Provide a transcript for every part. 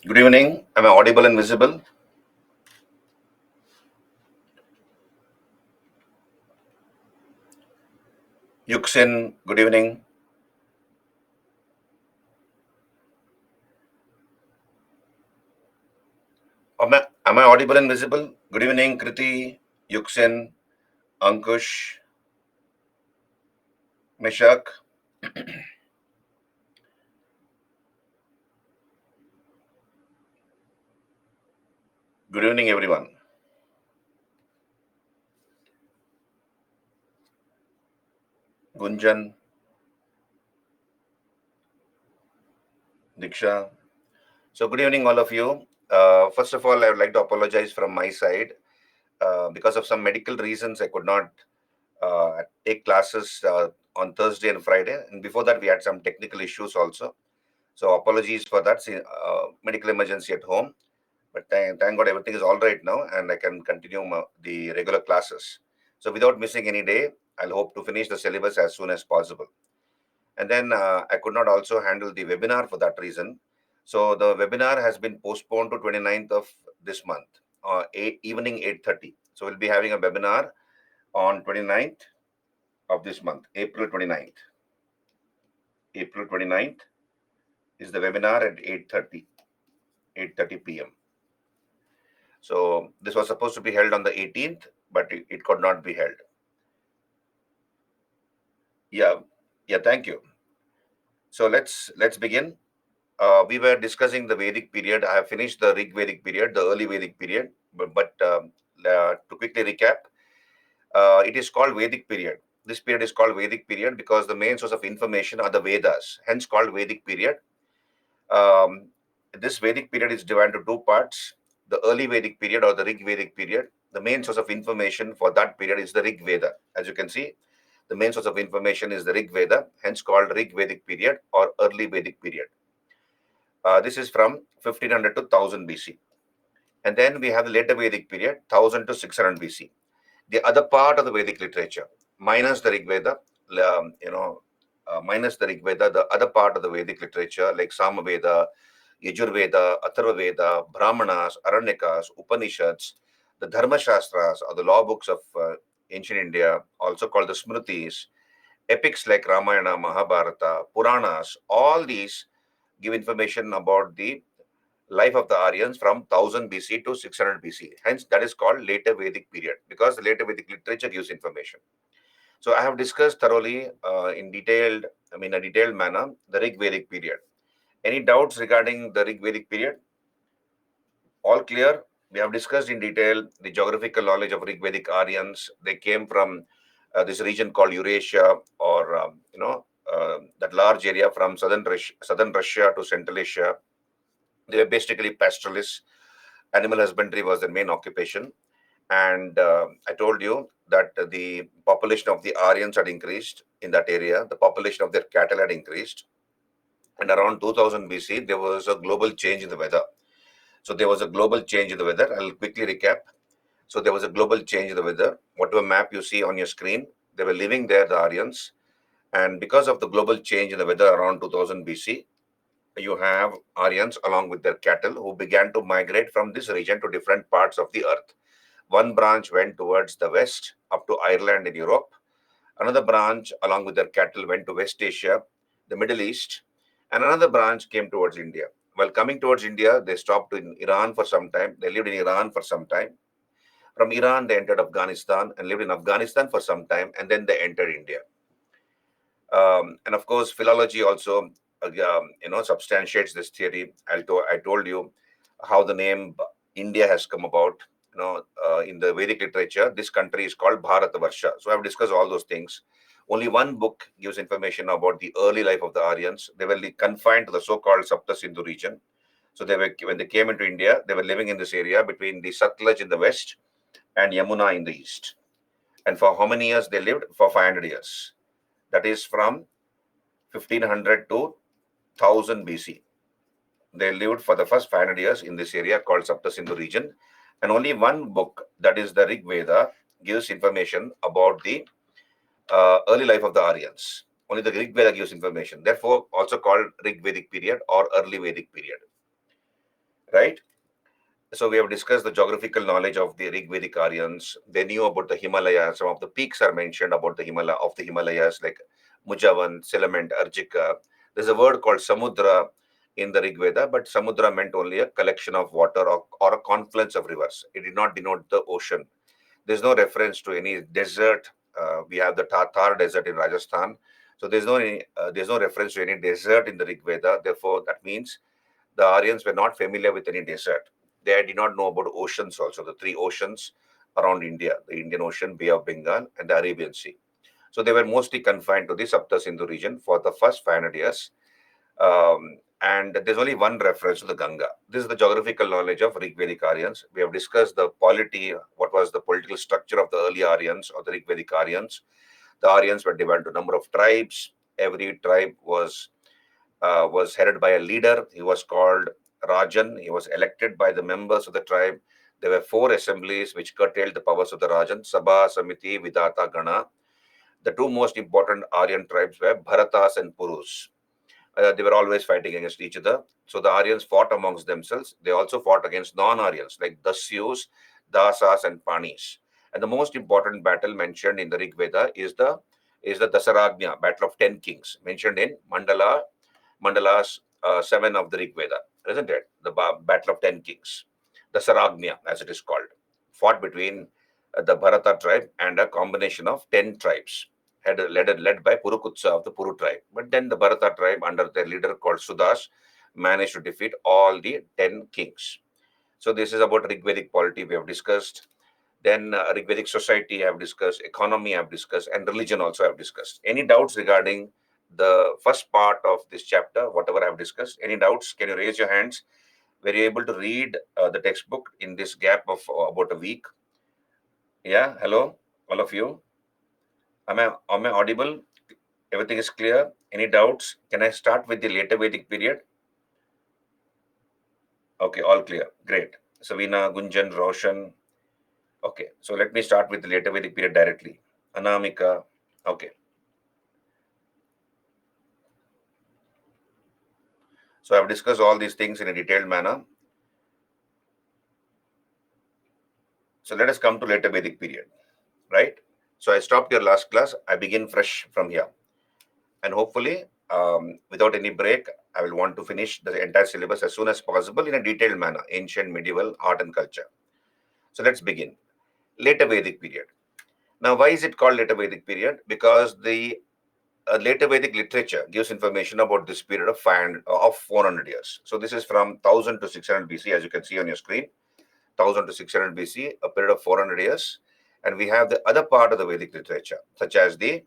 Good evening. Am I audible and visible? Yuxin, good evening. Am I audible and visible? Good evening, Kriti, Yuxin, Ankush, Mishak. Good evening, everyone. Gunjan, Diksha. So, good evening, all of you. First of all, I would like to apologize from my side. Because of some medical reasons, I could not take classes on Thursday and Friday. And before that, we had some technical issues also. So, apologies for that. Medical emergency at home. But thank God everything is all right now, and I can continue the regular classes. So without missing any day, I'll hope to finish the syllabus as soon as possible. And then I could not also handle the webinar for that reason. So the webinar has been postponed to 29th of this month, evening 8:30. So we'll be having a webinar on 29th of this month, April 29th. April 29th is the webinar at 8:30 p.m. So this was supposed to be held on the 18th, but it could not be held. Yeah, thank you. So let's begin. We were discussing the Vedic period. I have finished the Rig Vedic period, the early Vedic period. But to quickly recap, it is called Vedic period. This period is called Vedic period because the main source of information are the Vedas, hence called Vedic period. Um, this Vedic period is divided into two parts: the early Vedic period or the Rig Vedic period. The main source of information for that period is the Rig Veda. As you can see, the main source of information is the Rig Veda, hence called Rig Vedic period or early Vedic period. This is from 1500 to 1000 BC. And then we have the later Vedic period, 1000 to 600 BC. The other part of the Vedic literature, minus the Rig Veda, minus the Rig Veda, the other part of the Vedic literature like Samaveda, Yajurveda, Atharva Veda, Brahmanas, Aranyakas, Upanishads, the Dharma Shastras or the law books of ancient India, also called the Smritis, epics like Ramayana, Mahabharata, Puranas, all these give information about the life of the Aryans from 1000 BC to 600 BC. Hence, that is called later Vedic period because the later Vedic literature gives information. So, I have discussed thoroughly a detailed manner, the Rig Vedic period. Any doubts regarding the Rig Vedic period? All clear? We have discussed in detail the geographical knowledge of Rig Vedic Aryans. They came from this region called Eurasia, or that large area from southern Russia to Central Asia. They were basically pastoralists. Animal husbandry was their main occupation. And I told you that the population of the Aryans had increased in that area. The population of their cattle had increased. And around 2000 BC, there was a global change in the weather. So there was a global change in the weather. I'll quickly recap. So there was a global change in the weather. Whatever map you see on your screen, they were living there, the Aryans. And because of the global change in the weather around 2000 BC, you have Aryans along with their cattle who began to migrate from this region to different parts of the earth. One branch went towards the west up to Ireland in Europe. Another branch along with their cattle went to West Asia, the Middle East, and another branch came towards India. While coming towards India, they stopped in Iran for some time. They lived in Iran for some time. From Iran, they entered Afghanistan and lived in Afghanistan for some time, and then they entered India. And of course, philology also, substantiates this theory. I told you how the name India has come about. In the Vedic literature, this country is called Bharatavarsha. So I've discussed all those things. Only one book gives information about the early life of the Aryans. They were confined to the so-called Sapta Sindhu region. So when they came into India, they were living in this area between the Satluj in the west and Yamuna in the east. And for how many years they lived? For 500 years. That is from 1500 to 1000 BC. They lived for the first 500 years in this area called Sapta Sindhu region. And only one book, that is the Rig Veda, gives information about the early life of the Aryans. Only the Rig Veda gives information. Therefore, also called Rig Vedic period or early Vedic period. right? So we have discussed the geographical knowledge of the Rig Vedic Aryans. They knew about the Himalayas. Some of the peaks are mentioned about the Himalayas, like Mujavan, Silamand, Arjika. There's a word called Samudra in the Rig Veda, but Samudra meant only a collection of water, or a confluence of rivers. It did not denote the ocean. There's no reference to any desert. We have the Thar Desert in Rajasthan. So there's no reference to any desert in the Rig Veda. Therefore, that means the Aryans were not familiar with any desert. They did not know about oceans also, the three oceans around India, the Indian Ocean, Bay of Bengal, and the Arabian Sea. So they were mostly confined to the Sapta Sindhu region for the first 500 years. And there's only one reference to the Ganga. This is the geographical knowledge of Rig Vedic Aryans. We have discussed the polity, what was the political structure of the early Aryans or the Rig Vedic Aryans. The Aryans were divided into a number of tribes. Every tribe was headed by a leader. He was called Rajan. He was elected by the members of the tribe. There were four assemblies which curtailed the powers of the Rajan: Sabha, Samiti, Vidata, Gana. The two most important Aryan tribes were Bharatas and Purus. They were always fighting against each other. So the Aryans fought amongst themselves. They also fought against non-Aryans like Dasyus, Dasas, and Panis. And the most important battle mentioned in the Rig Veda is the Dasaragnya, Battle of 10 Kings, mentioned in Mandalas 7 of the Rig Veda, isn't it? The Battle of 10 Kings, the Saragnya, as it is called, fought between the Bharata tribe and a combination of 10 tribes, led by Purukutsa of the Puru tribe. But then the Bharata tribe, under their leader called Sudas, managed to defeat all the 10 kings. So this is about Rig Vedic polity we have discussed. Then Rig Vedic society I have discussed, economy I have discussed, and religion also I have discussed. Any doubts regarding the first part of this chapter, whatever I have discussed? Any doubts? Can you raise your hands? Were you able to read the textbook in this gap of about a week? Yeah, hello, all of you. Am I audible? Everything is clear? Any doubts? Can I start with the later Vedic period? Okay, all clear. Great. Savina, Gunjan, Roshan. Okay, so let me start with the later Vedic period directly. Anamika. Okay. So I've discussed all these things in a detailed manner. So let us come to later Vedic period, right? So I stopped your last class. I begin fresh from here. And hopefully, without any break, I will want to finish the entire syllabus as soon as possible in a detailed manner, ancient, medieval, art and culture. So let's begin. Later Vedic period. Now, why is it called later Vedic period? Because the later Vedic literature gives information about this period of 400 years. So this is from 1000 to 600 BC, as you can see on your screen. 1000 to 600 BC, a period of 400 years. And we have the other part of the Vedic literature, such as the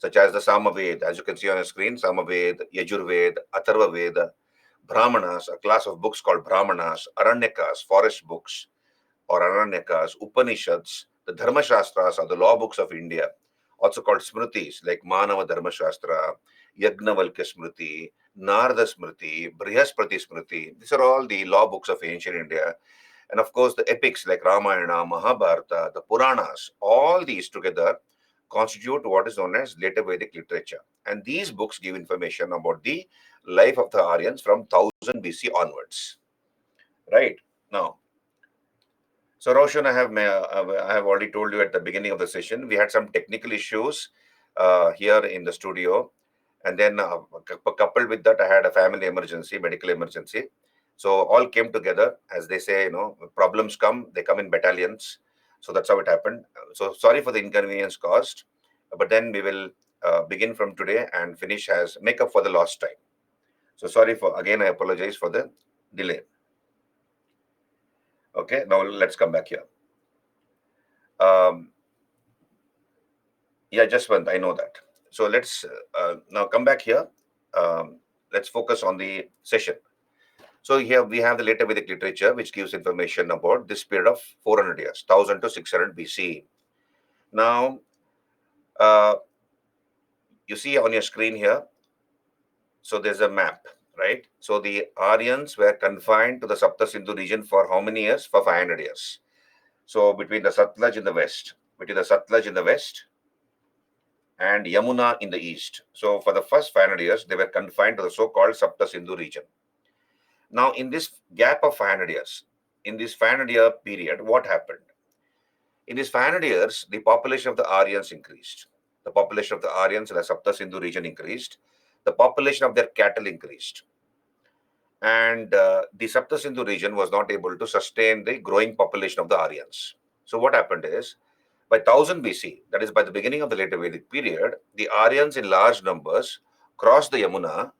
Samaved, as you can see on the screen, Samaved, Yajurved, Atharvaved, Brahmanas, a class of books called Brahmanas, Aranyakas, forest books, or Aranyakas, Upanishads, the Dharma Shastras, or the law books of India, also called Smritis, like Manava Dharma Shastra, Yagnavalkya Smriti, Narada Smriti, Brihaspati Smriti. These are all the law books of ancient India. And of course, the epics like Ramayana, Mahabharata, the Puranas, all these together constitute what is known as later Vedic literature. And these books give information about the life of the Aryans from 1000 BC onwards. Right now, so Roshan, I have already told you at the beginning of the session, we had some technical issues here in the studio, and then coupled with that, I had a family emergency, medical emergency. So all came together, as they say, problems come, they come in battalions. So that's how it happened. So sorry for the inconvenience caused, but then we will begin from today and finish as make up for the lost time. So sorry for, again, I apologize for the delay. Okay, now let's come back here. Yeah, just one, I know that. So let's now come back here. Let's focus on the session. So here we have the later Vedic literature, which gives information about this period of 400 years, 1000 to 600 BC. Now, you see on your screen here, so there's a map, right? So the Aryans were confined to the Sapta Sindhu region for how many years? For 500 years. So between the Satluj in the west, and Yamuna in the east. So for the first 500 years, they were confined to the so-called Sapta Sindhu region. Now, in this gap of 500 years, in this 500-year period, what happened? In these 500 years, the population of the Aryans increased. The population of the Aryans in the Sapta Sindhu region increased. The population of their cattle increased. And the Sapta Sindhu region was not able to sustain the growing population of the Aryans. So what happened is, by 1000 BC, that is by the beginning of the later Vedic period, the Aryans in large numbers crossed the Yamuna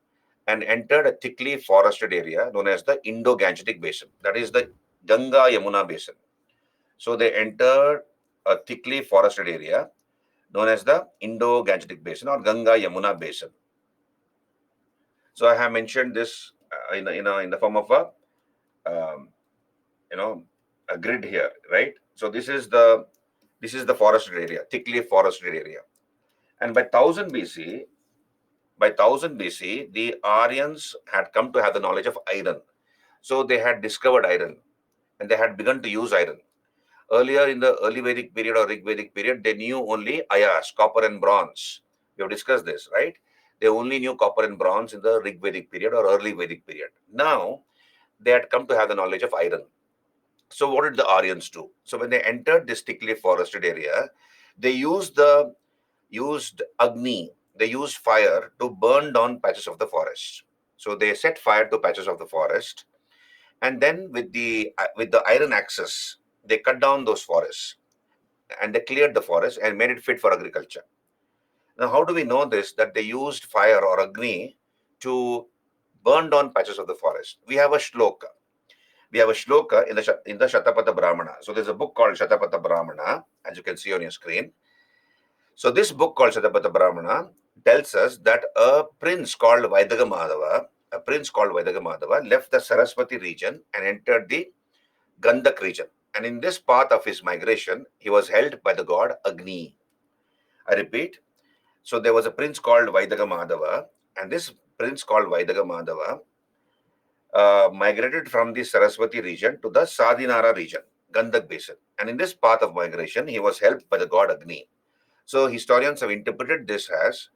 and entered a thickly forested area known as the Indo-Gangetic Basin. That is the Ganga Yamuna Basin. So they entered a thickly forested area known as the Indo-Gangetic Basin or Ganga Yamuna Basin. So I have mentioned this in the form of um, a grid here, right? So this is the forested area, thickly forested area, and by 1000 BC, the Aryans had come to have the knowledge of iron. So they had discovered iron, and they had begun to use iron. Earlier in the early Vedic period or Rig Vedic period, they knew only ayas, copper and bronze. We have discussed this, right? They only knew copper and bronze in the Rig Vedic period or early Vedic period. Now, they had come to have the knowledge of iron. So what did the Aryans do? So when they entered this thickly forested area, they used Agni, they used fire to burn down patches of the forest. So they set fire to patches of the forest, and then with the iron axes, they cut down those forests and they cleared the forest and made it fit for agriculture. Now, how do we know this? That they used fire or Agni to burn down patches of the forest. We have a shloka. In the Shatapatha Brahmana. So there's a book called Shatapatha Brahmana, as you can see on your screen. So this book called Shatapatha Brahmana tells us that a prince called Vaidaga Madhava left the Saraswati region and entered the Gandak region. And in this path of his migration, he was held by the god Agni. I repeat, so there was a prince called Vaidaga Madhava, and this prince called Vaidaga Madhava migrated from the Saraswati region to the Sadinara region, Gandak basin. And in this path of migration, he was helped by the god Agni. So historians have interpreted this as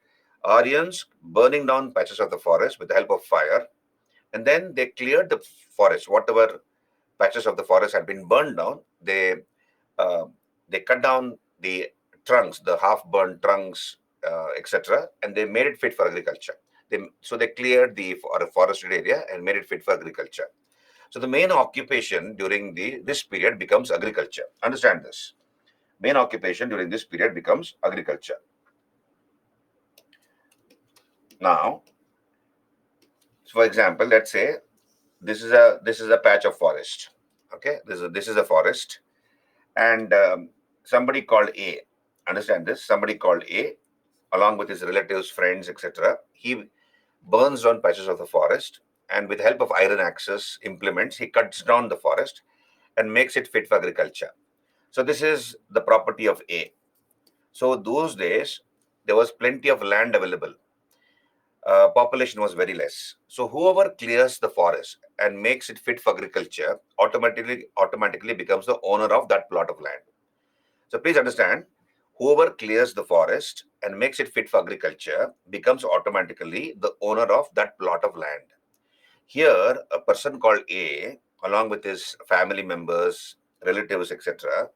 Aryans burning down patches of the forest with the help of fire, and then they cleared the forest. Whatever patches of the forest had been burned down, they cut down the trunks, the half-burned trunks, etc., and they made it fit for agriculture. So they cleared the forested area and made it fit for agriculture. So the main occupation during this period becomes agriculture. Understand this. Main occupation during this period becomes agriculture. Now, for example, let's say this is a patch of forest. Okay, this is a forest, and somebody called A. Understand this? Somebody called A, along with his relatives, friends, etc. He burns down patches of the forest, and with help of iron axes implements, he cuts down the forest and makes it fit for agriculture. So this is the property of A. So those days, there was plenty of land available. Population was very less. So whoever clears the forest and makes it fit for agriculture automatically becomes the owner of that plot of land. So please understand, whoever clears the forest and makes it fit for agriculture becomes automatically the owner of that plot of land. Here, a person called A, along with his family members, relatives, etc.,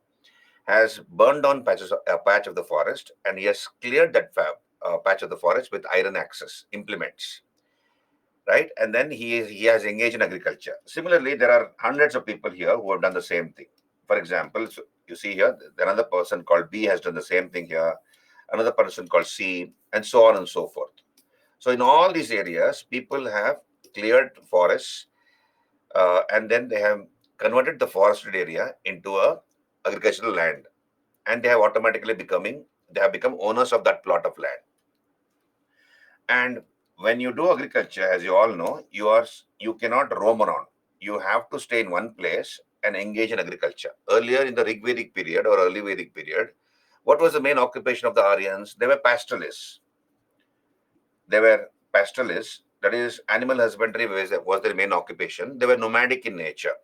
has burned down a patch of the forest, and he has cleared that patch of the forest with iron axes, implements, right? And then he has engaged in agriculture. Similarly, there are hundreds of people here who have done the same thing. For example, so you see here, another person called B has done the same thing here, another person called C, and so on and so forth. So in all these areas, people have cleared forests, and then they have converted the forested area into a agricultural land, and they have become owners of that plot of land. And when you do agriculture, as you all know, you cannot roam around. You have to stay in one place and engage in agriculture. Earlier in the Rig Vedic period or early Vedic period, what was the main occupation of the Aryans? They were pastoralists. That is, animal husbandry was their main occupation. They were nomadic in nature.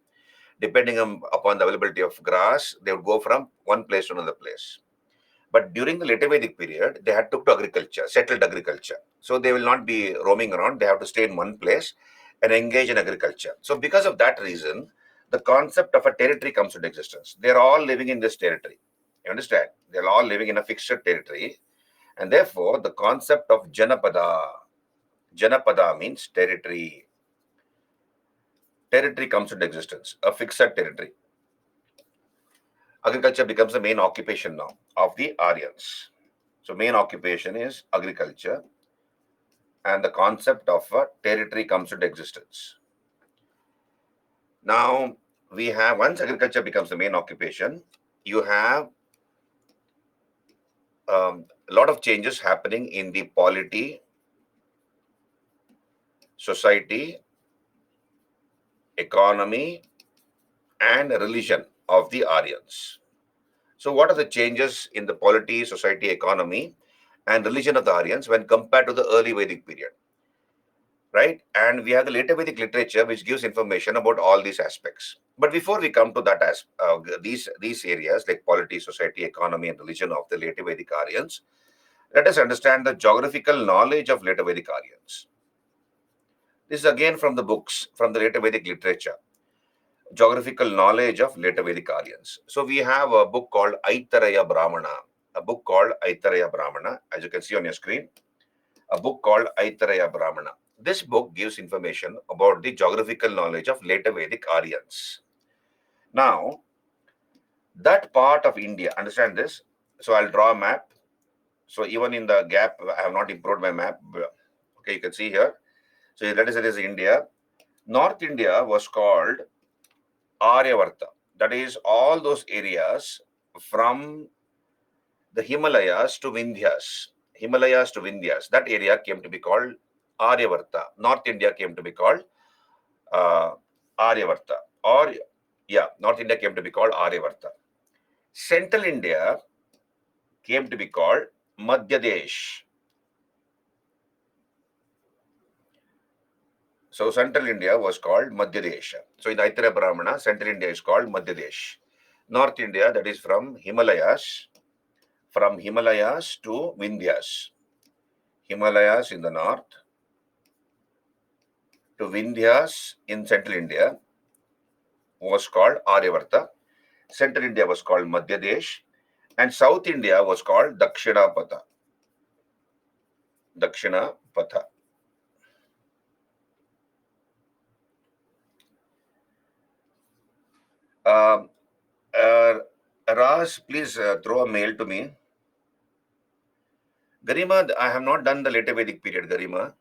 Depending upon the availability of grass, they would go from one place to another place. But during the later Vedic period, they took to agriculture, settled agriculture. So they will not be roaming around. They have to stay in one place, and engage in agriculture. So because of that reason, the concept of a territory comes into existence. They're all living in this territory. You understand? They're all living in a fixed territory. And therefore, the concept of Janapada means territory. Territory comes into existence, a fixed territory. Agriculture becomes the main occupation now of the Aryans. So main occupation is agriculture, and the concept of a territory comes into existence. Now, we have, once agriculture becomes the main occupation, you have a lot of changes happening in the polity, society, economy, and religion of the Aryans. So, what are the changes in the polity, society, economy, and religion of the Aryans when compared to the early Vedic period? Right? And we have the later Vedic literature which gives information about all these aspects. But before we come to that, these areas like polity, society, economy, and religion of the later Vedic Aryans, let us understand the geographical knowledge of later Vedic Aryans. This is again from the books, from the later Vedic literature, geographical knowledge of later Vedic Aryans. So we have a book called Aitharaya Brahmana, as you can see on your screen, a book called Aitharaya Brahmana. This book gives information about the geographical knowledge of later Vedic Aryans. Now, that part of India, understand this? So I'll draw a map. So even in the gap, I have not improved my map. Okay, you can see here. So let us say this is India. North India was called Aryavarta. That is all those areas from the Himalayas to Vindhyas. Himalayas to Vindhyas. That area came to be called Aryavarta. North India came to be called uh, Aryavarta. Or, yeah, North India came to be called Aryavarta. Central India came to be called Madhya Desh. So Central India was called Madhya Desh. So in Aitara Brahmana, Central India is called Madhya Desh. North India, that is from Himalayas to Vindhyas. Himalayas in the north to Vindhyas in Central India was called Aryavarta. Central India was called Madhya Desh, and South India was called Dakshinapatha. Dakshinapatha. Um, uh, Ras, please throw a mail to me. Garima, I have not done the later Vedic period, Garima.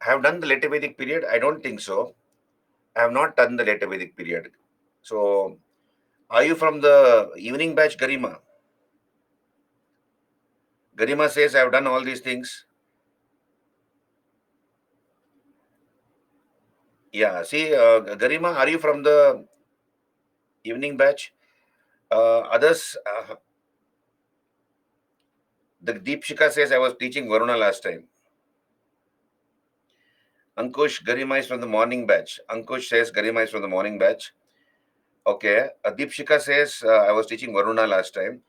I have done the later Vedic period? I don't think so. I have not done the later Vedic period. So, are you from the evening batch, Garima? Garima says, I have done all these things. Yeah, see, Garima, are you from the evening batch? Others, the Deepshika says, I was teaching Varuna last time. Ankush, Garima is from the morning batch. Ankush says, Garima is from the morning batch. Okay. Deepshika says, I was teaching Varuna last time.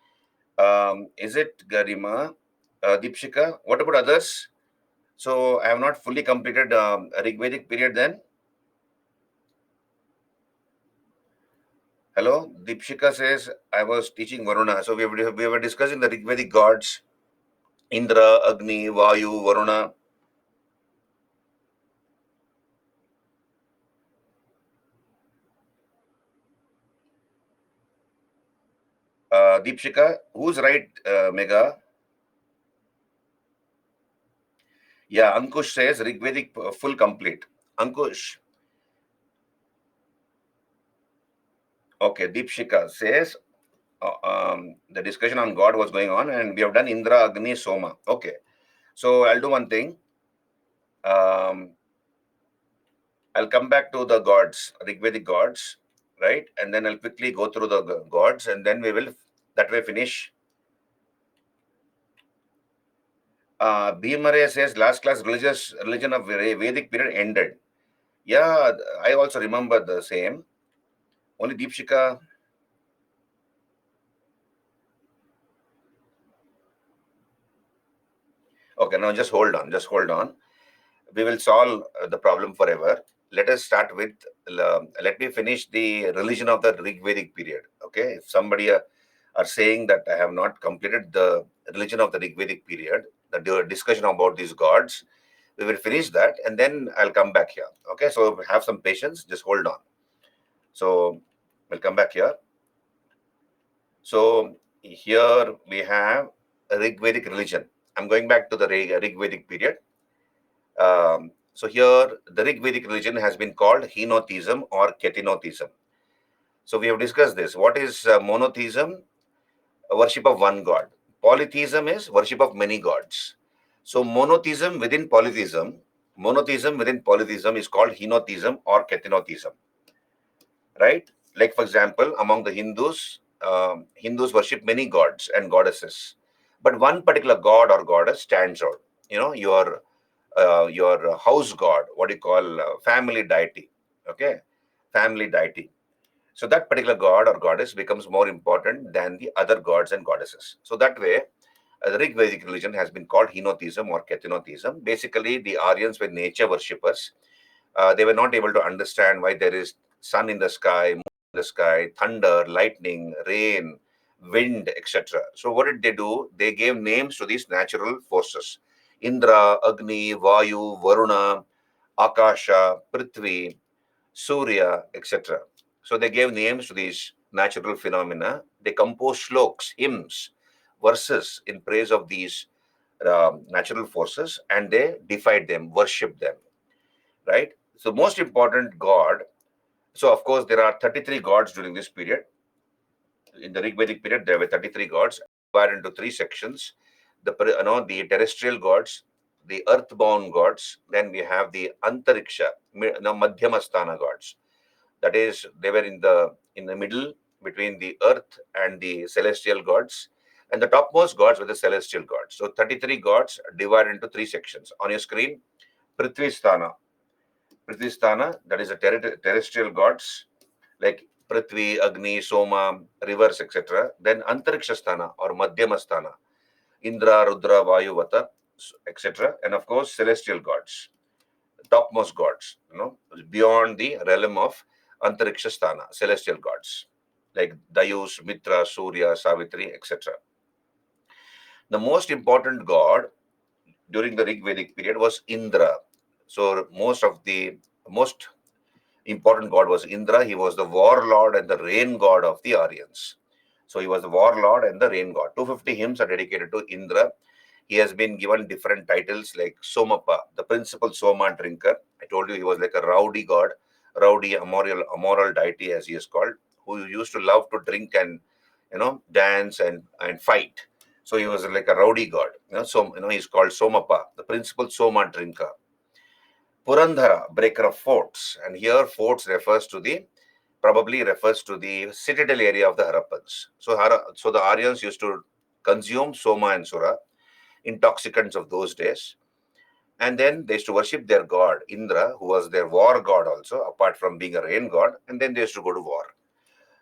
Is it Garima? Deepshika? What about others? So I have not fully completed a Rigvedic period then. Hello? Deepshika says, I was teaching Varuna. So we were discussing the Rigvedic gods, Indra, Agni, Vayu, Varuna. Deepshika, who's right, Mega? Yeah, Ankush says Rigvedic full complete. Ankush. Okay, Deepshika says the discussion on God was going on and we have done Indra, Agni, Soma. Okay. So I'll do one thing. I'll come back to the gods, Rigvedic gods, right? And then I'll quickly go through the gods and then we will that way finish. Bhimare says last class religion of Vedic period ended. Yeah, I also remember the same. Only Deepshika. Okay, now just hold on. we will solve the problem forever. Let us start with, let me finish the religion of the Rig Vedic period. Okay, if somebody are saying that I have not completed the religion of the Rig Vedic period, the discussion about these gods, we will finish that and then I'll come back here. Okay, so have some patience, just hold on. So we'll come back here. So here we have a Rig Vedic religion. I'm going back to the Rig Vedic period. So here the Rig Vedic religion has been called henotheism or ketinotheism. So we have discussed this. What is monotheism? Worship of one god. Polytheism is worship of many gods. So monotheism within polytheism is called henotheism or ketinotheism, right? Like for example, among the Hindus, Hindus worship many gods and goddesses, but one particular god or goddess stands out. You know, your house god, what do you call family deity? Okay, family deity. So that particular god or goddess becomes more important than the other gods and goddesses. So that way, the Rig Vedic religion has been called henotheism or ketinotheism. Basically, the Aryans were nature worshippers. They were not able to understand why there is sun in the sky, moon in the sky, thunder, lightning, rain, wind, etc. So what did they do? They gave names to these natural forces: Indra, Agni, Vayu, Varuna, Akasha, Prithvi, Surya, etc. So they gave names to these natural phenomena. They composed shloks, hymns, verses in praise of these natural forces, and they deified them, worshipped them, right? So most important god. So of course there are 33 gods during this period. In the Rig Vedic period, there were 33 gods divided into three sections. The terrestrial gods, the earthbound gods. Then we have the Antariksha, Madhyamasthana gods. That is, they were in the middle between the earth and the celestial gods, and the topmost gods were the celestial gods. So 33 gods divided into three sections. On your screen, Prithvisthana, that is the terrestrial gods like Prithvi, Agni, Soma, rivers, etc. Then Antarikshasthana or Madhyamasthana, Indra, Rudra, Vayu, Vata, etc. And of course, celestial gods, topmost gods, beyond the realm of Antarikshasthana, celestial gods like Dayus, Mitra, Surya, Savitri, etc. The most important god during the Rig Vedic period was Indra. So most important god was Indra. He was the warlord and the rain god of the Aryans. So he was the warlord and the rain god. 250 hymns are dedicated to Indra. He has been given different titles like Somappa, the principal Soma drinker. I told you he was like a rowdy god, rowdy, immoral deity as he is called, who used to love to drink and dance and fight. So he was like a rowdy god. So he's called Somappa, the principal Soma drinker. Purandhara, breaker of forts, and here forts probably refers to the citadel area of the Harappans. So the Aryans used to consume Soma and Sura, intoxicants of those days, and then they used to worship their god Indra, who was their war god also, apart from being a rain god, and then they used to go to war.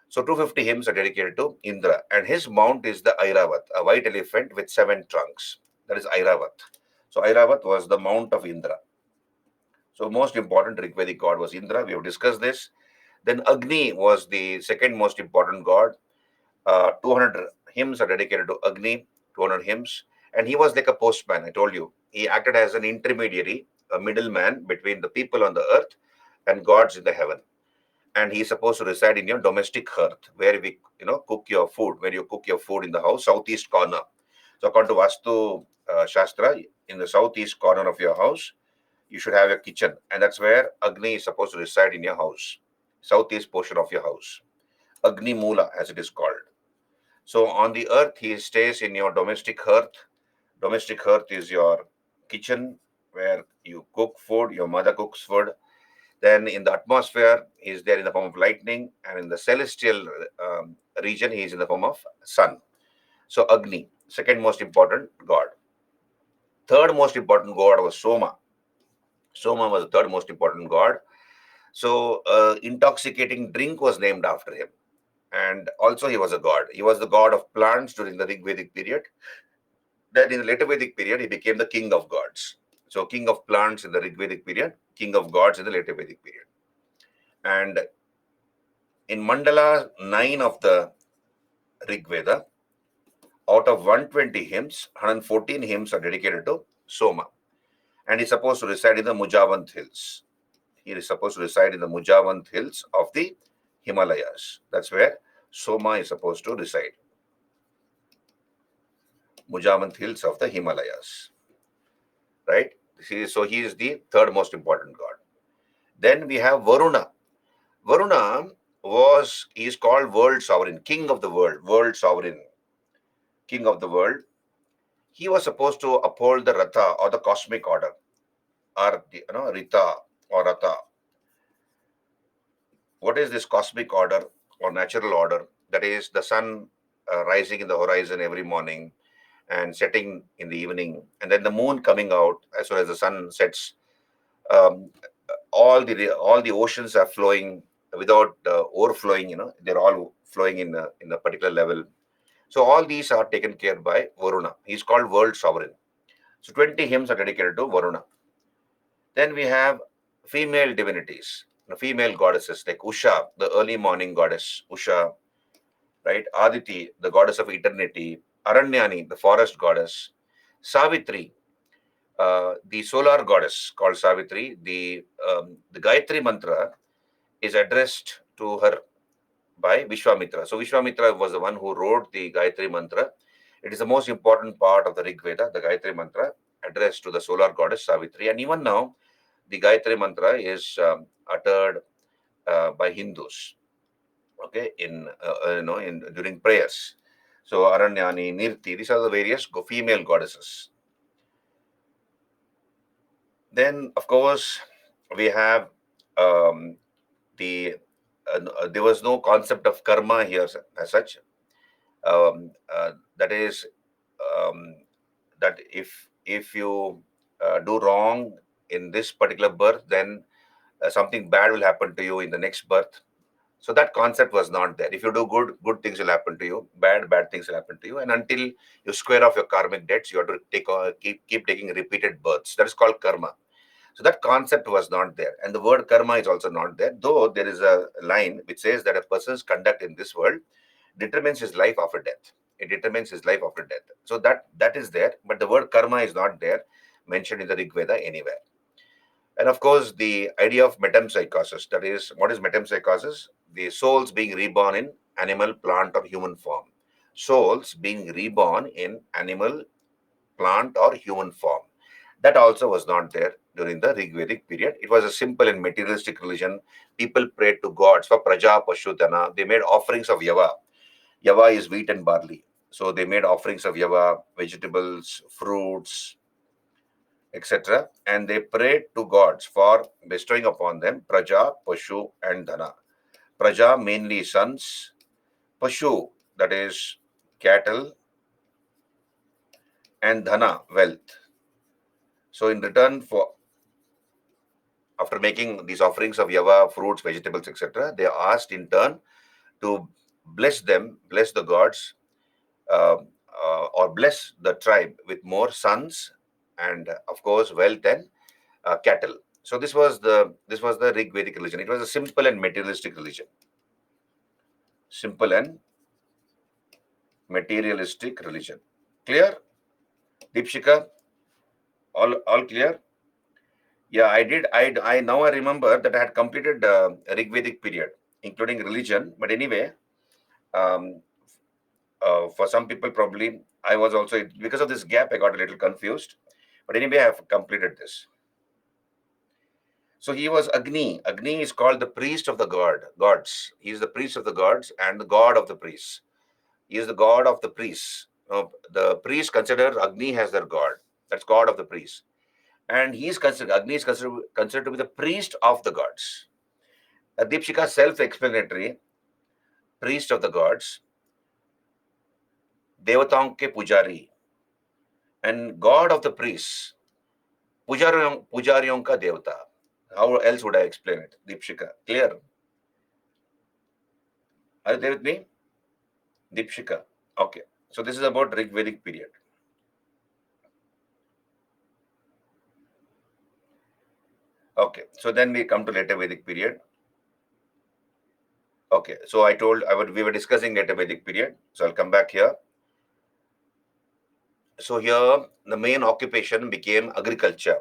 So 250 hymns are dedicated to Indra, and his mount is the Airavat, a white elephant with 7 trunks. That is Airavat. So Airavat was the mount of Indra. So most important Rig Vedic god was Indra. We have discussed this. Then Agni was the second most important god. 200 hymns are dedicated to Agni, 200 hymns. And he was like a postman, I told you. He acted as an intermediary, a middleman between the people on the earth and gods in the heaven. And he's supposed to reside in your domestic hearth, where cook your food, where you cook your food in the house, southeast corner. So according to Vastu Shastra, in the southeast corner of your house, you should have a kitchen, and that's where Agni is supposed to reside in your house, southeast portion of your house. Agni Mula, as it is called. So on the earth, he stays in your domestic hearth. Domestic hearth is your kitchen where you cook food, your mother cooks food. Then in the atmosphere, he is there in the form of lightning, and in the celestial region, he is in the form of sun. So Agni, second most important god. Third most important god was Soma. Soma was the third most important god. So intoxicating drink was named after him. And also he was a god. He was the god of plants during the Rig Vedic period. Then in the later Vedic period, he became the king of gods. So king of plants in the Rig Vedic period, king of gods in the later Vedic period. And in Mandala 9 of the Rig Veda, out of 120 hymns, 114 hymns are dedicated to Soma. And he's supposed to reside in the Mujavant Hills. He is supposed to reside in the Mujavant Hills of the Himalayas. That's where Soma is supposed to reside. Mujavant Hills of the Himalayas. Right? So he is the third most important god. Then we have Varuna. Varuna is called world sovereign, king of the world sovereign, king of the world. He was supposed to uphold the Ratha or the cosmic order, or Rita or Ratha. What is this cosmic order or natural order? That is the sun rising in the horizon every morning and setting in the evening, and then the moon coming out as soon as the sun sets. Um, all the oceans are flowing without overflowing. They're all flowing in a particular level. So all these are taken care by Varuna. He's called world sovereign. So 20 hymns are dedicated to Varuna. Then we have female divinities, female goddesses like Usha, the early morning goddess, Usha, right? Aditi, the goddess of eternity, Aranyani, the forest goddess, Savitri, the solar goddess called Savitri. The Gayatri mantra is addressed to her by Vishwamitra. So Vishwamitra was the one who wrote the Gayatri mantra. It is the most important part of the Rig Veda, the Gayatri mantra, addressed to the solar goddess Savitri. And even now, the Gayatri mantra is uttered by Hindus. Okay, in during prayers. So Aranyani, Nirti, these are the various female goddesses. Then, of course, we have there was no concept of karma here as such. That is that if you do wrong in this particular birth, then something bad will happen to you in the next birth. So that concept was not there. If you do good, good things will happen to you. Bad things will happen to you. And until you square off your karmic debts, you have to keep taking repeated births. That is called karma. So that concept was not there. And the word karma is also not there, though there is a line which says that a person's conduct in this world determines his life after death. It determines his life after death. So that is there, but the word karma is not there, mentioned in the Rig Veda anywhere. And of course, the idea of metempsychosis, that is, what is metempsychosis? The souls being reborn in animal, plant, or human form. Souls being reborn in animal, plant, or human form. That also was not there during the Rig Vedic period. It was a simple and materialistic religion. People prayed to gods for praja, pashu, dana. They made offerings of yava. Yava is wheat and barley. So they made offerings of yava, vegetables, fruits, etc. And they prayed to gods for bestowing upon them praja, pashu, and dhana. Praja, mainly sons. Pashu, that is cattle. And dhana, wealth. So in return for, after making these offerings of yava, fruits, vegetables, etc., they asked in turn to bless them, bless the gods, uh, or bless the tribe with more sons and, of course, wealth and cattle. So this was the Rig Vedic religion. It was a simple and materialistic religion. Simple and materialistic religion. Clear, Deepshika? All clear? Yeah, I did. I now I remember that I had completed Rig Vedic period, including religion. But anyway, um, for some people probably I was also, because of this gap I got a little confused. But anyway, I have completed this. So he was Agni. Agni is called the priest of the gods. He is the priest of the gods and the god of the priests. He is the god of the priests. The priests consider Agni as their god. That's god of the priests. And Agni is considered to be the priest of the gods. Deepshika, self-explanatory, priest of the gods, Devataon ke pujari, and god of the priests, pujariyon ka devata. How else would I explain it? Deepshika, clear? Are you there with me? Deepshika. Okay. So this is about Rig Vedic period. Okay, so then we come to later Vedic period. Okay, so we were discussing later Vedic period. So I'll come back here. So here the main occupation became agriculture.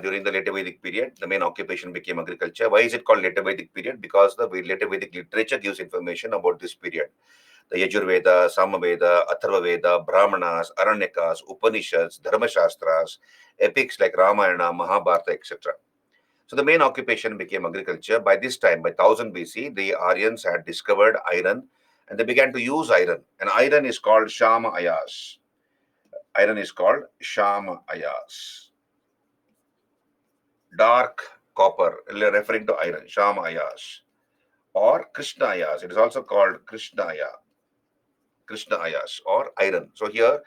During the later Vedic period, the main occupation became agriculture. Why is it called later Vedic period? Because the later Vedic literature gives information about this period. The Yajurveda, Samaveda, Atharvaveda, Brahmanas, Aranyakas, Upanishads, Dharmashastras, epics like Ramayana, Mahabharata, etc. So the main occupation became agriculture. By this time, by 1000 BC, the Aryans had discovered iron and they began to use iron. And iron is called Shama Ayas. Iron is called Shama Ayas. Dark copper, referring to iron, Shama Ayas. Or Krishna Ayas. It is also called Krishna Ayas or iron. So here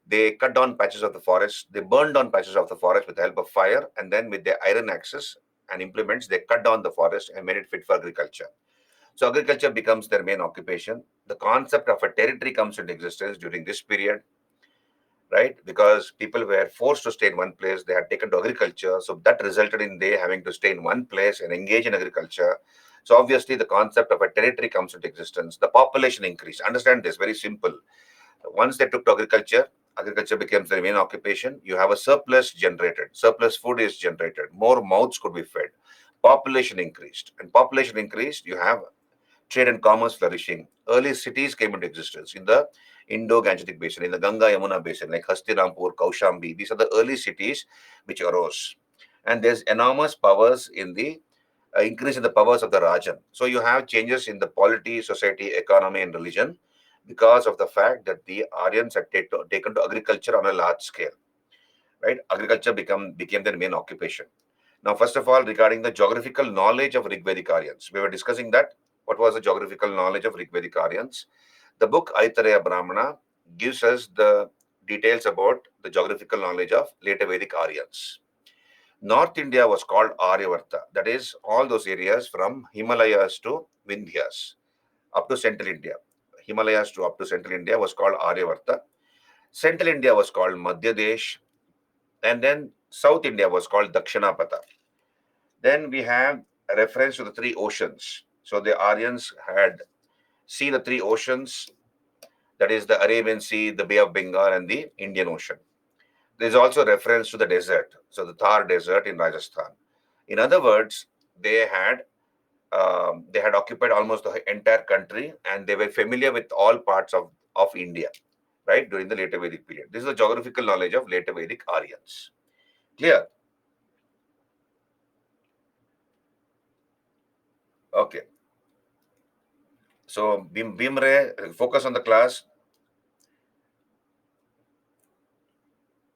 they cut down patches of the forest, they burned down patches of the forest with the help of fire, and then with their iron axes and implements, they cut down the forest and made it fit for agriculture. So agriculture becomes their main occupation. The concept of a territory comes into existence during this period, right? Because people were forced to stay in one place, they had taken to agriculture. So that resulted in they having to stay in one place and engage in agriculture. So obviously the concept of a territory comes into existence. The population increased. Understand this, very simple. Once they took to agriculture, agriculture becomes their main occupation. You have a surplus generated. Surplus food is generated. More mouths could be fed. Population increased. And population increased, you have trade and commerce flourishing. Early cities came into existence in the Indo-Gangetic basin, in the Ganga-Yamuna basin, like Hastinampur, Kaushambi. These are the early cities which arose. And there's enormous powers in the increase in the powers of the Rajan. So you have changes in the polity, society, economy, and religion because of the fact that the Aryans had taken to agriculture on a large scale. Right? Agriculture became their main occupation. Now, first of all, regarding the geographical knowledge of Rigvedic Aryans, we were discussing that. What was the geographical knowledge of Rigvedic Aryans? The book Aitareya Brahmana gives us the details about the geographical knowledge of later Vedic Aryans. North India was called Aryavarta. That is, all those areas from Himalayas to Vindhyas up to Central India. Himalayas to up to Central India was called Aryavarta. Central India was called Madhya Desh. And then South India was called Dakshinapata. Then we have a reference to the three oceans. So the Aryans had seen the three oceans, that is the Arabian Sea, the Bay of Bengal, and the Indian Ocean. There is also reference to the desert, so the Thar Desert in Rajasthan. In other words, they had occupied almost the entire country, and they were familiar with all parts of India, right, during the later Vedic period. This is the geographical knowledge of later Vedic Aryans. Clear? Okay. So, Bimre, focus on the class.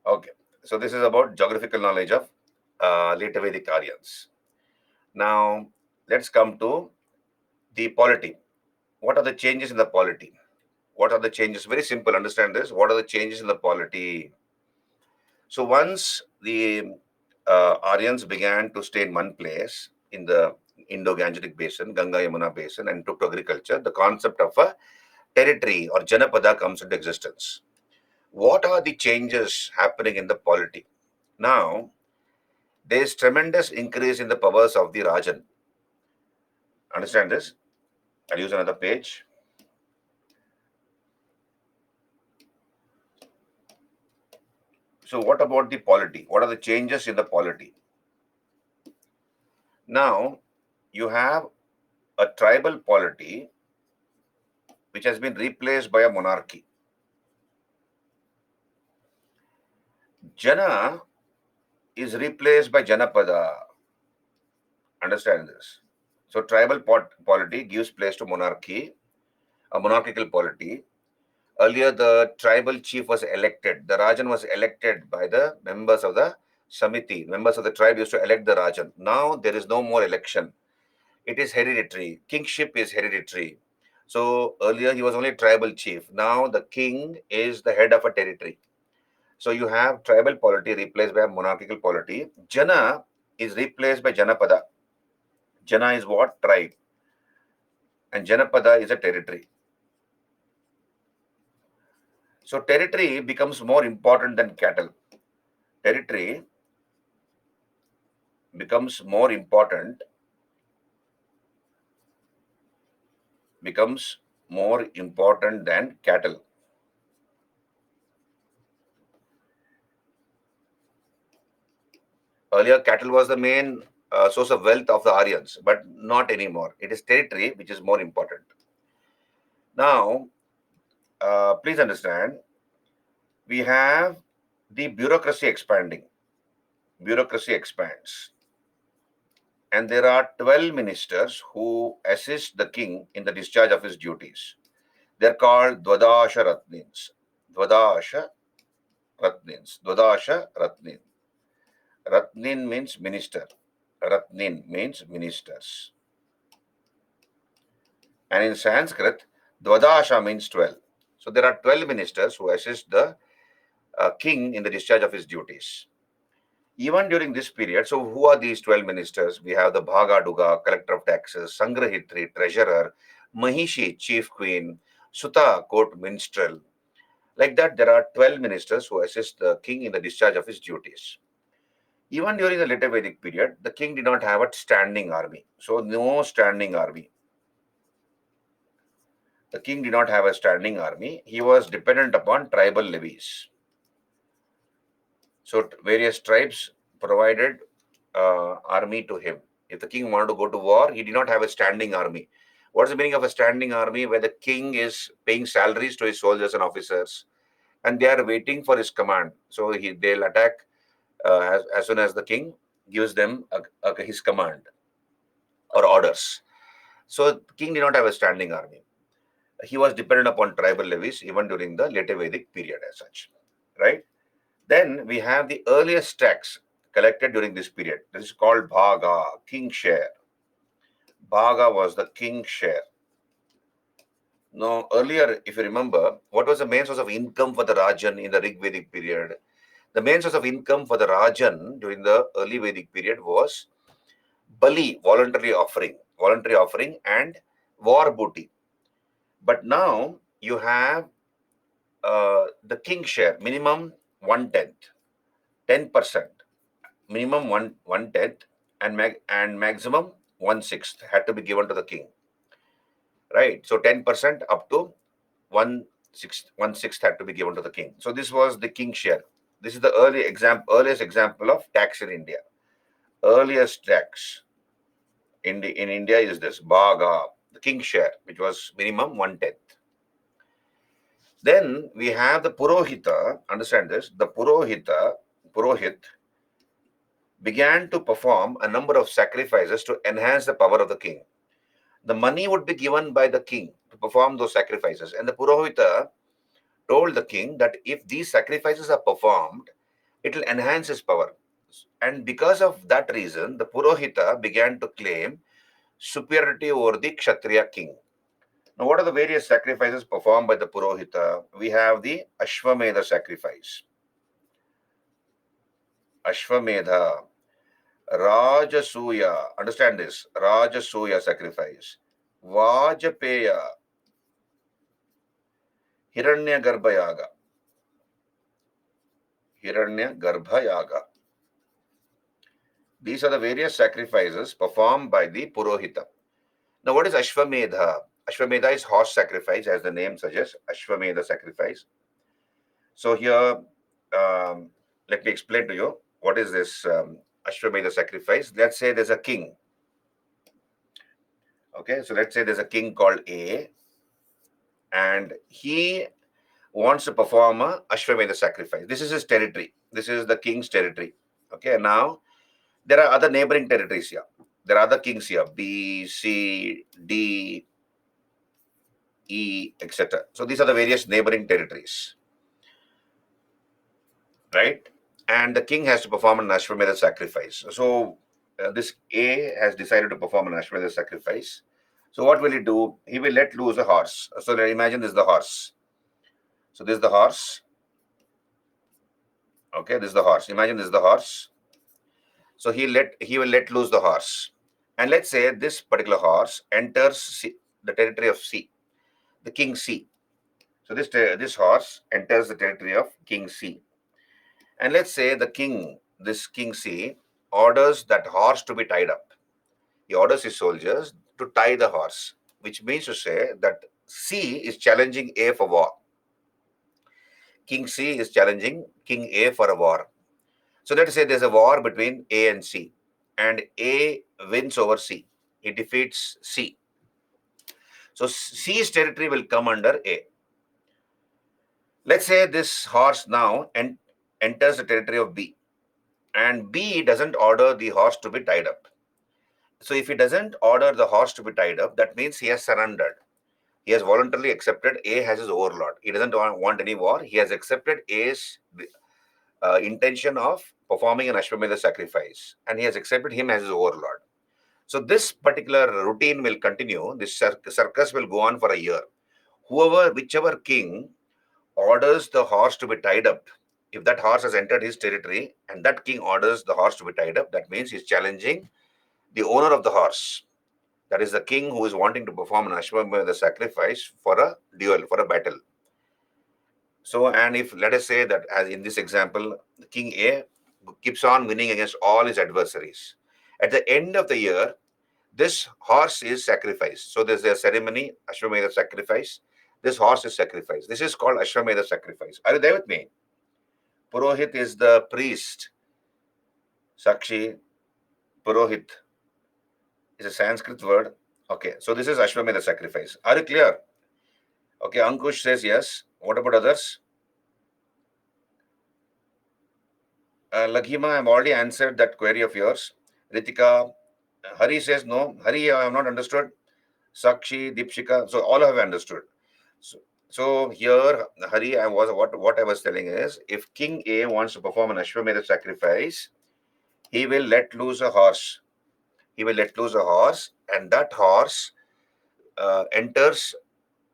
Okay. So, this is about geographical knowledge of later Vedic Aryans. Now, let's come to the polity. What are the changes in the polity? What are the changes? Very simple. Understand this. What are the changes in the polity? So, once the Aryans began to stay in one place in the Indo-Gangetic basin, Ganga Yamuna basin, and took to agriculture, the concept of a territory or Janapada comes into existence. What are the changes happening in the polity? Now, there is tremendous increase in the powers of the Rajan. Understand this? I'll use another page. So, what about the polity? What are the changes in the polity? Now, you have a tribal polity which has been replaced by a monarchy. Jana is replaced by Janapada. Understand this? So, tribal polity gives place to monarchy, a monarchical polity. Earlier, the tribal chief was elected. The Rajan was elected by the members of the Samiti. Members of the tribe used to elect the Rajan. Now, there is no more election. It is hereditary. Kingship is hereditary. So, earlier, he was only tribal chief. Now, the king is the head of a territory. So, you have tribal polity replaced by monarchical polity. Jana is replaced by Janapada. Jana is what? Tribe. And Janapada is a territory. So, territory becomes more important than cattle. Territory becomes more important, than cattle. Earlier, cattle was the main source of wealth of the Aryans, but not anymore. It is territory which is more important. Now, please understand, we have the bureaucracy expanding. Bureaucracy expands. And there are 12 ministers who assist the king in the discharge of his duties. They're called Dwadasha Ratnins. Dwadasha Ratnins. Dwadasha Ratnin. Ratnin means minister. Ratnin means ministers. And in Sanskrit, Dwadasha means 12. So there are 12 ministers who assist the king in the discharge of his duties. Even during this period, so who are these 12 ministers? We have the Bhagaduga, collector of taxes, Sangrahitri, treasurer, Mahishi, chief queen, Suta, court minstrel. Like that, there are 12 ministers who assist the king in the discharge of his duties. Even during the later Vedic period, the king did not have a standing army. So no standing army. The king did not have a standing army. He was dependent upon tribal levies. So various tribes provided army to him. If the king wanted to go to war, he did not have a standing army. What's the meaning of a standing army? Where the king is paying salaries to his soldiers and officers, and they are waiting for his command. So they'll attack as soon as the king gives them his command or orders. So the king did not have a standing army. He was dependent upon tribal levies even during the later Vedic period as such, right? Then we have the earliest tax collected during this period. This is called Bhaga, king share. Bhaga was the king share. Now, earlier, if you remember, what was the main source of income for the Rajan in the Rig Vedic period? The main source of income for the Rajan during the early Vedic period was Bali, voluntary offering, and war booty. But now you have the king share, minimum 1/10, 10%, minimum one tenth, and maximum 1/6 had to be given to the king, right? So 10% up to 1/6 had to be given to the king. So this was the king share. This is the earliest example of tax in India. Earliest tax in India is this Bhaga, the king share, which was minimum 1/10. Then we have the Purohita. Understand this. The Purohit began to perform a number of sacrifices to enhance the power of the king. The money would be given by the king to perform those sacrifices. And the Purohita told the king that if these sacrifices are performed, it will enhance his power. And because of that reason, the Purohita began to claim superiority over the Kshatriya king. Now, what are the various sacrifices performed by the Purohita? We have the Ashwamedha sacrifice. Ashwamedha, Rajasuya, understand this, Rajasuya sacrifice, Vajapeya, Hiranyagarbha Yaga. These are the various sacrifices performed by the Purohita. Now, what is Ashwamedha? Ashwamedha is horse sacrifice, as the name suggests, Ashwamedha sacrifice. So here, let me explain to you what is this Ashwamedha sacrifice. Let's say there's a king. Okay, so let's say there's a king called A, and he wants to perform a Ashwamedha sacrifice. This is his territory. This is the king's territory. Okay, now there are other neighboring territories here. There are other kings here, B, C, D, E, etc. So these are the various neighboring territories, right? And the king has to perform an Ashwamedha sacrifice. So this A has decided to perform an Ashwamedha sacrifice. So what will he do? He will let loose a horse. So imagine this is the horse. So this is the horse. Okay, this is the horse. Imagine this is the horse. So he will let loose the horse. And let's say this particular horse enters the territory of C, the king C. So this horse enters the territory of king C. And let's say this king C orders that horse to be tied up. He orders his soldiers to tie the horse, which means to say that C is challenging A for war. King C is challenging King A for a war. So let us say there's a war between A and C, and A wins over C. He defeats C. So C's territory will come under A. Let's say this horse now enters the territory of B, and B doesn't order the horse to be tied up. So if he doesn't order the horse to be tied up, that means he has surrendered. He has voluntarily accepted A as his overlord. He doesn't want any war. He has accepted A's intention of performing an Ashwamedha sacrifice, and he has accepted him as his overlord. So this particular routine will continue. This circus will go on for a year. Whichever king orders the horse to be tied up, if that horse has entered his territory and that king orders the horse to be tied up, that means he's challenging the owner of the horse. That is the king who is wanting to perform an Ashwamedha sacrifice for a duel, for a battle. So, and if let us say that as in this example, King A keeps on winning against all his adversaries. At the end of the year, this horse is sacrificed. So there's a ceremony, Ashwamedha sacrifice. This horse is sacrificed. This is called Ashwamedha sacrifice. Are you there with me? Purohit is the priest. Sakshi, Purohit is a Sanskrit word. Okay, so this is Ashwamedha sacrifice. Are you clear? Okay, Ankush says yes. What about others? Laghima, I've already answered that query of yours. Ritika, Hari says no. Hari, I have not understood. Sakshi, Deepshika, so all have understood. So here, Hari, what I was telling is, if King A wants to perform an Ashwamedha sacrifice, he will let loose a horse. He will let loose a horse, and that horse enters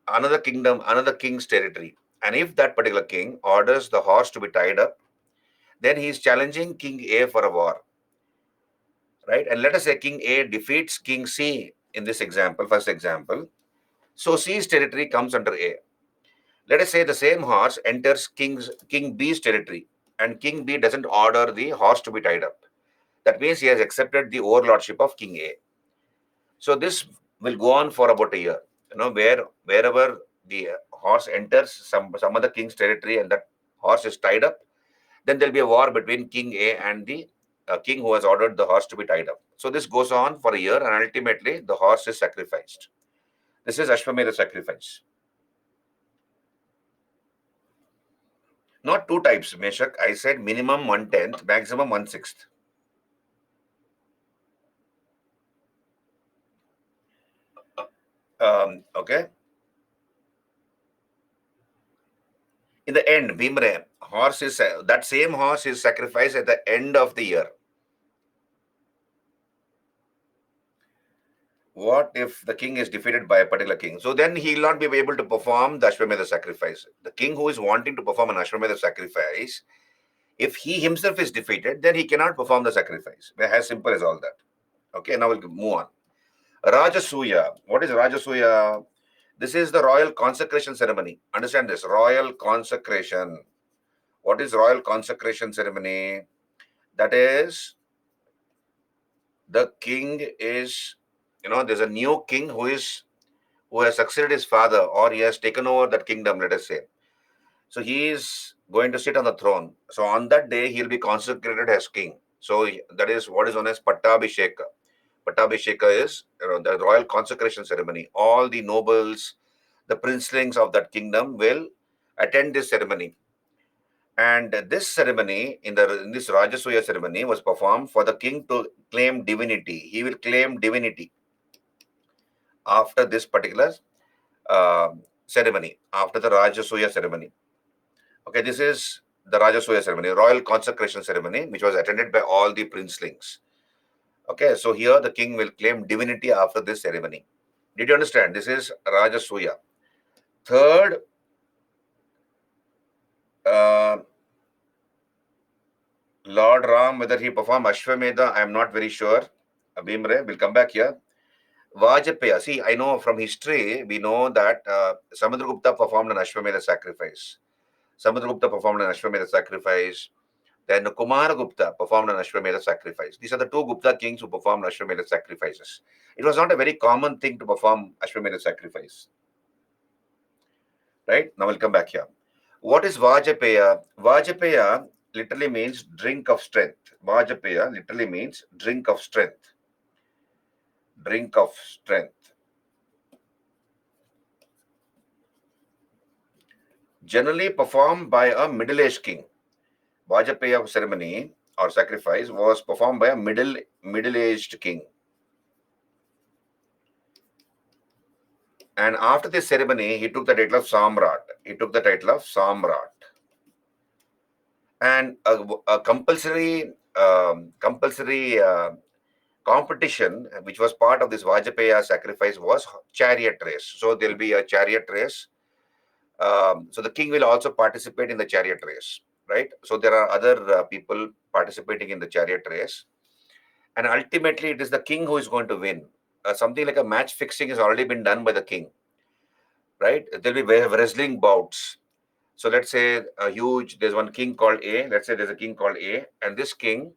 another kingdom, another king's territory. And if that particular king orders the horse to be tied up, then he is challenging King A for a war. Right? And let us say King A defeats King C in this example, first example. So C's territory comes under A. Let us say the same horse enters King B's territory, and King B doesn't order the horse to be tied up. That means he has accepted the overlordship of King A. So this will go on for about a year. Wherever the horse enters some other king's territory and that horse is tied up, then there'll be a war between King A and the king who has ordered the horse to be tied up. So this goes on for a year, and ultimately the horse is sacrificed. This is Ashwamedha sacrifice. Not two types, Meshak. I said minimum 1/10, maximum 1/6. Okay. In the end, Bhimre, that same horse is sacrificed at the end of the year. What if the king is defeated by a particular king? So then he will not be able to perform the Ashwamedha sacrifice. The king who is wanting to perform an Ashwamedha sacrifice, if he himself is defeated, then he cannot perform the sacrifice. As simple as all that. Okay, now we'll move on. Rajasuya. What is Rajasuya? This is the royal consecration ceremony. Understand this, royal consecration. What is royal consecration ceremony? That is, the king is, there's a new king who has succeeded his father, or he has taken over that kingdom, let us say. So he is going to sit on the throne. So on that day, he'll be consecrated as king. So that is what is known as Pattabhisheka. Pattabhisheka is the royal consecration ceremony. All the nobles, the princelings of that kingdom will attend this ceremony. And this ceremony, in this Rajasuya ceremony, was performed for the king to claim divinity. He will claim divinity after this particular ceremony, after the Rajasuya ceremony. Okay, this is the Rajasuya ceremony, royal consecration ceremony, which was attended by all the princelings. Okay, so here the king will claim divinity after this ceremony. Did you understand? This is Rajasuya. Third, Lord Ram, whether he performed Ashwamedha, I am not very sure. Bhimre, we'll come back here. Vajapaya, see, I know from history, we know that Samudragupta performed an Ashwamedha sacrifice. Then Kumaragupta performed an Ashwamedha sacrifice. These are the two Gupta kings who performed Ashwamedha sacrifices. It was not a very common thing to perform Ashwamedha sacrifice. Right? Now we'll come back here. What is Vajapeya? Vajapeya literally means drink of strength. Vajapeya literally means drink of strength. Drink of strength. Generally performed by a middle-aged king. Vajapeya ceremony or sacrifice was performed by a middle-aged king. And after this ceremony, he took the title of Samrat. And a compulsory competition, which was part of this Vajapeya sacrifice, was chariot race. So there'll be a chariot race. So the king will also participate in the chariot race, right? So there are other people participating in the chariot race. And ultimately, it is the king who is going to win. Something like a match fixing has already been done by the king, right? There'll be wrestling bouts. So let's say there's one king called A. Let's say there's a king called A, and this king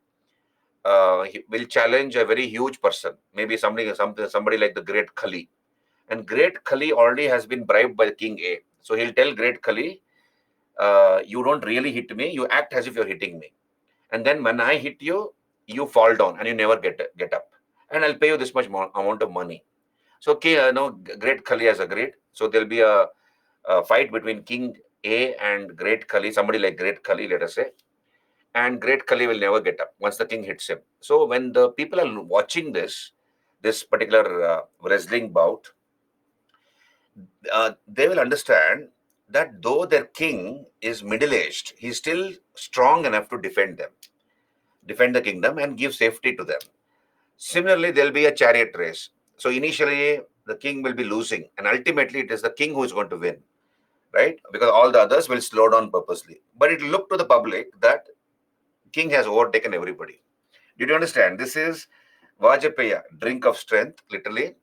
he will challenge a very huge person, maybe somebody like the Great Khali. And Great Khali already has been bribed by the King A. So he'll tell Great Khali, you don't really hit me, you act as if you're hitting me. And then when I hit you, you fall down and you never get up. And I'll pay you this much amount of money. So Great Khali has agreed. So there'll be a fight between King A and Great Khali, somebody like Great Khali, let us say. And Great Khali will never get up once the king hits him. So when the people are watching this particular wrestling bout, they will understand that though their king is middle-aged, he's still strong enough to defend the kingdom and give safety to them. Similarly, there'll be a chariot race. So initially, the king will be losing, and ultimately, it is the king who is going to win, right? Because all the others will slow down purposely. But it will look to the public that king has overtaken everybody. Did you understand? This is Vajapeya, drink of strength, literally.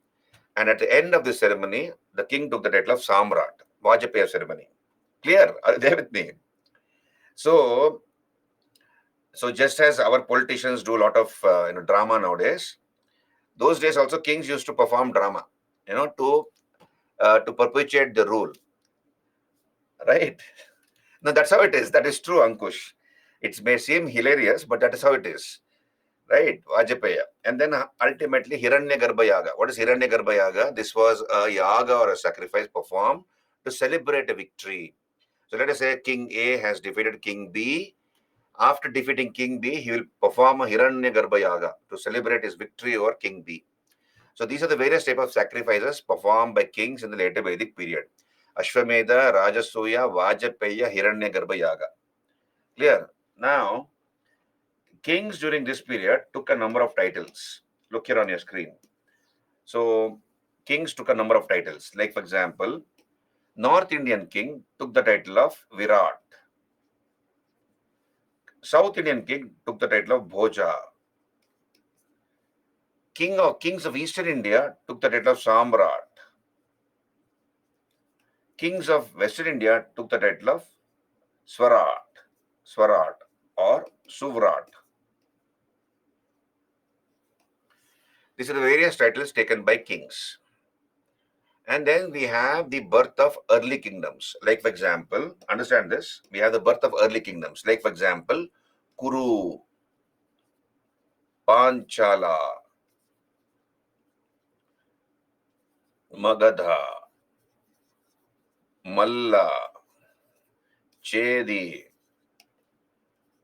And at the end of the ceremony, the king took the title of Samrat, Vajapeya ceremony. Clear? Are you there with me? So just as our politicians do a lot of drama nowadays, those days also kings used to perform drama, to perpetuate the rule. Right? No, that's how it is. That is true, Ankush. It may seem hilarious, but that is how it is. Right, Vajapeya. And then ultimately Hiranyagarbha Yaga. What is Hiranyagarbha Yaga? This was a yaga or a sacrifice performed to celebrate a victory. So let us say King A has defeated King B. After defeating King B, he will perform a Hiranyagarbha Yaga to celebrate his victory over King B. So these are the various types of sacrifices performed by kings in the later Vedic period. Ashwamedha, Rajasuya, Vajapeya, Hiranyagarbha Yaga. Clear? Now, kings during this period took a number of titles. Look here on your screen. So, kings took a number of titles. Like, for example, North Indian king took the title of Virat. South Indian king took the title of Bhoja. Kings of Eastern India took the title of Samrat. Kings of Western India took the title of Swarat or Suvrat. These are the various titles taken by kings. And then we have the birth of early kingdoms. Like, for example, understand this, we have the birth of early kingdoms. Like, for example, Kuru, Panchala, Magadha, Malla, Chedi,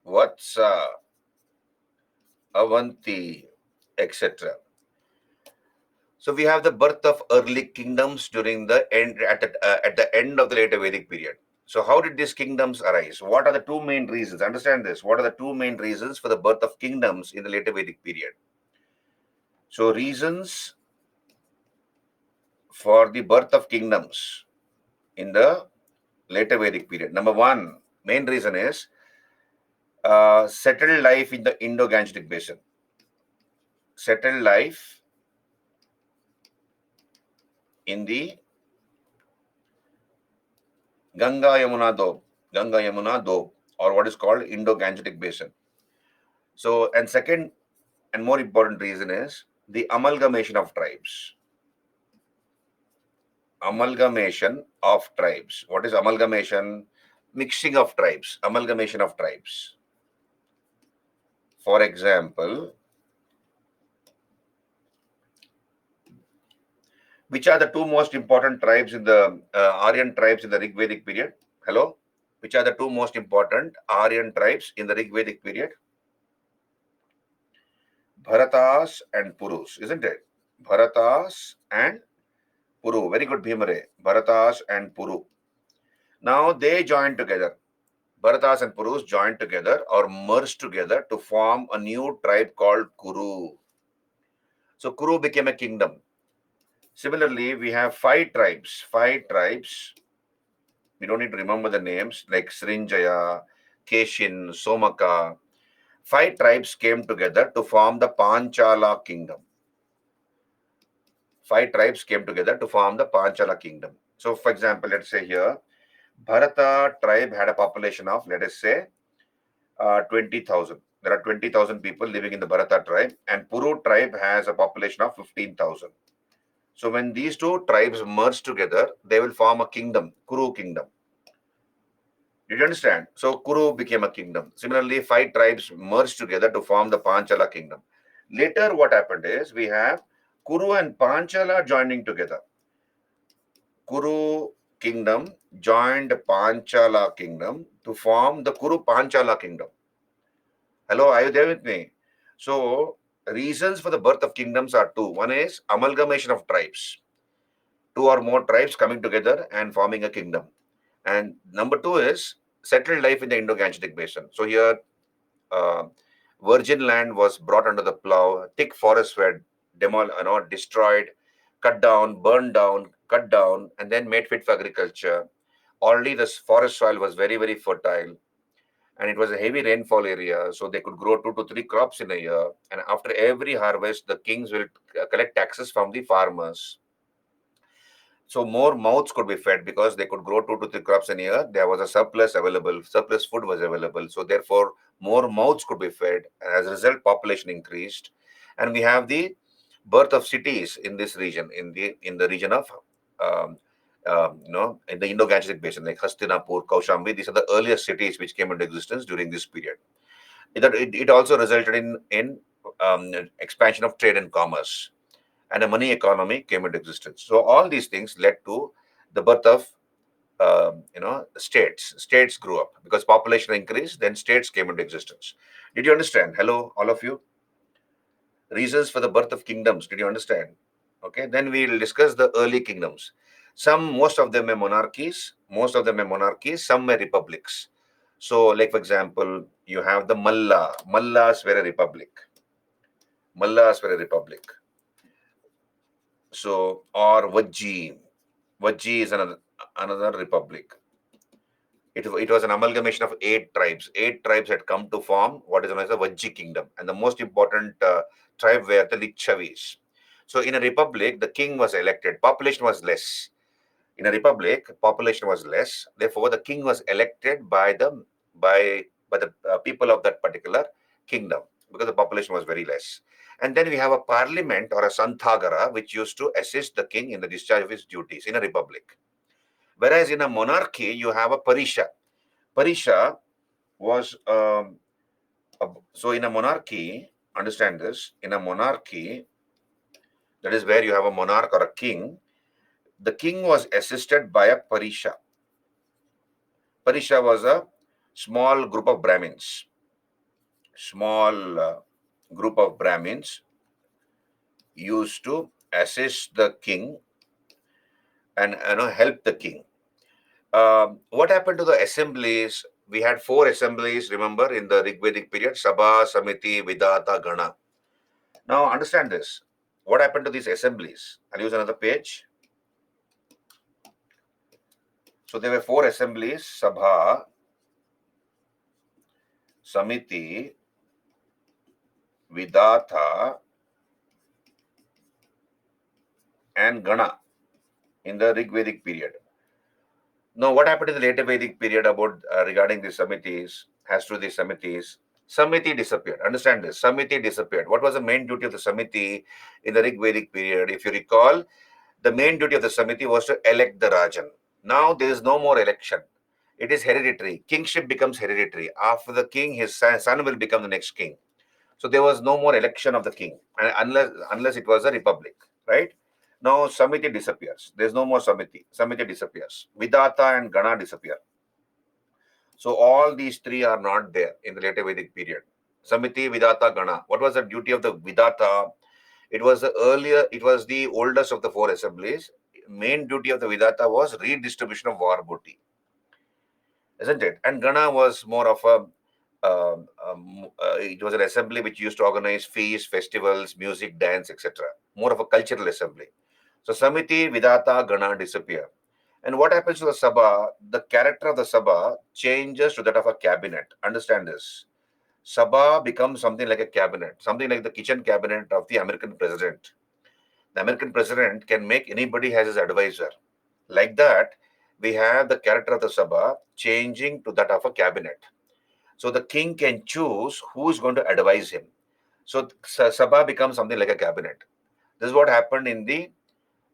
Vatsa, Avanti, etc. So we have the birth of early kingdoms during the end at the end of the later Vedic period. So how did these kingdoms arise? What are the two main reasons? Understand this. What are the two main reasons for the birth of kingdoms in the later Vedic period? So reasons for the birth of kingdoms in the later Vedic period. Number one, main reason is settled life in the Indo-Gangetic basin. Settled life in the Ganga Yamuna Doab. or what is called Indo-Gangetic Basin. So, and second and more important reason is the amalgamation of tribes. Amalgamation of tribes. What is amalgamation? Mixing of tribes, amalgamation of tribes. For example, which are the two most important tribes in the Aryan tribes in the Rig Vedic period? Hello? Which are the two most important Aryan tribes in the Rig Vedic period? Bharatas and Purus, isn't it? Bharatas and Puru. Very good, Bhimare. Bharatas and Puru. Now they joined together. Bharatas and Purus joined together or merged together to form a new tribe called Kuru. So Kuru became a kingdom. Similarly, we have five tribes. Five tribes. We don't need to remember the names like Srinjaya, Keshin, Somaka. Five tribes came together to form the Panchala kingdom. Five tribes came together to form the Panchala kingdom. So, for example, let's say here, Bharata tribe had a population of, let us say, 20,000. There are 20,000 people living in the Bharata tribe, and Puru tribe has a population of 15,000. So, when these two tribes merge together, they will form a kingdom, Kuru kingdom. Did you understand? So, Kuru became a kingdom. Similarly, five tribes merged together to form the Panchala kingdom. Later, what happened is we have Kuru and Panchala joining together. Kuru kingdom joined Panchala kingdom to form the Kuru Panchala kingdom. Hello, are you there with me? So, reasons for the birth of kingdoms are two. One is amalgamation of tribes. Two or more tribes coming together and forming a kingdom. And number two is settled life in the Indo-Gangetic Basin. So here, virgin land was brought under the plow. Thick forests were destroyed, cut down, burned down, cut down, and then made fit for agriculture. Already the forest soil was very, very fertile, and it was a heavy rainfall area, so they could grow 2 to 3 crops in a year. And after every harvest, the kings will collect taxes from the farmers. So more mouths could be fed because they could grow 2 to 3 crops in a year. There was a surplus available, surplus food was available. So therefore, more mouths could be fed. And as a result, population increased. And we have the birth of cities in this region, in the region of, um, in the Indo-Gangetic Basin, like Hastinapur, Kaushambi. These are the earliest cities which came into existence during this period. It also resulted in expansion of trade and commerce, and a money economy came into existence. So all these things led to the birth of states. States grew up because population increased, then states came into existence. Did you understand? Hello, all of you. Reasons for the birth of kingdoms. Did you understand? Okay, then we will discuss the early kingdoms. Most of them are monarchies. Some were republics. So, like for example, you have the Malla. Mallas were a republic. So, or Vajji. Vajji is another republic. It was an amalgamation of 8 tribes. 8 tribes had come to form what is known as the Vajji kingdom. And the most important tribe were the Lichavis. So, in a republic, the king was elected. Population was less. In a republic, population was less. Therefore, the king was elected by the people of that particular kingdom because the population was very less. And then we have a parliament or a Santhagara which used to assist the king in the discharge of his duties in a republic. Whereas in a monarchy, you have a Parisha. Parisha was, so in a monarchy, understand this, in a monarchy, that is where you have a monarch or a king, the king was assisted by a Parisha. Parisha was a small group of Brahmins. Group of Brahmins used to assist the king and help the king. What happened to the assemblies? We had 4 assemblies, remember, in the Rig Vedic period: Sabha, Samiti, Vidhata, Gana. Now understand this. What happened to these assemblies? I'll use another page. So there were 4 assemblies: Sabha, Samiti, Vidhata, and Gana in the Rig Vedic period. Now, what happened in the later Vedic period about regarding the Samitis, as to the Samitis? Samiti disappeared. Understand this. Samiti disappeared. What was the main duty of the Samiti in the Rig Vedic period? If you recall, the main duty of the Samiti was to elect the Rajan. Now there is no more election. It is hereditary. Kingship becomes hereditary. After the king, his son will become the next king. So there was no more election of the king, and unless it was a republic, right? Now Samiti disappears. There's no more Samiti. Samiti disappears. Vidata and Gana disappear. So all these three are not there in the later Vedic period. Samiti, Vidata, Gana. What was the duty of the Vidata? It was the oldest of the four assemblies. Main duty of the Vidata was redistribution of war booty, isn't it? And Gana was more of a it was an assembly which used to organize feasts, festivals, music, dance, etc. More of a cultural assembly. So Samiti, Vidata, Gana disappear. And what happens to the Sabha? The character of the Sabha changes to that of a cabinet. Understand this. Sabha becomes something like a cabinet, something like the kitchen cabinet of the American president. The American president can make anybody as his advisor. Like that, we have the character of the Sabha changing to that of a cabinet. So the king can choose who is going to advise him. So Sabha becomes something like a cabinet. This is what happened in the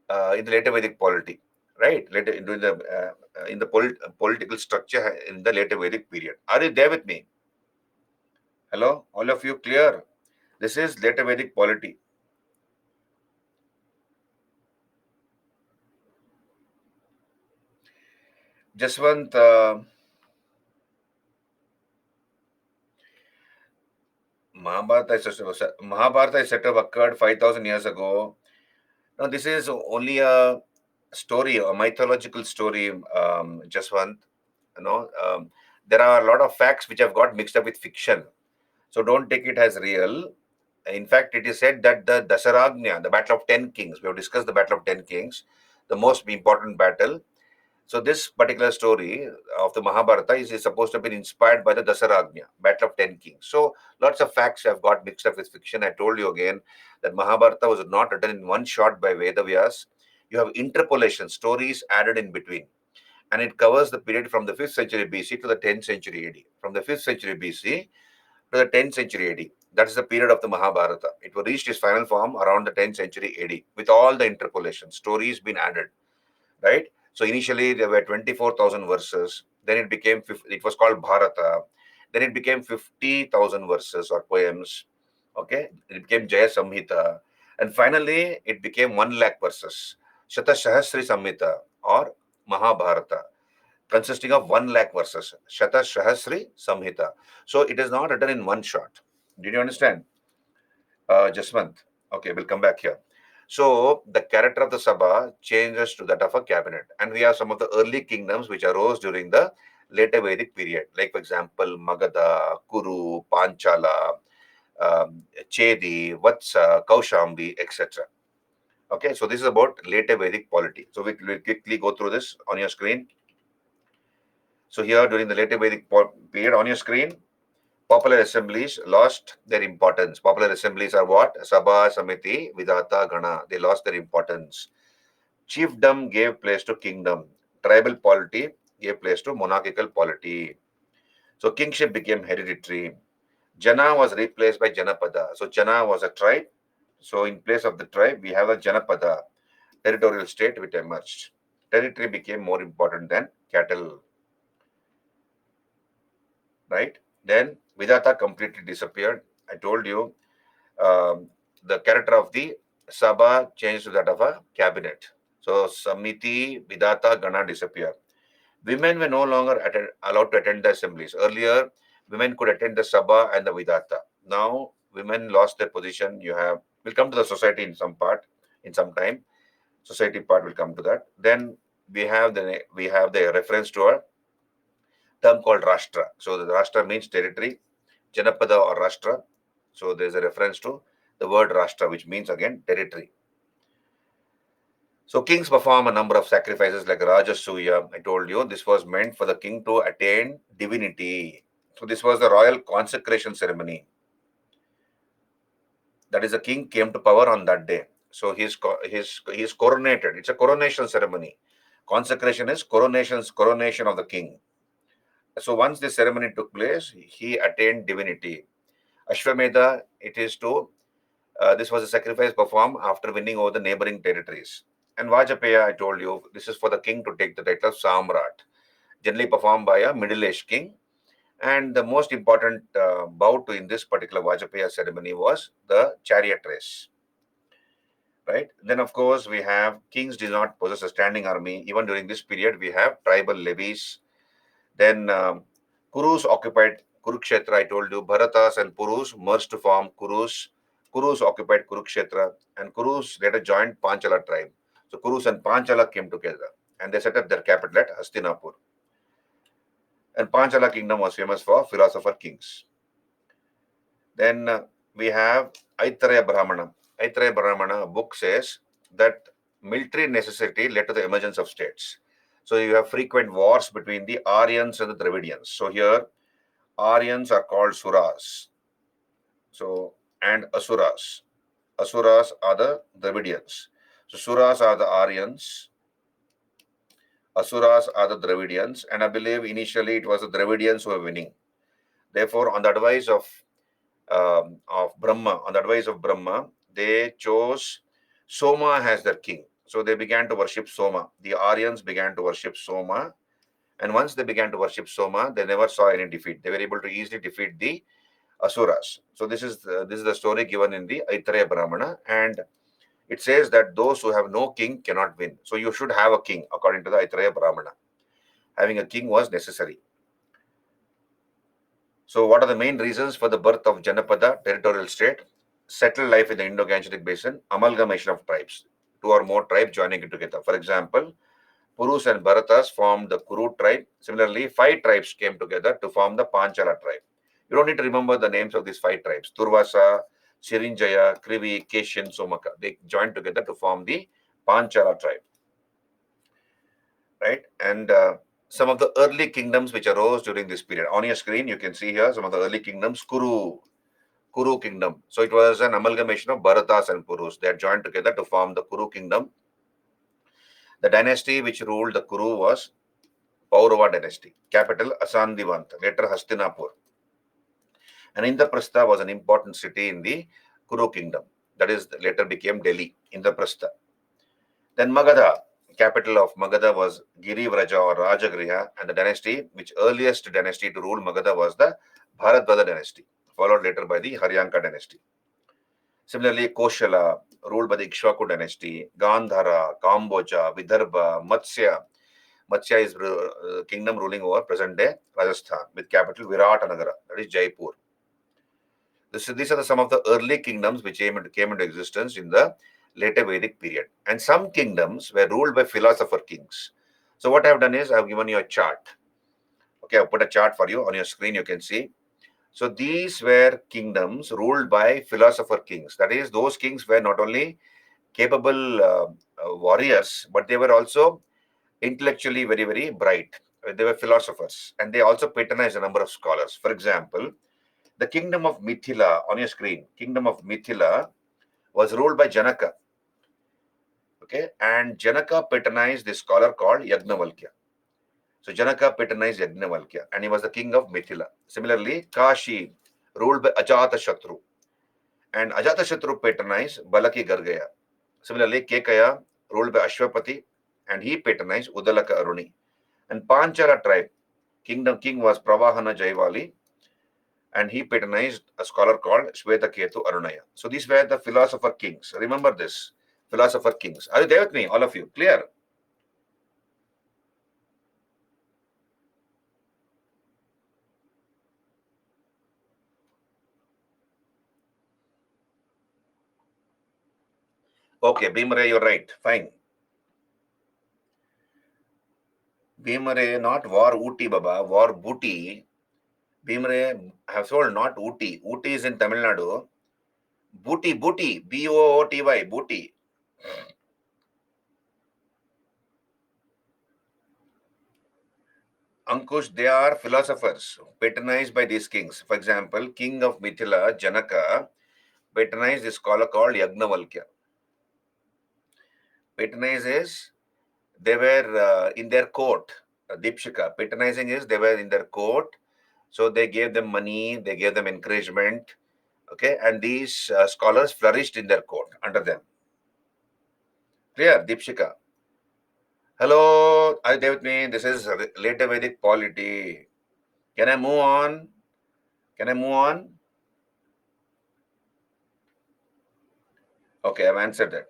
later Vedic polity, right? Later in the political structure in the later Vedic period. Are you there with me? Hello, all of you clear? This is later Vedic polity. Jaswant, Mahabharata is set up occurred 5,000 years ago. Now, this is only a story, a mythological story, Jaswant. You know, there are a lot of facts which have got mixed up with fiction. So don't take it as real. In fact, it is said that the Dasaragnya, the Battle of 10 Kings, we have discussed the Battle of 10 Kings, the most important battle. So this particular story of the Mahabharata is supposed to have been inspired by the Dasaragnya, Battle of 10 Kings. So lots of facts have got mixed up with fiction. I told you again that Mahabharata was not written in one shot by Vedavyas. You have interpolation, stories added in between. And it covers the period from the 5th century BC to the 10th century AD. From the 5th century BC to the 10th century AD. That is the period of the Mahabharata. It reached its final form around the 10th century AD with all the interpolation, stories been added, right? So initially there were 24,000 verses. Then it was called Bharata. Then it became 50,000 verses or poems. Okay, it became Jaya Samhita. And finally it became 1 lakh verses. Shata Sahasri Samhita or Mahabharata, consisting of 1 lakh verses. Shata Sahasri Samhita. So it is not written in one shot. Did you understand? Jaswant. Okay, we'll come back here. So the character of the Sabha changes to that of a cabinet. And we have some of the early kingdoms which arose during the later Vedic period. Like, for example, Magadha, Kuru, Panchala, Chedi, Vatsa, Kaushambi, etc. Okay, so this is about later Vedic polity. So we will quickly go through this on your screen. So here during the later Vedic period on your screen, popular assemblies lost their importance. Popular assemblies are what? Sabha, Samiti, Vidata, Gana. They lost their importance. Chiefdom gave place to kingdom. Tribal polity gave place to monarchical polity. So kingship became hereditary. Jana was replaced by Janapada. So Jana was a tribe. So in place of the tribe, we have a Janapada, territorial state which emerged. Territory became more important than cattle, right? Then Vidata completely disappeared. I told you the character of the Sabha changed to that of a cabinet. So Samiti, Vidata, Gana disappear. Women were no longer allowed to attend the assemblies. Earlier, women could attend the Sabha and the Vidata. Now, women lost their position. We'll come to the society in some time. Society part will come to that. Then we have the reference to a term called Rashtra. So the Rashtra means territory, Janapada or Rashtra. So there's a reference to the word Rashtra, which means again territory. So kings perform a number of sacrifices like Rajasuya. I told you this was meant for the king to attain divinity. So this was the royal consecration ceremony. That is, the king came to power on that day. So he's coronated. It's a coronation ceremony. Consecration is coronation of the king. So once this ceremony took place, he attained divinity. Ashwamedha, it is to this was a sacrifice performed after winning over the neighboring territories. And Vajapaya, I told you, this is for the king to take the title of Samrat, generally performed by a middle-aged king. And the most important bout in this particular Vajapaya ceremony was the chariot race. Right? Then, of course, we have kings did not possess a standing army. Even during this period, we have tribal levies. Then Kurus occupied Kurukshetra. I told you, Bharatas and Purus merged to form Kurus. Kurus occupied Kurukshetra, and Kurus later joined Panchala tribe. So Kurus and Panchala came together, and they set up their capital at Hastinapur. And Panchala kingdom was famous for philosopher kings. Then we have Aitareya Brahmana. Aitareya Brahmana book says that military necessity led to the emergence of states. So you have frequent wars between the Aryans and the Dravidians. So here, Aryans are called Suras. So, and Asuras. Asuras are the Dravidians. So Suras are the Aryans. Asuras are the Dravidians. And I believe initially it was the Dravidians who were winning. Therefore, on the advice of Brahma, they chose Soma as their king. So they began to worship Soma. The Aryans began to worship Soma. And once they began to worship Soma, they never saw any defeat. They were able to easily defeat the Asuras. So this is the story given in the Aitareya Brahmana. And it says that those who have no king cannot win. So you should have a king, according to the Aitareya Brahmana. Having a king was necessary. So what are the main reasons for the birth of Janapada, territorial state? Settled life in the Indo-Gangetic Basin, amalgamation of tribes, two or more tribes joining it together. For example, Purus and Bharatas formed the Kuru tribe. Similarly, 5 tribes came together to form the Panchala tribe. You don't need to remember the names of these 5 tribes. Turvasa, Sirinjaya, Krivi, Keshin, Somaka. They joined together to form the Panchala tribe. Right? And some of the early kingdoms which arose during this period. On your screen, you can see here some of the early kingdoms. Kuru kingdom. So it was an amalgamation of Bharatas and Purus. They had joined together to form the Kuru kingdom. The dynasty which ruled the Kuru was Paurava dynasty. Capital Asandivant, later Hastinapur. And Indraprastha was an important city in the Kuru kingdom. That is, later became Delhi, Indraprastha. Then Magadha, capital of Magadha was Girivraja or Rajagriha, and the dynasty, which earliest dynasty to rule Magadha was the Bharadwada dynasty, followed later by the Haryanka dynasty. Similarly, Koshala, ruled by the Ikshvaku dynasty, Gandhara, Kamboja, Vidarbha, Matsya. Matsya is kingdom ruling over present-day Rajasthan with capital Viratnagara, that is Jaipur. These are some of the early kingdoms which came into existence in the later Vedic period. And some kingdoms were ruled by philosopher kings. So what I have done is I have given you a chart. Okay, I've put a chart for you on your screen, you can see. So these were kingdoms ruled by philosopher kings. That is, those kings were not only capable warriors, but they were also intellectually very, very bright. They were philosophers, and they also patronized a number of scholars. For example, the kingdom of Mithila, on your screen, kingdom of Mithila was ruled by Janaka. Okay, and Janaka patronized this scholar called Yagnavalkya. So Janaka patronized Yagnavalkya, and he was the king of Mithila. Similarly, Kashi ruled by Ajatashatru, and Ajatashatru patronized Balaki Gargaya. Similarly, Kekaya ruled by Ashwapati, and he patronized Udalaka Aruni. And Panchala tribe, king was Pravahana Jaivali, and he patronized a scholar called Shwetaketu Arunaya. So these were the philosopher kings. Remember this, philosopher kings. Are you there with me, all of you? Clear? Okay, Bhimare, you're right. Fine. Bhimare, not war Ooty, Baba, war Booty. Bhimare, I have told not Ooty. Ooty is in Tamil Nadu. Booty, Booty, Booty. Ankush, they are philosophers patronized by these kings. For example, king of Mithila, Janaka, patronized this scholar called Yagnavalkya. Patronizes they were in their court. Deepshika, patronizing is they were in their court, so they gave them money, they gave them encouragement, okay, and these scholars flourished in their court under them. Clear, Deepshika? Hello, are you there with me? This is later Vedic polity. Can I move on? Can I move on? Okay, I've answered that.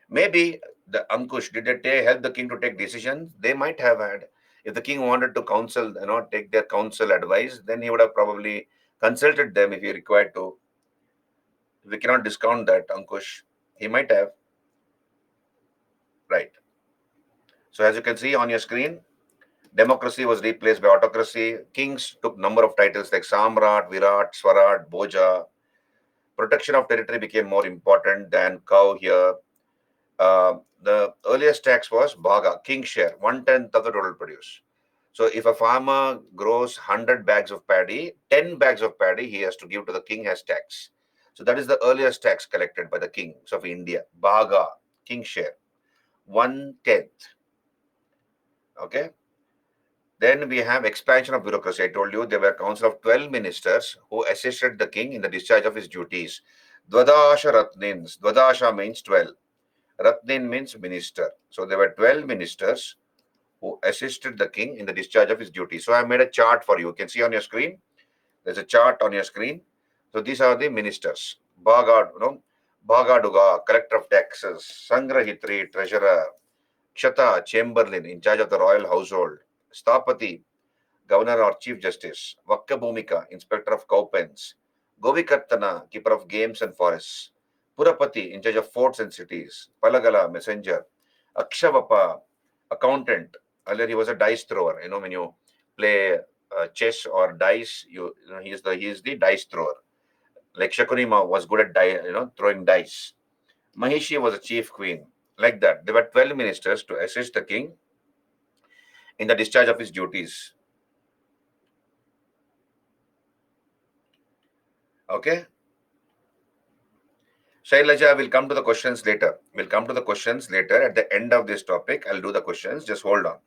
Maybe the Ankush, did they help the king to take decisions? They might have had. If the king wanted to counsel, take their counsel advice, then he would have probably consulted them if he required to. We cannot discount that, Ankush. He might have. Right. So as you can see on your screen, democracy was replaced by autocracy. Kings took number of titles like Samrat, Virat, Swarat, Boja. Protection of territory became more important than cow here. The earliest tax was Bhaga, king share, 1/10 of the total produce. So if a farmer grows 100 bags of paddy, 10 bags of paddy he has to give to the king as tax. So that is the earliest tax collected by the kings of India. Bhaga, king share, 1/10. Okay. Then we have expansion of bureaucracy. I told you there were a council of 12 ministers who assisted the king in the discharge of his duties. Dwadasha Ratnins. Dwadasha means 12. Ratnin means minister. So there were 12 ministers who assisted the king in the discharge of his duties. So I made a chart for you. You can see on your screen. There's a chart on your screen. So these are the ministers. Bhagaduga, collector of taxes. Sangrahitri, treasurer. Kshata, chamberlain, in charge of the royal household. Stapati, governor or chief justice. Vakkabhumika, inspector of cow pens. Govikattana, keeper of games and forests. Purapati, in charge of forts and cities. Palagala, messenger. Akshavapa, accountant. Earlier he was a dice thrower. When you play chess or dice, he is the dice thrower. Like Shakunima was good at throwing dice. Mahishi was a chief queen. Like that, there were 12 ministers to assist the king in the discharge of his duties. Okay. Shailaja, will come to the questions later. We'll come to the questions later. At the end of this topic, I'll do the questions. Just hold on.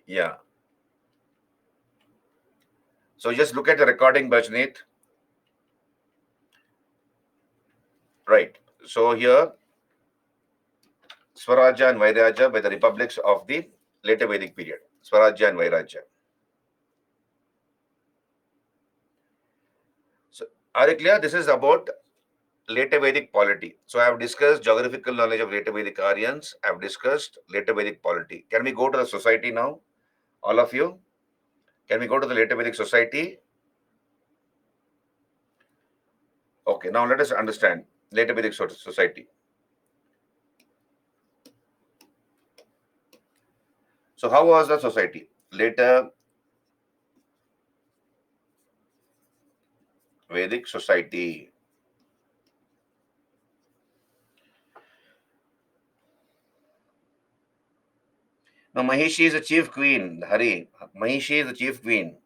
Yeah. So just look at the recording, Bajneet. Right. So here, Swarajya and Vairajya were the republics of the later Vedic period. Swarajya and Vairajya. So are you clear? This is about later Vedic polity. So I have discussed geographical knowledge of later Vedic Aryans. I have discussed later Vedic polity. Can we go to the society now? All of you? Can we go to the later Vedic society? Okay, now let us understand later Vedic society. So how was the society? Later Vedic society. Now Mahishi is the chief queen. Hari, Mahishi is the chief queen.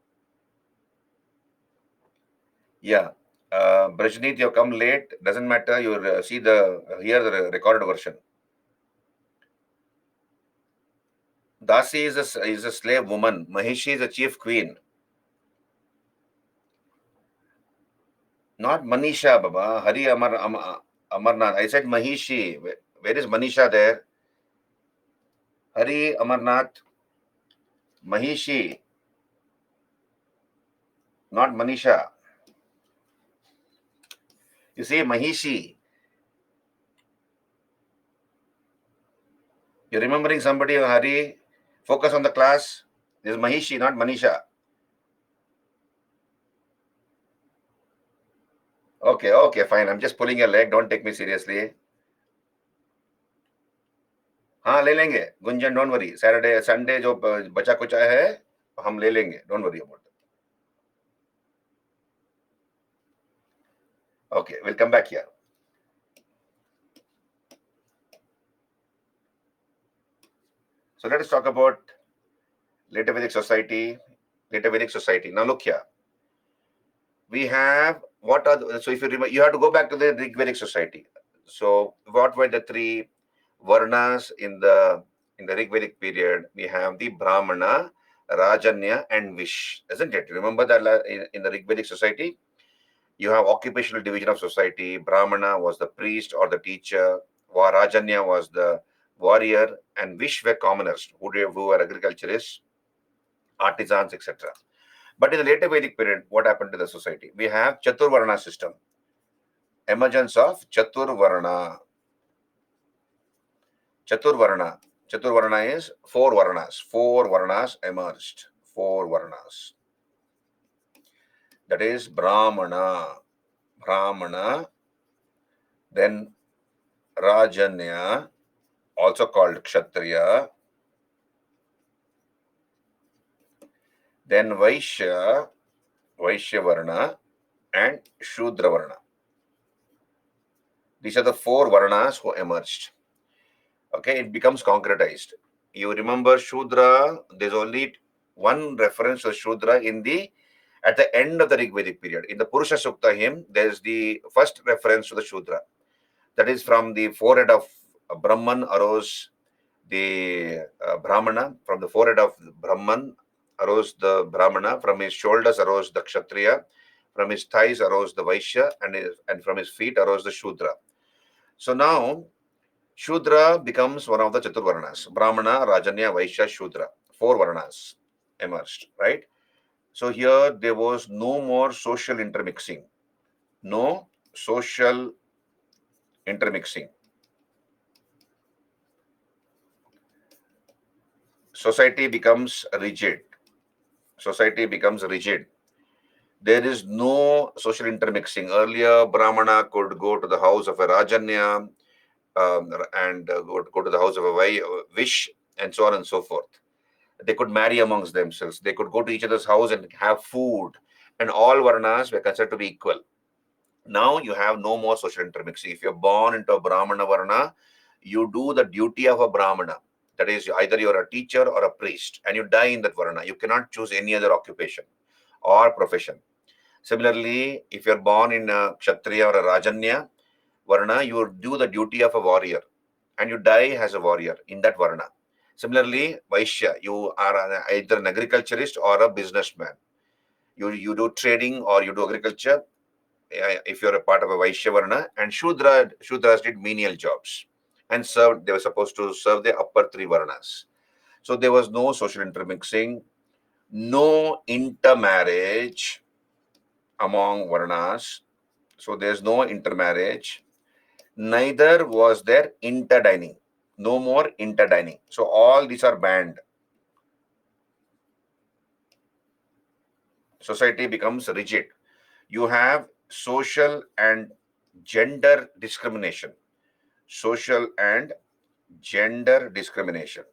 Yeah. Brajneet, you come late. Doesn't matter. You hear the recorded version. Dasi is a slave woman. Mahishi is a chief queen. Not Manisha, Baba. Hari Amarnath. I said Mahishi. Where is Manisha there? Hari Amarnath. Mahishi. Not Manisha. You see Mahishi. You're remembering somebody, Hari? Focus on the class. This is Mahishi, not Manisha. Okay, fine. I'm just pulling your leg. Don't take me seriously. हाँ ले लेंगे Gunjan don't worry Saturday Sunday जो बचा कुचा है हम ले लेंगे don't worry about okay will come back here so let us talk about later Vedic society now look here we have what are so if you remember, you have to go back to the Rigvedic society. So what were the three varnas in the Rigvedic period? We have the Brahmana, Rajanya, and Vish, isn't it? Remember that in the Rigvedic society, you have occupational division of society. Brahmana was the priest or the teacher. Rajanya was the warrior, and Vish were commoners who were agriculturists, artisans, etc. But in the later Vedic period, what happened to the society? We have Chaturvarna system, emergence of Chaturvarna. Chaturvarna. Chaturvarna is four Varnas. Four Varnas emerged. Four Varnas. That is Brahmana. Brahmana. Then Rajanya, also called Kshatriya. Then Vaishya, Vaishya Varna, and Shudra Varna. These are the four Varnas who emerged. Okay, it becomes concretized. You remember Shudra, there's only one reference to Shudra at the end of the Rigvedic period. In the Purusha Sukta hymn, there's the first reference to the Shudra. That is from the forehead of Brahman arose the Brahmana. From the forehead of Brahman arose the Brahmana. From his shoulders arose the Kshatriya. From his thighs arose the Vaishya. And from his feet arose the Shudra. So now, Shudra becomes one of the Chaturvarnas. Brahmana, Rajanya, Vaishya, Shudra. Four Varnas emerged, right? So here there was no more social intermixing. No social intermixing. Society becomes rigid. Society becomes rigid. There is no social intermixing. Earlier, Brahmana could go to the house of a Rajanya and go to the house of a Vish, and so on and so forth. They could marry amongst themselves. They could go to each other's house and have food. And all Varnas were considered to be equal. Now you have no more social intermixing. If you're born into a Brahmana Varna, you do the duty of a Brahmana. That is, either you're a teacher or a priest, and you die in that Varna. You cannot choose any other occupation or profession. Similarly, if you're born in a Kshatriya or a Rajanya Varna, you do the duty of a warrior, and you die as a warrior in that Varna. Similarly, Vaishya, you are either an agriculturist or a businessman. You do trading or you do agriculture if you're a part of a Vaishya Varna, and Shudras did menial jobs and they were supposed to serve the upper three Varnas. So there was no social intermixing, no intermarriage among Varnas. So there's no intermarriage. Neither was there interdining. No more interdining. So all these are banned. Society becomes rigid. You have social and gender discrimination. Social and gender discrimination.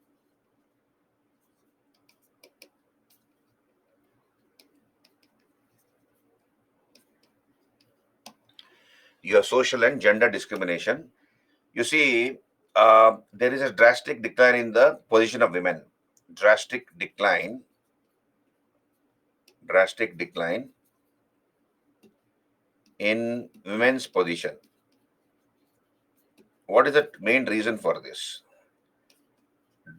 You have social and gender discrimination. You see, there is a drastic decline in the position of women. Drastic decline in women's position. What is the main reason for this?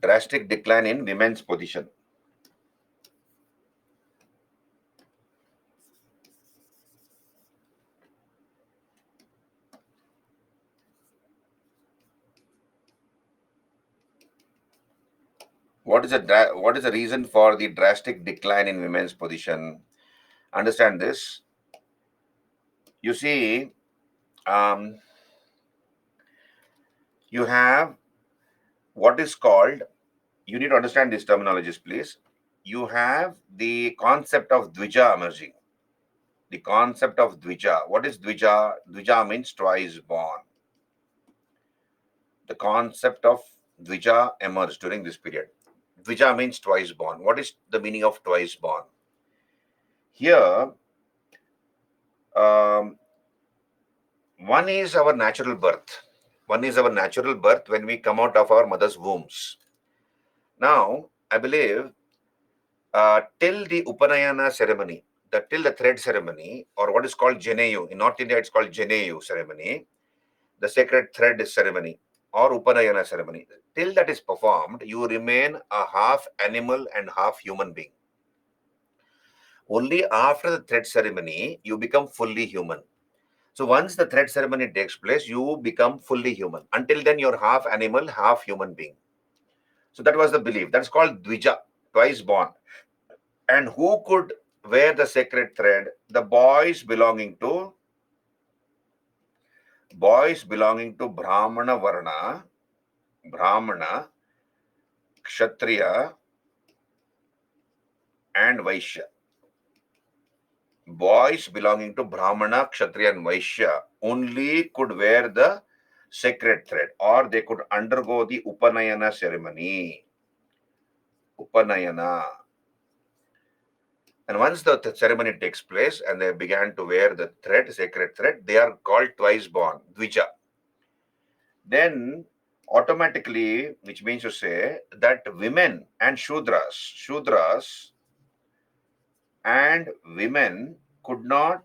Drastic decline in women's position. What is the reason for the drastic decline in women's position? Understand this. You see, you have what is called, you need to understand these terminologies, please. You have the concept of Dvija emerging. The concept of Dvija. What is Dvija? Dvija means twice born. The concept of Dvija emerged during this period. Dvija means twice born. What is the meaning of twice born? Here, one is our natural birth. One is our natural birth when we come out of our mother's wombs. Now, I believe till the Upanayana ceremony, till the thread ceremony, or what is called Janeyu. In North India, it's called Janeyu ceremony, the sacred thread ceremony or Upanayana ceremony. Till that is performed, you remain a half animal and half human being. Only after the thread ceremony, you become fully human. So once the thread ceremony takes place, you become fully human. Until then, you're half animal, half human being. So that was the belief. That's called Dvija, twice born. And who could wear the sacred thread? The boys belonging to Brahmana Varna, Brahmana, Kshatriya, and Vaishya. Boys belonging to Brahmana, Kshatriya, and Vaishya only could wear the sacred thread, or they could undergo the Upanayana ceremony. Upanayana. And once the ceremony takes place and they began to wear the thread, sacred thread, they are called twice born, Dvija. Then automatically, which means to say that women and Shudras and women could not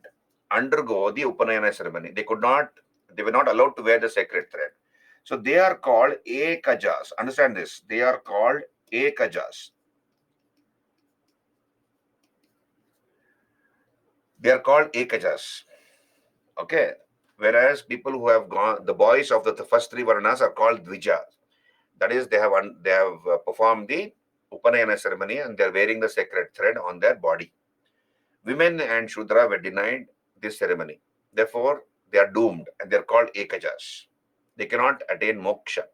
undergo the Upanayana ceremony. They were not allowed to wear the sacred thread. So they are called Ekajas. Understand this. They are called Ekajas. They are called Ekajas. Okay. Whereas people who have gone, the boys of the first three Varnas are called Dvija. That is, they have performed the Upanayana ceremony and they are wearing the sacred thread on their body. Women and Shudra were denied this ceremony. Therefore, they are doomed and they are called Ekajas. They cannot attain moksha.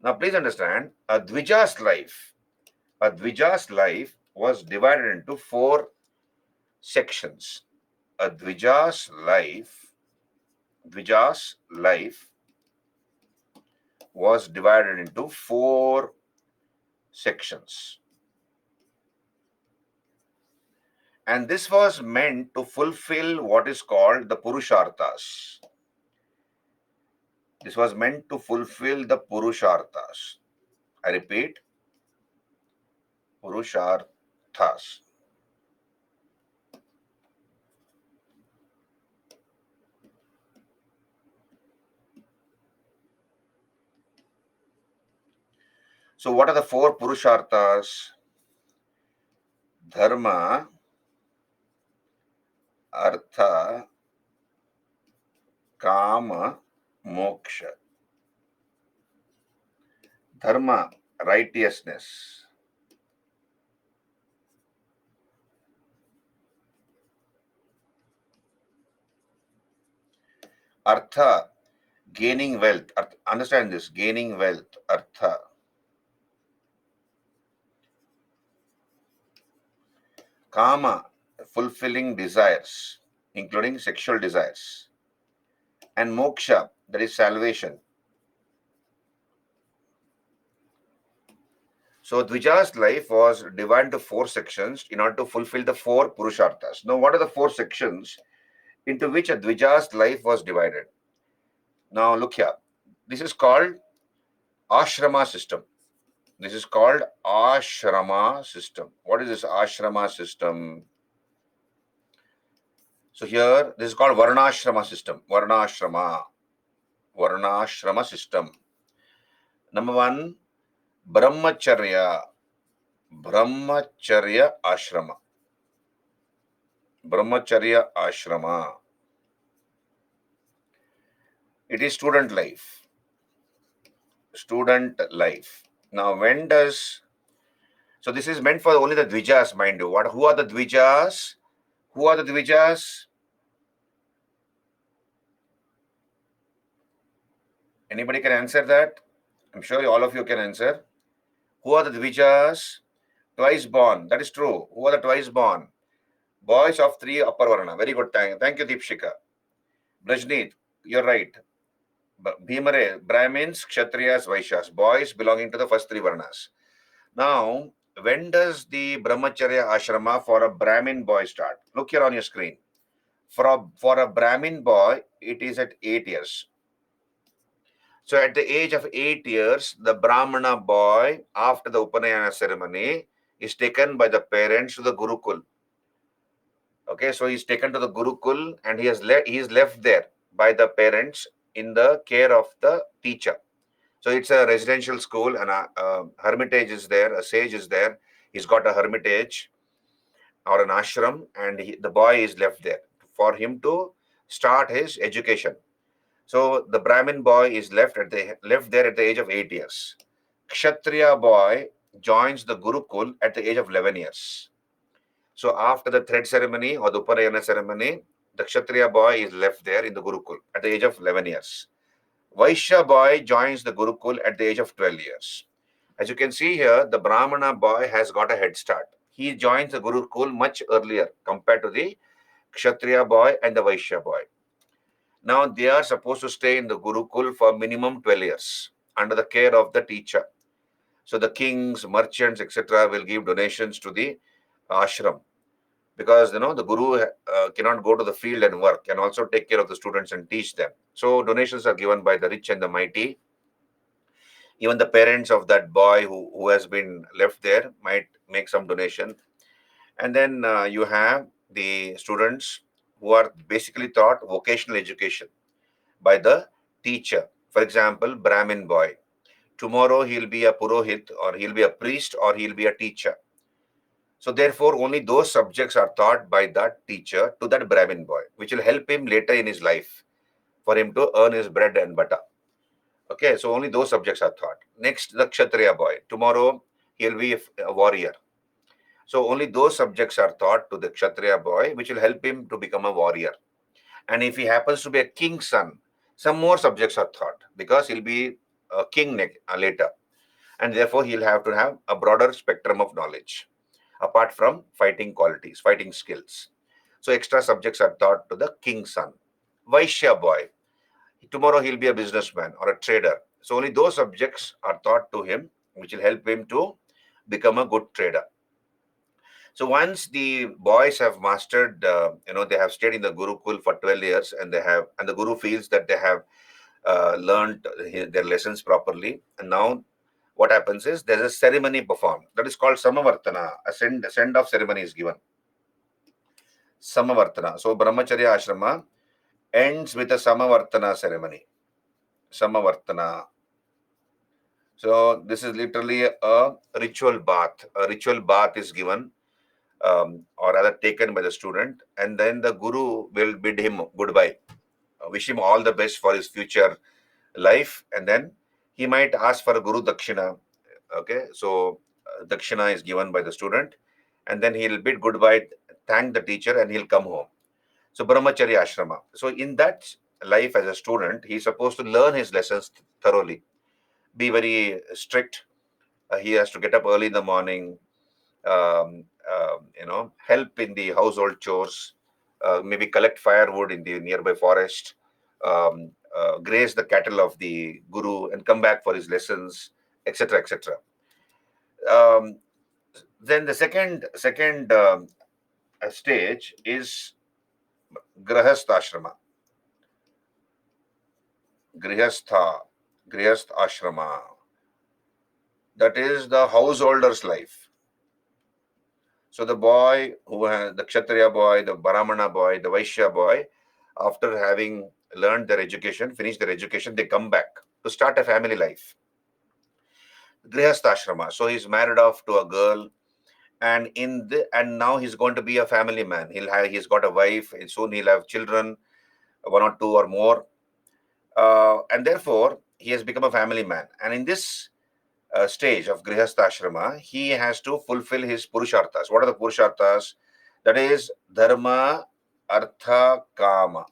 Now, please understand, a Dvija's life was divided into 4 sections. A Dvija's life was divided into 4 sections. And this was meant to fulfill what is called the Purusharthas. This was meant to fulfill the Purusharthas. I repeat, Purusharthas. So what are the 4 Purusharthas? Dharma, Artha, Kama, Moksha. Dharma, righteousness. Artha, gaining wealth. Understand this, gaining wealth. Artha. Kama, fulfilling desires, including sexual desires. And moksha, that is salvation. So Dvija's life was divided into 4 sections in order to fulfill the 4 Purusharthas. Now, what are the 4 sections into which a Dvija's life was divided? Now, look here. This is called ashrama system. This is called ashrama system. What is this ashrama system? So here, this is called varnashrama system. Varnashrama system. Number 1, brahmacharya ashrama. Brahmacharya ashrama. It is student life. Now, when does... So this is meant for only the Dvijas, mind you. Who are the Dvijas? Anybody can answer that? I'm sure all of you can answer. Who are the Dvijas? Twice born. That is true. Who are the twice born? Boys of 3 upper varna. Very good. Thank you, Deepshika. Brajneet, you're right. Bhimare, Brahmins, Kshatriyas, Vaishyas. Boys belonging to the first 3 varnas. Now, when does the Brahmacharya ashrama for a Brahmin boy start? Look here on your screen. For a Brahmin boy, it is at 8 years. So at the age of 8 years, the Brahmana boy, after the Upanayana ceremony, is taken by the parents to the Gurukul. Okay, so he's taken to the Gurukul and he is left there by the parents in the care of the teacher. So it's a residential school, and a hermitage is there, a sage is there. He's got a hermitage or an ashram, and the boy is left there for him to start his education. So the Brahmin boy is left there at the age of 8 years. Kshatriya boy joins the Gurukul at the age of 11 years. So after the thread ceremony or the Upanayana ceremony, the Kshatriya boy is left there in the Gurukul at the age of 11 years. Vaishya boy joins the Gurukul at the age of 12 years. As you can see here, the Brahmana boy has got a head start. He joins the Gurukul much earlier compared to the Kshatriya boy and the Vaishya boy. Now they are supposed to stay in the Gurukul for minimum 12 years under the care of the teacher. So the kings, merchants, etc. will give donations to the ashram, because the guru cannot go to the field and work and also take care of the students and teach them. So donations are given by the rich and the mighty. Even the parents of that boy who has been left there might make some donation. And then you have the students who are basically taught vocational education by the teacher. For example, Brahmin boy. Tomorrow he'll be a purohit, or he'll be a priest, or he'll be a teacher. So therefore, only those subjects are taught by that teacher to that Brahmin boy, which will help him later in his life for him to earn his bread and butter. Okay, so only those subjects are taught. Next, the Kshatriya boy. Tomorrow, he'll be a warrior. So only those subjects are taught to the Kshatriya boy, which will help him to become a warrior. And if he happens to be a king's son, some more subjects are taught, because he'll be a king later. And therefore, he'll have to have a broader spectrum of knowledge, apart from fighting qualities, fighting skills. So extra subjects are taught to the king's son. Vaishya boy. Tomorrow he'll be a businessman or a trader. So only those subjects are taught to him, which will help him to become a good trader. So once the boys have mastered, they have stayed in the Gurukul for 12 years, and the Guru feels that they have learned their lessons properly. And now what happens is there's a ceremony performed that is called Samavartana. A send-off ceremony is given. Samavartana. So Brahmacharya Ashrama ends with a Samavartana ceremony. Samavartana. So this is literally a ritual bath. A ritual bath is given, or rather taken by the student, and then the Guru will bid him goodbye, wish him all the best for his future life, and then he might ask for a Guru Dakshina. Okay, so Dakshina is given by the student, and then he'll bid goodbye, thank the teacher, and he'll come home. So Brahmacharya Ashrama. So in that life as a student, he's supposed to learn his lessons thoroughly, be very strict. He has to get up early in the morning, help in the household chores, maybe collect firewood in the nearby forest, graze the cattle of the guru, and come back for his lessons, etc., etc. Um, then the second stage is grahastha ashrama. Grihastha ashrama. That is the householder's life. So the boy who has the Kshatriya boy, the Brahmana boy, the Vaishya boy, after having learned their education, finished their education, they come back to start a family life. Grihastha ashrama. So he's married off to a girl, and now he's going to be a family man. He's got a wife, and soon he'll have children, one or two or more, and therefore he has become a family man. And in this stage of Grihastha ashrama, he has to fulfill his purusharthas. What are the purusharthas? That is dharma, artha, kama.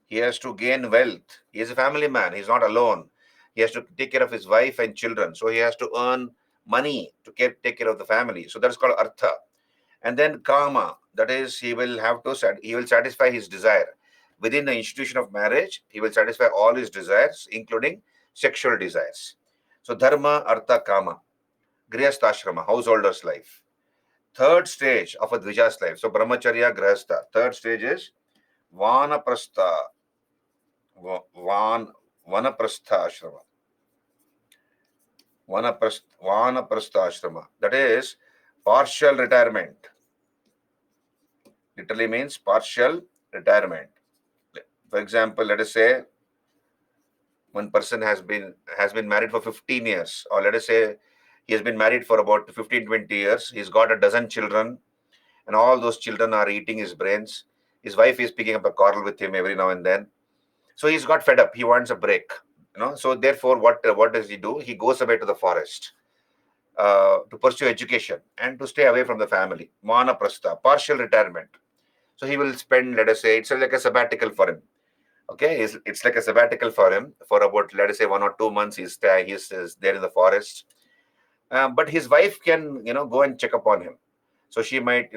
He has to gain wealth. He is a family man. He's not alone. He has to take care of his wife and children. So he has to earn money to take care of the family. So that's called artha. And then kama, that is he will satisfy his desire. Within the institution of marriage, he will satisfy all his desires, including sexual desires. So dharma, artha, kama, grihastha ashrama, householder's life. Third stage of a dvija's life. So brahmacharya, grihastha. Third stage is vanaprastha. Vanaprastha ashrama. Vanaprastha ashrama. That is partial retirement. Literally means partial retirement. For example, let us say one person has been married for 15 years, or let us say he has been married for about 15-20 years. He's got a dozen children, and all those children are eating his brains. His wife is picking up a quarrel with him every now and then. So he's got fed up. He wants a break. So therefore, what does he do? He goes away to the forest to pursue education and to stay away from the family. Vanaprastha, partial retirement. So he will spend, let us say, it's like a sabbatical for him. Okay, it's like a sabbatical for him for about, let us say, 1 or 2 months. He's there in the forest. But his wife can, go and check upon him. So she might,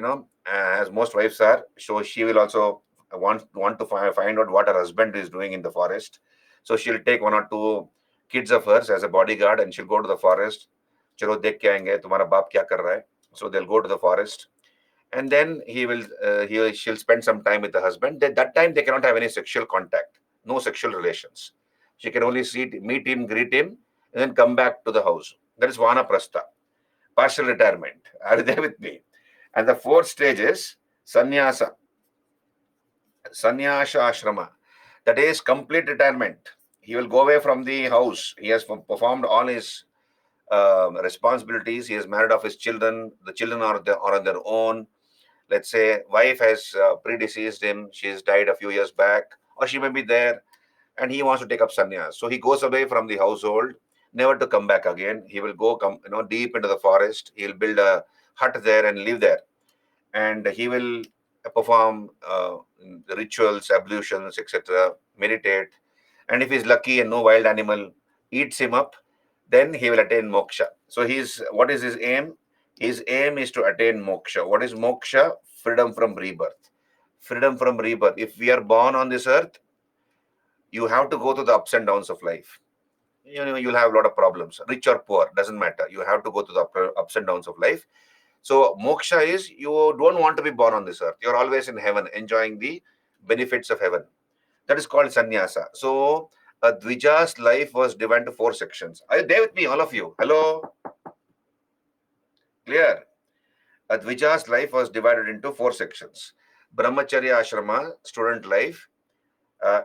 as most wives are, so she will also want to find out what her husband is doing in the forest. So she'll take 1 or 2 kids of hers as a bodyguard, and she'll go to the forest. Chalo dekh ke aayenge, tumhara baap kya kar raha hai? So they'll go to the forest, and then she'll spend some time with the husband. That time they cannot have any sexual contact, no sexual relations. She can only meet him, greet him, and then come back to the house. That is vanaprastha, partial retirement. Are you there with me? And the fourth stage is sannyasa, sannyasa ashrama. That is complete retirement. He will go away from the house. He has performed all his responsibilities. He has married off his children. The children are on their own. Let's say wife has predeceased him. She has died a few years back, or she may be there, and he wants to take up sannyas. So he goes away from the household, never to come back again. He will go deep into the forest. He'll build a hut there and live there, and he will perform rituals, ablutions, etc., meditate. And if he's lucky and no wild animal eats him up, then he will attain moksha. So what is his aim? His aim is to attain moksha. What is moksha? Freedom from rebirth. Freedom from rebirth. If we are born on this earth, you have to go through the ups and downs of life. You'll have a lot of problems, rich or poor, doesn't matter. You have to go through the ups and downs of life. So moksha is, you don't want to be born on this earth. You're always in heaven, enjoying the benefits of heaven. That is called sannyasa. So Dvija's life was divided into 4 sections. Are you there with me, all of you? Hello? Clear? Dvija's life was divided into 4 sections. Brahmacharya ashrama, student life,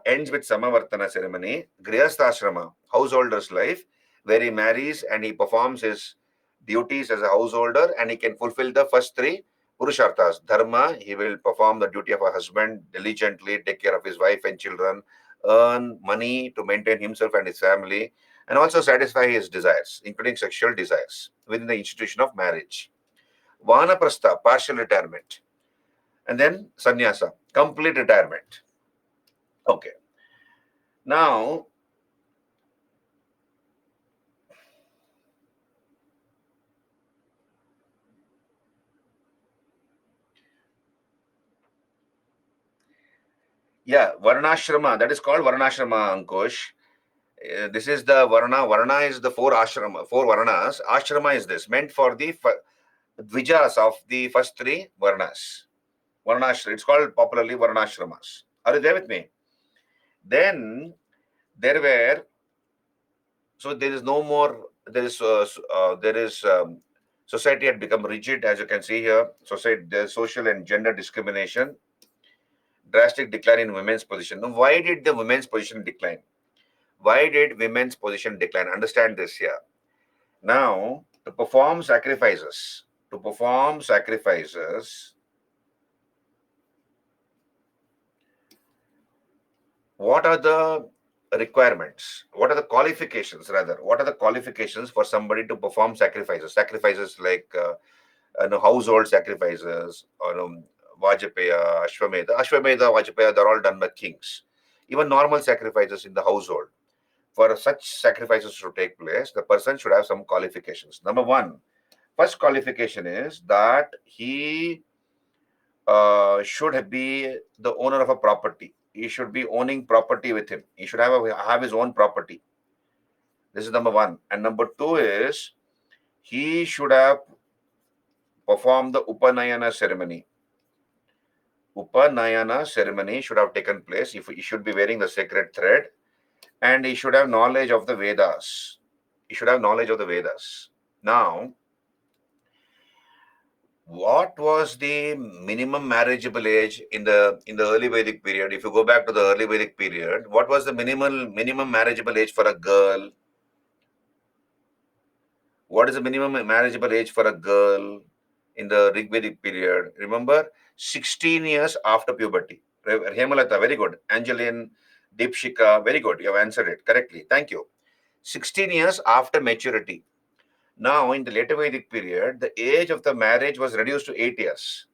ends with Samavartana ceremony. Grihastha ashrama, householder's life, where he marries and he performs his duties as a householder, and he can fulfill the first 3 purusharthas. Dharma, he will perform the duty of a husband diligently, take care of his wife and children, earn money to maintain himself and his family, and also satisfy his desires, including sexual desires, within the institution of marriage. Vanaprastha, partial retirement. And then sannyasa, complete retirement. Okay. Now, yeah, Varnashrama, that is called Varnashrama, Ankush. This is the Varna. Varna is the 4 ashrama, 4 Varnas. Ashrama is this, meant for the Dvijas of the first 3 Varnas. Varnashrama, it's called popularly Varnashramas. Are you there with me? Then there were, so there is no more, society had become rigid, as you can see here. Society, there's social and gender discrimination, drastic decline in women's position. Now, why did the women's position decline? Why did women's position decline? Understand this here. Now, to perform sacrifices, what are the requirements? What are the qualifications, rather? What are the qualifications for somebody to perform sacrifices? Sacrifices like household sacrifices, or Vajpaya, Ashwamedha. Ashwamedha, Vajpaya, they're all done by kings. Even normal sacrifices in the household. For such sacrifices to take place, the person should have some qualifications. Number 1, first qualification is that he should be the owner of a property. He should be owning property with him. He should have his own property. This is number 1. And number 2 is, he should have performed the Upanayana ceremony. Upanayana ceremony should have taken place. He should be wearing the sacred thread, and he should have knowledge of the Vedas. He should have knowledge of the Vedas. Now, What was the minimum marriageable age in the early Vedic period? If you go back to the early Vedic period, what was the minimum marriageable age for a girl? What is the minimum marriageable age for a girl in the Rigvedic period? Remember, 16 years after puberty. Hemalata, very good. Angeline, Deepshika, very good. You have answered it correctly. Thank you. 16 years after maturity. Now, in the later Vedic period, the age of the marriage was reduced to 8 years.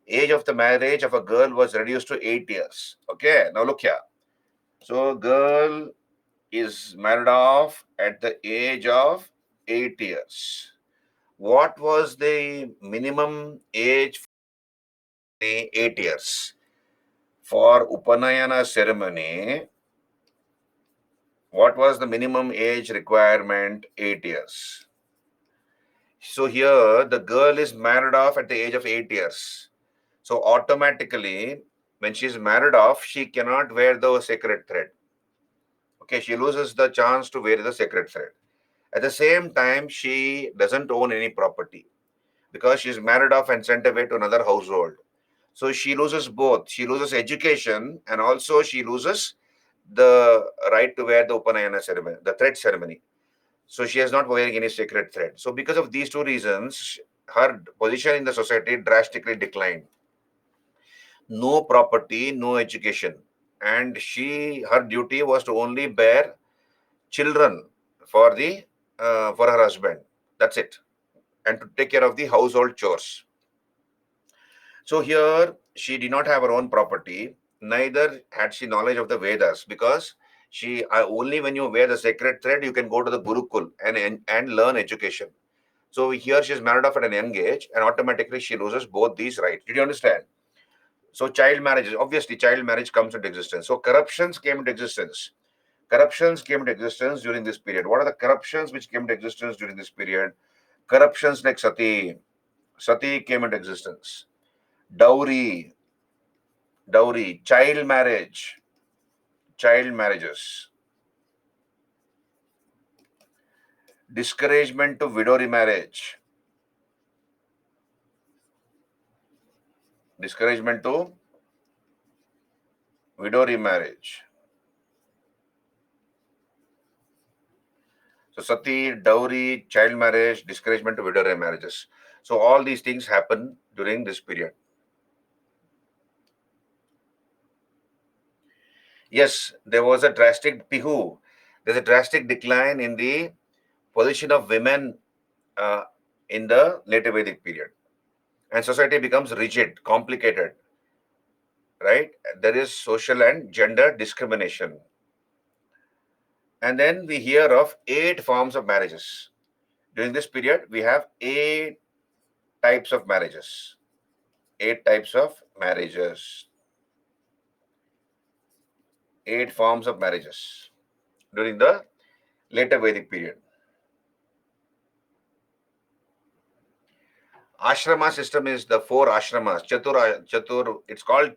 Age of the marriage of a girl was reduced to 8 years. Okay, now look here. So, girl is married off at the age of 8 years. What was the minimum age for the 8 years? For Upanayana ceremony, what was the minimum age requirement? 8 years. So here the girl is married off at the age of 8 years. So automatically, when she is married off, she cannot wear the sacred thread. Okay, she loses the chance to wear the sacred thread. At the same time, she doesn't own any property because she's married off and sent away to another household. So she loses both. She loses education and also she loses the right to wear the Upanayana ceremony, the thread ceremony. So she is not wearing any sacred thread. So because of these two reasons, her position in the society drastically declined. No property, no education. And her duty was to only bear children for for her husband. That's it. And to take care of the household chores. So here she did not have her own property, neither had she knowledge of the Vedas because she only when you wear the sacred thread you can go to the Gurukul and learn education. So here she is married off at an young age and automatically she loses both these rights. Did you understand? So child marriage, obviously child marriage comes into existence. So corruptions came into existence. Corruptions came into existence during this period. What are the corruptions which came into existence during this period? Corruptions like sati. Sati came into existence. Dowry, child marriages, discouragement to widow remarriage, discouragement to widow remarriage. So sati, dowry, child marriage, discouragement to widow remarriages. So all these things happen during this period. Yes, there was a drastic pihu. There's a drastic decline in the position of women uh, in the later Vedic period. And society becomes rigid, complicated, right? There is social and gender discrimination. And then we hear of 8 forms of marriages. During this period, we have 8 types of marriages. 8 types of marriages. 8 forms of marriages during the later Vedic period. Ashrama system is the 4 ashramas. Chatur, it's called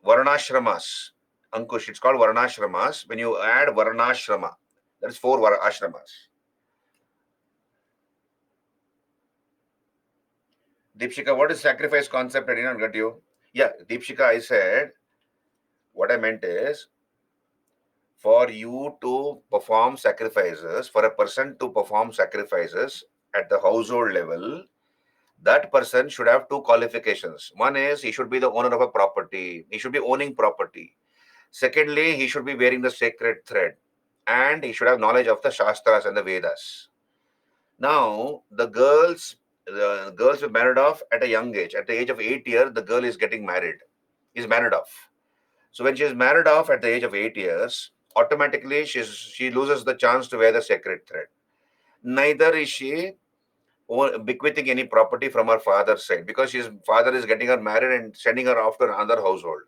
Varnashramas. Ankush, it's called Varnashramas. When you add Varnashrama, that is 4 ashramas. Deepshika, what is sacrifice concept? I did not get you. Yeah, Deepshika, I said, what I meant is, for you to perform sacrifices, for a person to perform sacrifices at the household level, that person should have 2 qualifications. One is he should be the owner of a property, he should be owning property. Secondly, he should be wearing the sacred thread and he should have knowledge of the Shastras and the Vedas. Now, the girls were married off at a young age. At the age of 8 years, the girl is getting married, is married off. So when she is married off at the age of 8 years, automatically she loses the chance to wear the sacred thread. Neither is she bequeathing any property from her father's side because his father is getting her married and sending her off to another household.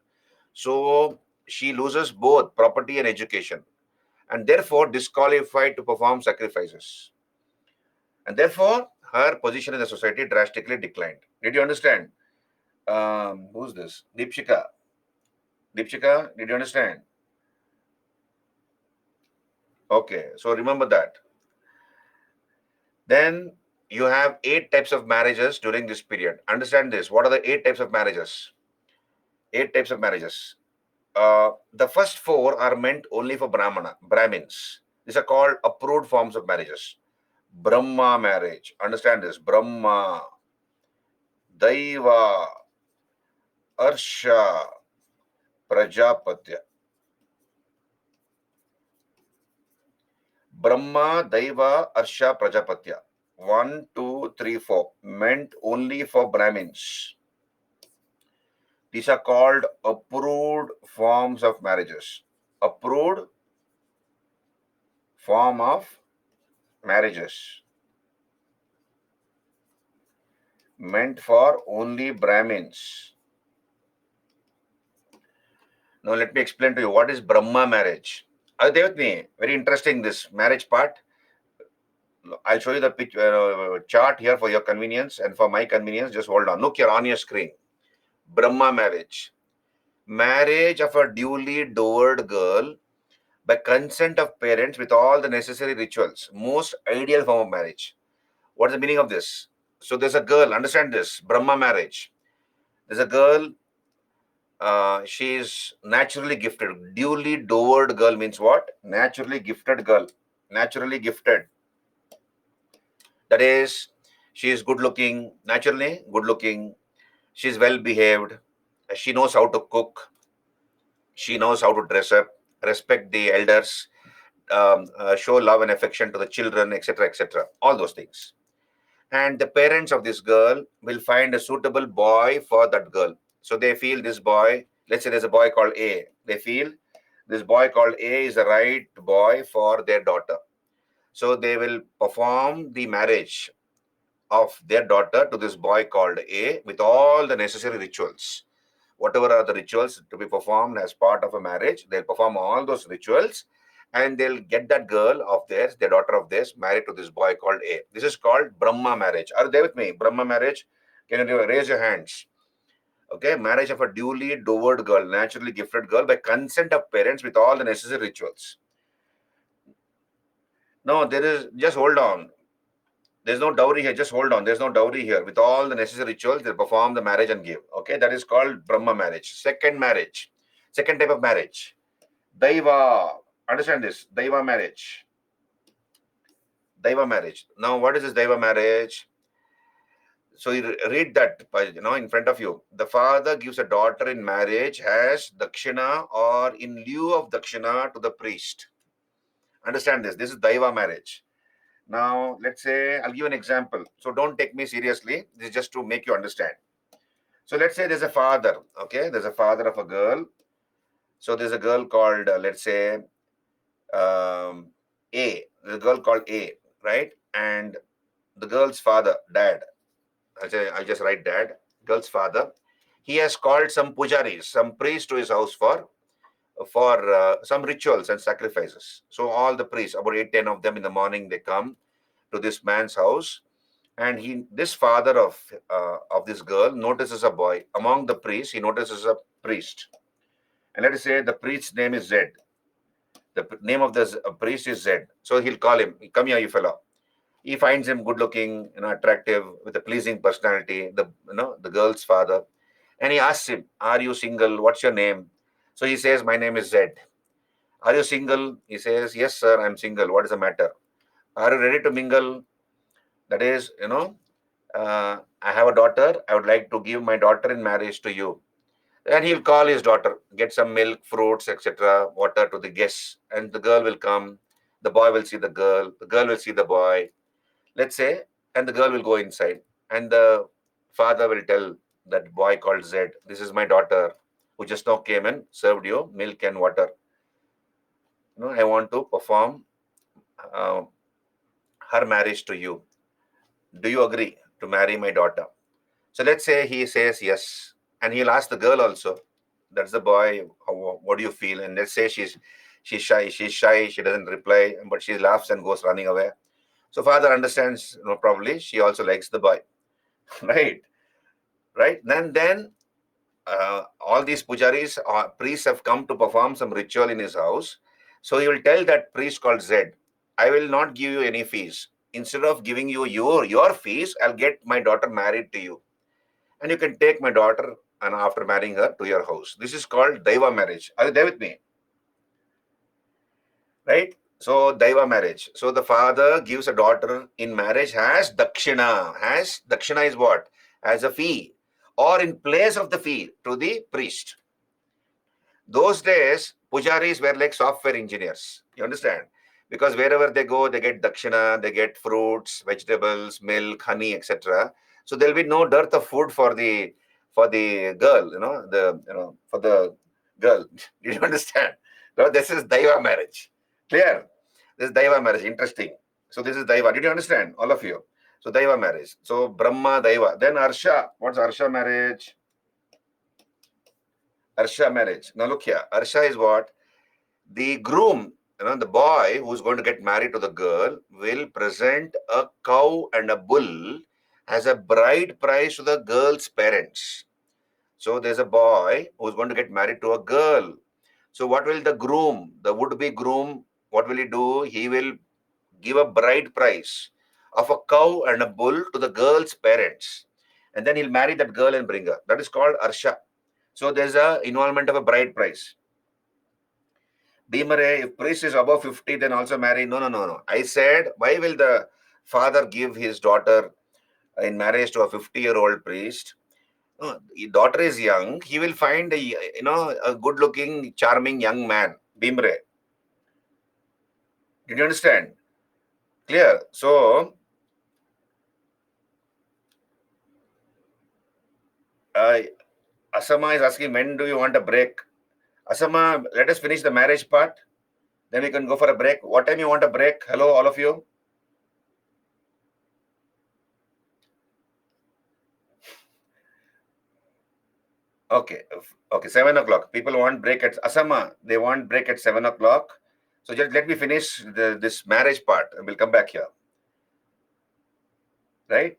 So she loses both property and education and therefore disqualified to perform sacrifices. And therefore, her position in the society drastically declined. Did you understand? Who's this? Deepshika. Deepshika, did you understand? Okay, so remember that. Then You have 8 types of marriages during this period. Understand this. What are the 8 types of marriages? 8 types of marriages. The first 4 are meant only for Brahmins. These are called approved forms of marriages. Brahma marriage. Understand this. Brahma, Daiva, Arsha, Prajapatya. Brahma, Daiva, Arsha, Prajapatya. 1, 2, 3, 4. Meant only for Brahmins. These are called approved forms of marriages. Approved form of marriages. Meant for only Brahmins. Now let me explain to you what is Brahma marriage. Are they with me? Very interesting, this marriage part. I'll show you the chart here for your convenience and for my convenience. Just hold on. Look here on your screen. Brahma marriage. Marriage of a duly dowered girl by consent of parents with all the necessary rituals. Most ideal form of marriage. What is the meaning of this? So there's a girl, understand this, Brahma marriage. There's a girl, she is naturally gifted. Duly dowered girl means what? Naturally gifted girl. Naturally gifted. That is, she is good looking, naturally good looking. She is well behaved. She knows how to cook. She knows how to dress up, respect the elders, show love and affection to the children, etc., etc. All those things. And the parents of this girl will find a suitable boy for that girl. So they feel this boy, let's say there's a boy called A. They feel this boy called A is the right boy for their daughter. So they will perform the marriage of their daughter to this boy called A with all the necessary rituals. Whatever are the rituals to be performed as part of a marriage, they'll perform all those rituals and they'll get that girl of theirs, their daughter of theirs, married to this boy called A. This is called Brahma marriage. Are they with me? Brahma marriage. Can you raise your hands? Okay, marriage of a duly dowered girl, naturally gifted girl by consent of parents with all the necessary rituals. No, there is, just hold on. There's no dowry here. Just hold on. There's no dowry here. With all the necessary rituals, they perform the marriage and give. Okay, that is called Brahma marriage. Second marriage. Second type of marriage. Daiva. Understand this. Daiva marriage. Daiva marriage. Now, what is this Daiva marriage? So you read that, in front of you. The father gives a daughter in marriage as dakshina or in lieu of dakshina to the priest. Understand this. This is Daiva marriage. Now, let's say, I'll give an example. So don't take me seriously. This is just to make you understand. So let's say there's a father, okay? There's a father of a girl. So there's a girl called, let's say, A. There's a girl called A, right? And the girl's father, dad. I'll just write dad. Girl's father. He has called some pujaris, some priests to his house for some rituals and sacrifices. So all the priests, about 8-10 of them in the morning, they come to this man's house, and this father of this girl notices a boy among the priests. He notices a priest, and let us say the priest's name is Z. The name of the priest is Z. So he'll call him, "Come here, you fellow." He finds him good looking, attractive, with a pleasing personality. The girl's father, and he asks him, "Are you single? What's your name?" So he says, "My name is Z." "Are you single?" He says, "Yes, sir, I'm single. What is the matter?" "Are you ready to mingle?" That is, I have a daughter. I would like to give my daughter in marriage to you. And he'll call his daughter, get some milk, fruits, etc., water to the guests, and the girl will come. The boy will see the girl will see the boy, let's say, and the girl will go inside. And the father will tell that boy called Z, "This is my daughter who just now came and served you milk and water. I want to perform uh, her marriage to you. Do you agree to marry my daughter?" So let's say he says yes, and he'll ask the girl also. That's the boy. What do you feel? And let's say she's shy. She's shy. She doesn't reply, but she laughs and goes running away. So father understands. Probably she also likes the boy, right? Right. Then all these pujaris or priests have come to perform some ritual in his house. So he will tell that priest called Z, "I will not give you any fees. instead of giving you your fees, I'll get my daughter married to you. And you can take my daughter and after marrying her to your house. This is called Daiva marriage. Are you there with me? Right? So Daiva marriage. So the father gives a daughter in marriage as dakshina. As dakshina is what? As a fee. Or in place of the fee to the priest. Those days, pujaris were like software engineers. You understand? Because wherever they go, they get dakshina, they get fruits, vegetables, milk, honey, etc. So there'll be no dearth of food for the girl, for the girl. Did you understand? So this is Daiva marriage. Clear? This is Daiva marriage. Interesting. So this is Daiva. Did you understand? All of you. So Daiva marriage. So Brahma, Daiva. Then Arsha. What's Arsha marriage? Arsha marriage. Now look here. Arsha is what? The groom, the boy who's going to get married to the girl will present a cow and a bull as a bride price to the girl's parents. So there's a boy who's going to get married to a girl. So what will the groom, the would-be groom, what will he do? He will give a bride price of a cow and a bull to the girl's parents. And then he'll marry that girl and bring her. That is called Arsha. So there's a involvement of a bride price. Bhimare, if priest is above 50, then also marry. No. I said, why will the father give his daughter in marriage to a 50-year-old priest? No, the daughter is young. He will find a good-looking, charming young man. Bhimare. Did you understand? Clear? So, Asama is asking, when do you want a break? Asama, let us finish the marriage part. Then we can go for a break. What time you want a break? Hello, all of you. Okay, 7 o'clock. People want break at Asama. They want break at 7 o'clock. So just let me finish this marriage part and we'll come back here. Right?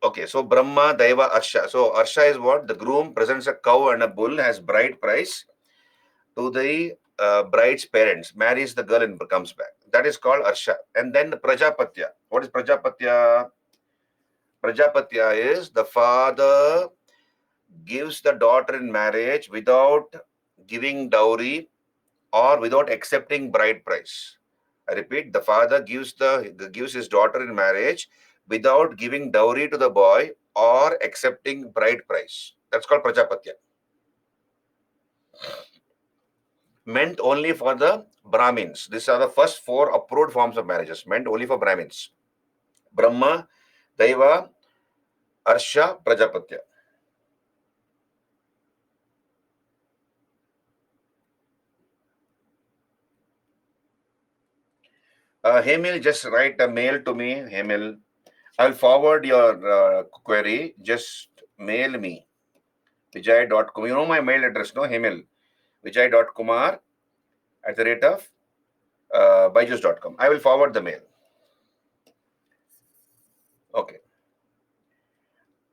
Okay, so Brahma, Daiva, Arsha. So Arsha is what? The groom presents a cow and a bull as bride price to the bride's parents, marries the girl and comes back. That is called Arsha. And then the Prajapatya. What is Prajapatya? Prajapatya is the father gives the daughter in marriage without giving dowry or without accepting bride price. I repeat, the father gives his daughter in marriage without giving dowry to the boy or accepting bride price. That's called Prajapatya. Meant only for the Brahmins. These are the first 4 approved forms of marriages, meant only for Brahmins. Brahma, Daiva, Arsha, Prajapatya. Hemil, just write a mail to me, Hemil. I'll forward your query. Just mail me. Vijay.com. You know my mail address, no, Hemil? Vijay.kumar @ Byju's.com. I will forward the mail. Okay.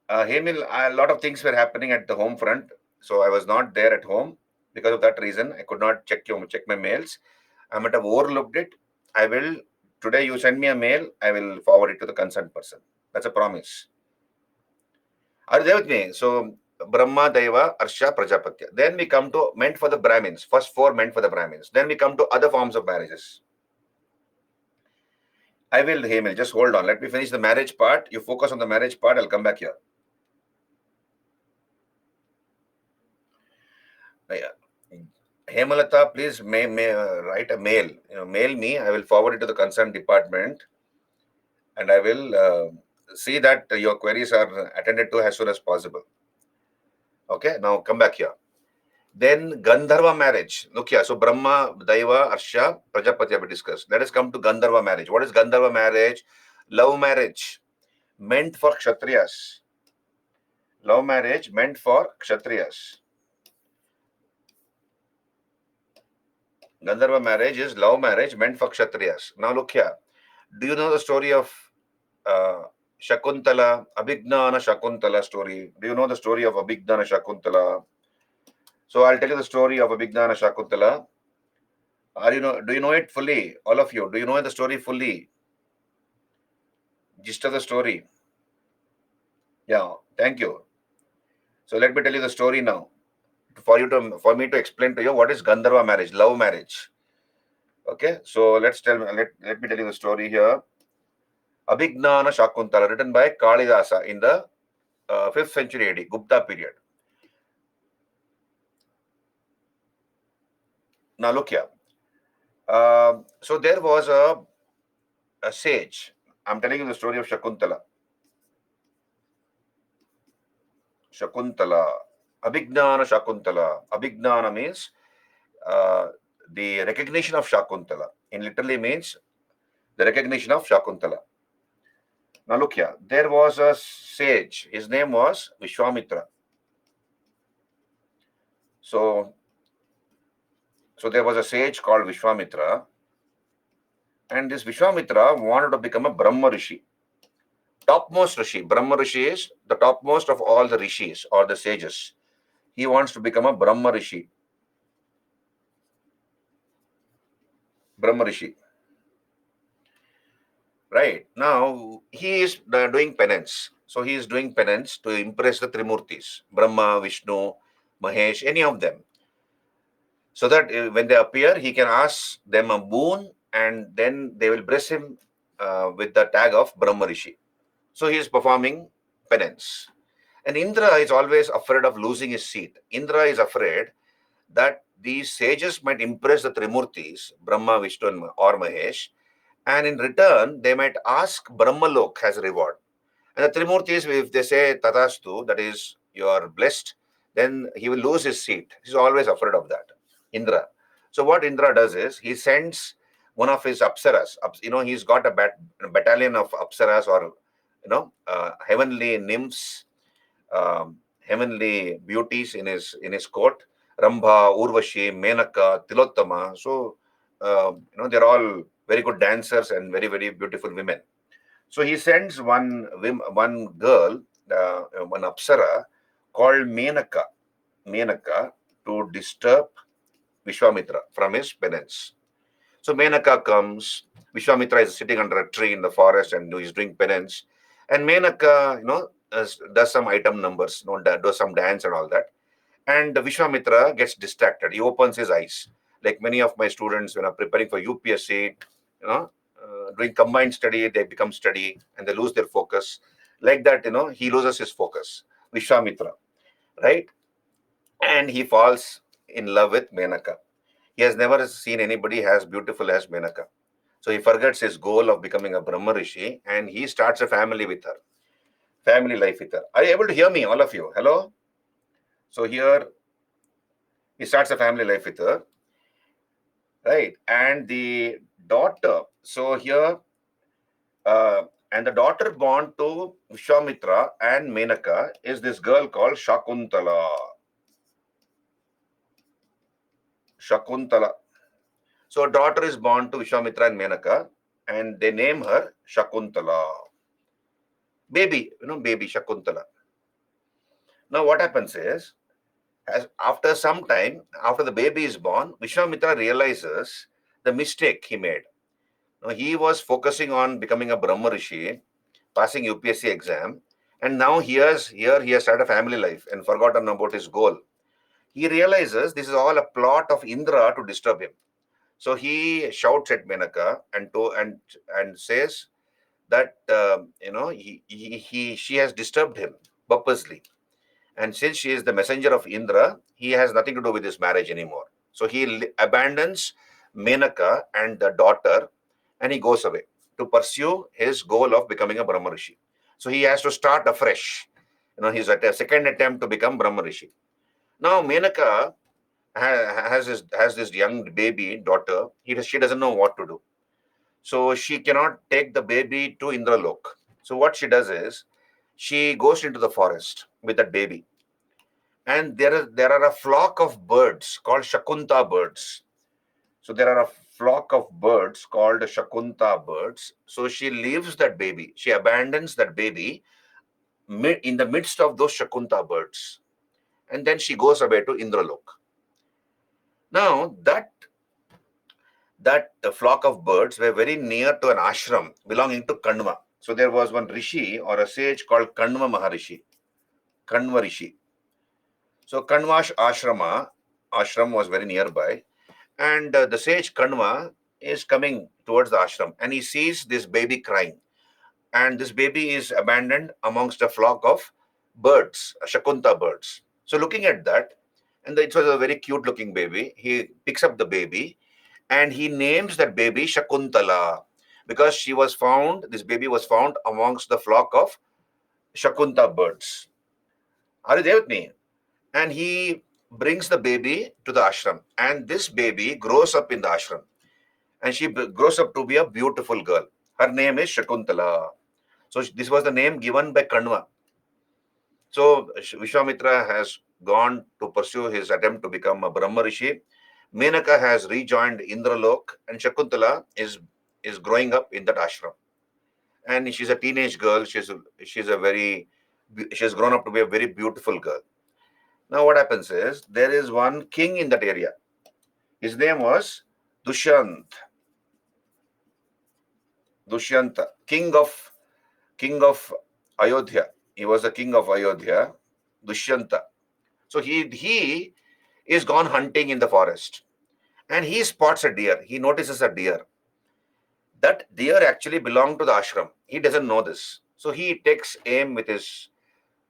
Hemil, a lot of things were happening at the home front. So I was not there at home. Because of that reason, I could not check my mails. I might have overlooked it. Today you send me a mail, I will forward it to the concerned person. That's a promise. Are you there with me? So Brahma, Daiva, Arsha, Prajapatya. Then we come to meant for the Brahmins. First 4 meant for the Brahmins. Then we come to other forms of marriages. I will, Hemil, just hold on. Let me finish the marriage part. You focus on the marriage part. I'll come back here. Hemalata, please write a mail. Mail me. I will forward it to the concerned department, and I will see that your queries are attended to as soon as possible. Okay. Now come back here. Then Gandharva marriage. Look here. So Brahma, Daiva, Arsha, Prajapati have discussed. Let us come to Gandharva marriage. What is Gandharva marriage? Love marriage meant for Kshatriyas. Love marriage meant for Kshatriyas. Gandharva marriage is love marriage meant for Kshatriyas. Now look here. Do you know the story of Shakuntala, Abhignana Shakuntala story? Do you know the story of Abhignana Shakuntala? So I'll tell you the story of Abhignana Shakuntala. Do you know it fully? All of you, do you know the story fully? Gist of the story. Yeah, thank you. So let me tell you the story now. For me to explain to you what is Gandharva marriage, love marriage. Okay, so let me tell you the story here. Abhignana Shakuntala, written by Kalidasa in the 5th century AD, Gupta period. Now look here. So there was a sage. I'm telling you the story of Shakuntala. Shakuntala. Abhignana Shakuntala. Abhignana means uh, the recognition of Shakuntala. It literally means the recognition of Shakuntala. Now look here. There was a sage. His name was Vishwamitra. So there was a sage called Vishwamitra, and this Vishwamitra wanted to become a Brahma Rishi. Topmost Rishi. Brahma Rishi is the topmost of all the Rishis or the sages. He wants to become a Brahma Rishi. Brahma Rishi. Right. Now, he is doing penance. So, he is doing penance to impress the Trimurtis, Brahma, Vishnu, Mahesh, any of them. So that when they appear, he can ask them a boon and then they will bless him with the tag of Brahma Rishi. So, he is performing penance. And Indra is always afraid of losing his seat. Indra is afraid that these sages might impress the Trimurtis, Brahma, Vishnu, or Mahesh, and in return, they might ask Brahmalok as a reward. And the Trimurtis, if they say Tatastu, that is, you are blessed, then he will lose his seat. He's always afraid of that, Indra. So what Indra does is, he sends one of his Apsaras. He's got a battalion of Apsaras or, heavenly nymphs, heavenly beauties in his court. Rambha, Urvashi, Menaka, Tilottama. So, they're all very good dancers and very, very beautiful women. So he sends one girl, one Apsara called Menaka to disturb Vishwamitra from his penance. So Menaka comes. Vishwamitra is sitting under a tree in the forest and he's doing penance. And Menaka, does some item numbers, does some dance and all that. And Vishwamitra gets distracted. He opens his eyes. Like many of my students, when I'm preparing for UPSC, doing combined study, they become study and they lose their focus. Like that, he loses his focus. Vishwamitra, right? And he falls in love with Menaka. He has never seen anybody as beautiful as Menaka. So he forgets his goal of becoming a Brahma Rishi and he starts a family with her. Family life with her. Are you able to hear me, all of you? Hello? So here, he starts a family life with her. Right. And the daughter, so here, and the daughter born to Vishwamitra and Menaka is this girl called Shakuntala. Shakuntala. So, a daughter is born to Vishwamitra and Menaka, and they name her Shakuntala. Baby, baby Shakuntala. Now, what happens is, after some time, after the baby is born, Vishwamitra realizes the mistake he made. Now, he was focusing on becoming a Brahma Rishi, passing UPSC exam, and now he has started a family life and forgotten about his goal. He realizes this is all a plot of Indra to disturb him. So he shouts at Menaka and says that she has disturbed him purposely, and since she is the messenger of Indra, he has nothing to do with his marriage anymore. So he abandons Menaka and the daughter, and he goes away to pursue his goal of becoming a Brahma Rishi. So he has to start afresh. He's at a second attempt to become Brahma Rishi. Now Menaka has this young baby daughter. She doesn't know what to do. So she cannot take the baby to Indralok. So what she does is she goes into the forest with that baby. And there are a flock of birds called Shakunta birds. So there are a flock of birds called Shakunta birds. So she leaves that baby. She abandons that baby in the midst of those Shakunta birds. And then she goes away to Indralok. Now that flock of birds were very near to an ashram belonging to Kanva. So there was one rishi or a sage called Kanva Maharishi, Kanva Rishi. So Kanva's ashram was very nearby, and the sage Kanva is coming towards the ashram, and he sees this baby crying, and this baby is abandoned amongst a flock of birds, Shakunta birds. So looking at that, and it was a very cute looking baby, he picks up the baby and he names that baby Shakuntala because this baby was found amongst the flock of Shakunta birds. Are you there with me? And he brings the baby to the ashram, and this baby grows up in the ashram, and she grows up to be a beautiful girl. Her name is Shakuntala. So this was the name given by Kanva. So Vishwamitra has gone to pursue his attempt to become a Brahma Rishi. Menaka has rejoined Indralok, and Shakuntala is growing up in that ashram. And she's a teenage girl. She's a very she's grown up to be a very beautiful girl. Now what happens is there is one king in that area. His name was Dushyant. Dushyanta, king of Ayodhya. He was the king of Ayodhya, Dushyanta. So he is gone hunting in the forest, and he spots a deer. He notices a deer. That deer actually belonged to the ashram. He doesn't know this. So he takes aim with his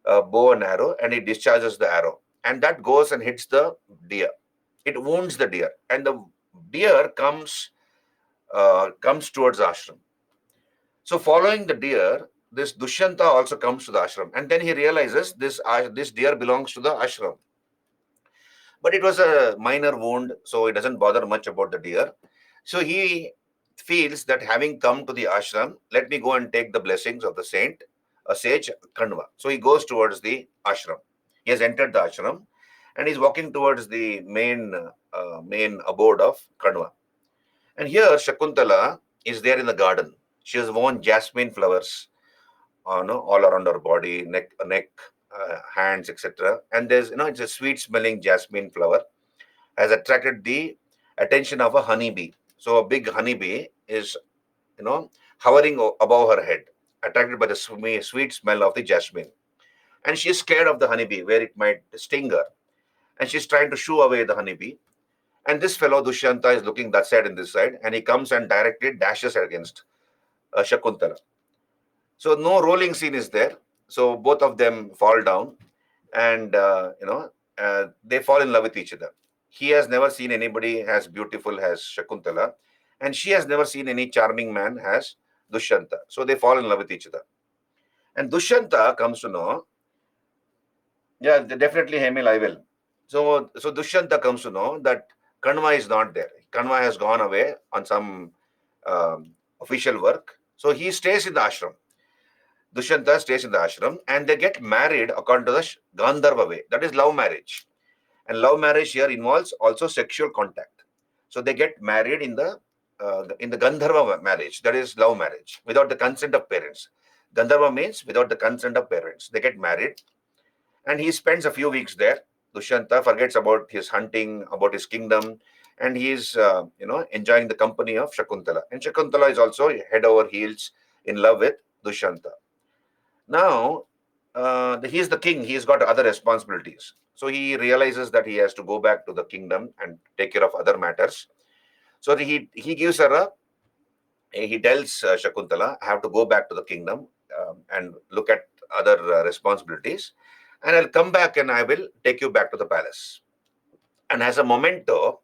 bow and arrow, and he discharges the arrow. And that goes and hits the deer. It wounds the deer. And the deer comes towards the ashram. So following the deer, this Dushyanta also comes to the ashram. And then he realizes this deer belongs to the ashram. But it was a minor wound, so he doesn't bother much about the deer. So he feels that having come to the ashram, let me go and take the blessings of the saint, a sage Kanva. So he goes towards the ashram. He has entered the ashram and he's walking towards the main abode of Kanva. And here Shakuntala is there in the garden. She has worn jasmine flowers all around her body, neck, hands, etc. And there's, it's a sweet smelling jasmine flower has attracted the attention of a honeybee. So a big honeybee is, hovering above her head, attracted by the sweet smell of the jasmine. And she's scared of the honeybee, where it might sting her. And she's trying to shoo away the honeybee. And this fellow Dushyanta is looking that side and this side, and he comes and directly dashes against Shakuntala. So no rolling scene is there. So both of them fall down, and they fall in love with each other. He has never seen anybody as beautiful as Shakuntala, and she has never seen any charming man as Dushyanta. So they fall in love with each other. And Dushyanta comes to know, yeah, definitely, Hemil, I will. So Dushyanta comes to know that Kanva is not there. Kanva has gone away on some official work. So he stays in the ashram. Dushyanta stays in the ashram, and they get married according to the Gandharva way. That is love marriage. And love marriage here involves also sexual contact. So they get married in the Gandharva marriage. That is love marriage without the consent of parents. Gandharva means without the consent of parents. They get married, and he spends a few weeks there. Dushyanta forgets about his hunting, about his kingdom, and he is enjoying the company of Shakuntala. And Shakuntala is also head over heels in love with Dushyanta. Now, he is the king. He's got other responsibilities. So he realizes that he has to go back to the kingdom and take care of other matters. So he gives her he tells Shakuntala, I have to go back to the kingdom and look at other responsibilities. And I'll come back and I will take you back to the palace. And as a memento,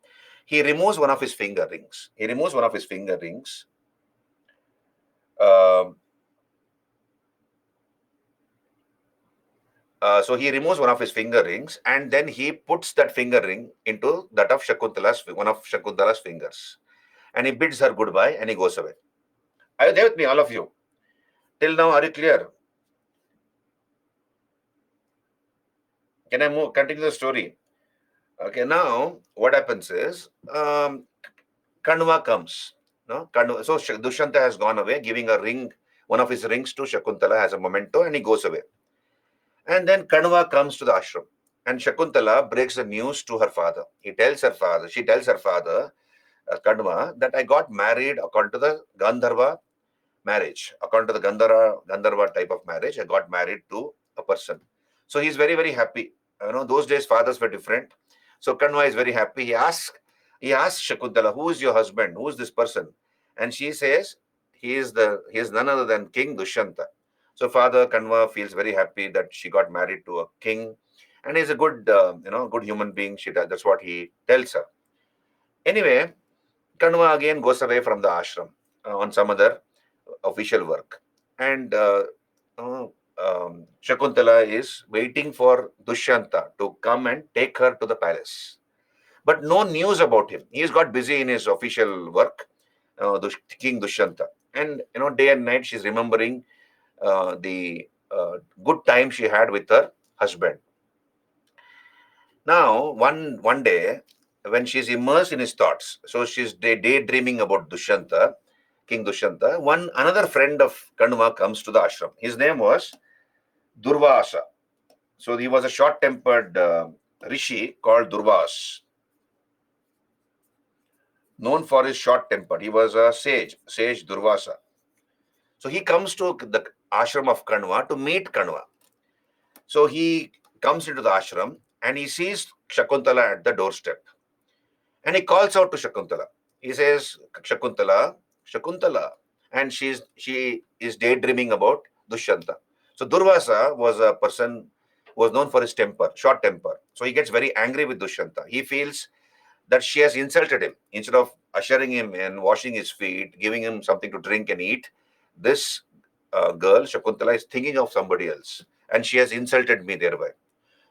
he removes one of his finger rings. He removes one of his finger rings. So he removes one of his finger rings, and then he puts that finger ring into that of one of Shakuntala's fingers. And he bids her goodbye and he goes away. Are you there with me, all of you? Till now, are you clear? Can I continue the story? Okay, now what happens is Kanva comes. No? Kanva, so Dushyanta has gone away, giving a ring, one of his rings to Shakuntala as a memento, and he goes away. And then Kanva comes to the ashram, and Shakuntala breaks the news to her father. She tells her father, Kanva, that I got married according to the Gandharva marriage. According to the Gandharva type of marriage, I got married to a person. So he's very, very happy. Those days fathers were different. So Kanva is very happy. He asks Shakuntala, who is your husband? Who is this person? And she says, he is none other than King Dushyanta. So Father Kanva feels very happy that she got married to a king, and he's a good, good human being. That's what he tells her. Anyway, Kanva again goes away from the ashram on some other official work, and uh, Shakuntala is waiting for Dushyanta to come and take her to the palace. But no news about him. He's got busy in his official work, King Dushyanta. And day and night she's remembering the good time she had with her husband. Now, one day, when she's immersed in his thoughts, so she's daydreaming about Dushyanta, King Dushyanta. Another friend of Kanva comes to the ashram. His name was Durvasa. So he was a short-tempered rishi called Durvas, known for his short temper. He was a sage Durvasa. So he comes to the ashram of Kanva to meet Kanva. So he comes into the ashram and he sees Shakuntala at the doorstep. And he calls out to Shakuntala. He says, Shakuntala, Shakuntala. And she is daydreaming about Dushyanta. So Durvasa was a person who was known for his temper, short temper. So he gets very angry with Dushyanta. He feels that she has insulted him. Instead of ushering him and washing his feet, giving him something to drink and eat, this girl, Shakuntala, is thinking of somebody else. And she has insulted me thereby.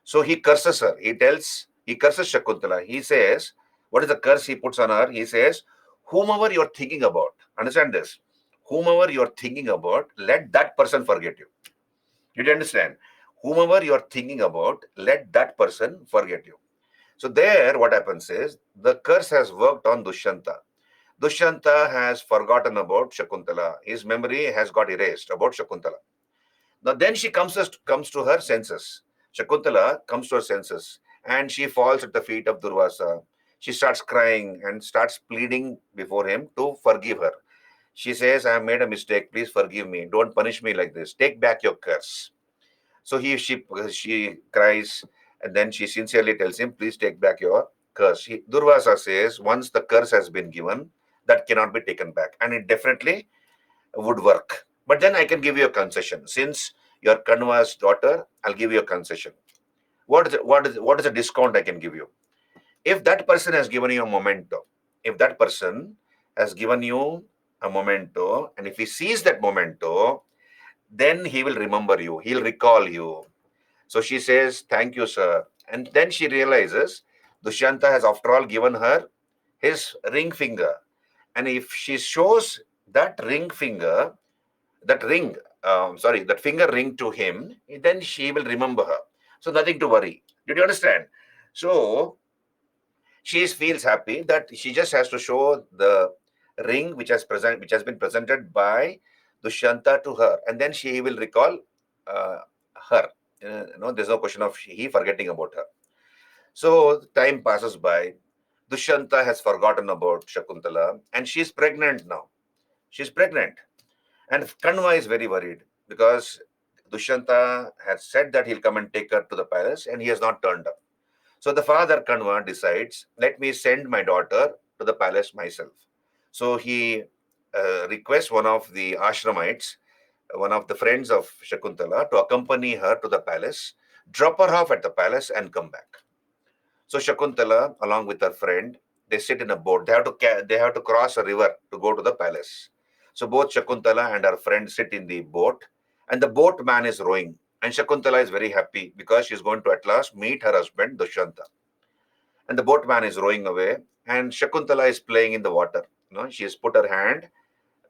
So he curses her. He curses Shakuntala. He says, what is the curse he puts on her? He says, whomever you're thinking about, understand this, whomever you're thinking about, let that person forget you. Did you understand? Whomever you're thinking about, let that person forget you. So there, what happens is, the curse has worked on Dushyanta. Dushyanta has forgotten about Shakuntala. His memory has got erased about Shakuntala. Now then she comes to her senses. Shakuntala comes to her senses and she falls at the feet of Durvasa. She starts crying and starts pleading before him to forgive her. She says, I have made a mistake. Please forgive me. Don't punish me like this. Take back your curse. So she cries and then she sincerely tells him, please take back your curse. Durvasa says, once the curse has been given, that cannot be taken back. And it definitely would work. But then I can give you a concession. Since you're Kanva's daughter, I'll give you a concession. What is a discount I can give you? If that person has given you a memento, if that person has given you a memento, and if he sees that memento, then he will remember you. He'll recall you. So she says, thank you, sir. And then she realizes Dushyanta has, after all, given her his ring finger. And if she shows that that finger ring to him, then she will remember her. So nothing to worry. Did you understand? So she feels happy that she just has to show the ring which has been presented by Dushyanta to her, and then she will recall her. There's no question of he forgetting about her. So time passes by. Dushyanta has forgotten about Shakuntala, and she's pregnant now. She's pregnant. And Kanva is very worried because Dushyanta has said that he'll come and take her to the palace and he has not turned up. So the father Kanva decides, let me send my daughter to the palace myself. So he requests one of the ashramites, one of the friends of Shakuntala, to accompany her to the palace, drop her off at the palace and come back. So Shakuntala, along with her friend, they sit in a boat. They have to cross a river to go to the palace. So both Shakuntala and her friend sit in the boat, and the boatman is rowing. And Shakuntala is very happy because she's going to at last meet her husband Dushyanta. And the boatman is rowing away, and Shakuntala is playing in the water. She has put her hand,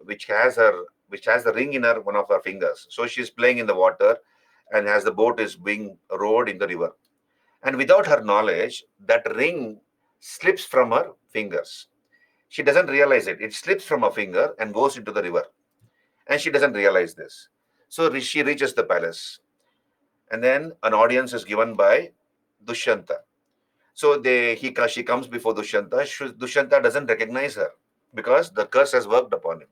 which has the ring in one of her fingers. So she's playing in the water, and as the boat is being rowed in the river. And without her knowledge, that ring slips from her fingers. She doesn't realize it. It slips from her finger and goes into the river. And she doesn't realize this. So she reaches the palace. And then an audience is given by Dushyanta. So she comes before Dushyanta. Dushyanta doesn't recognize her because the curse has worked upon him.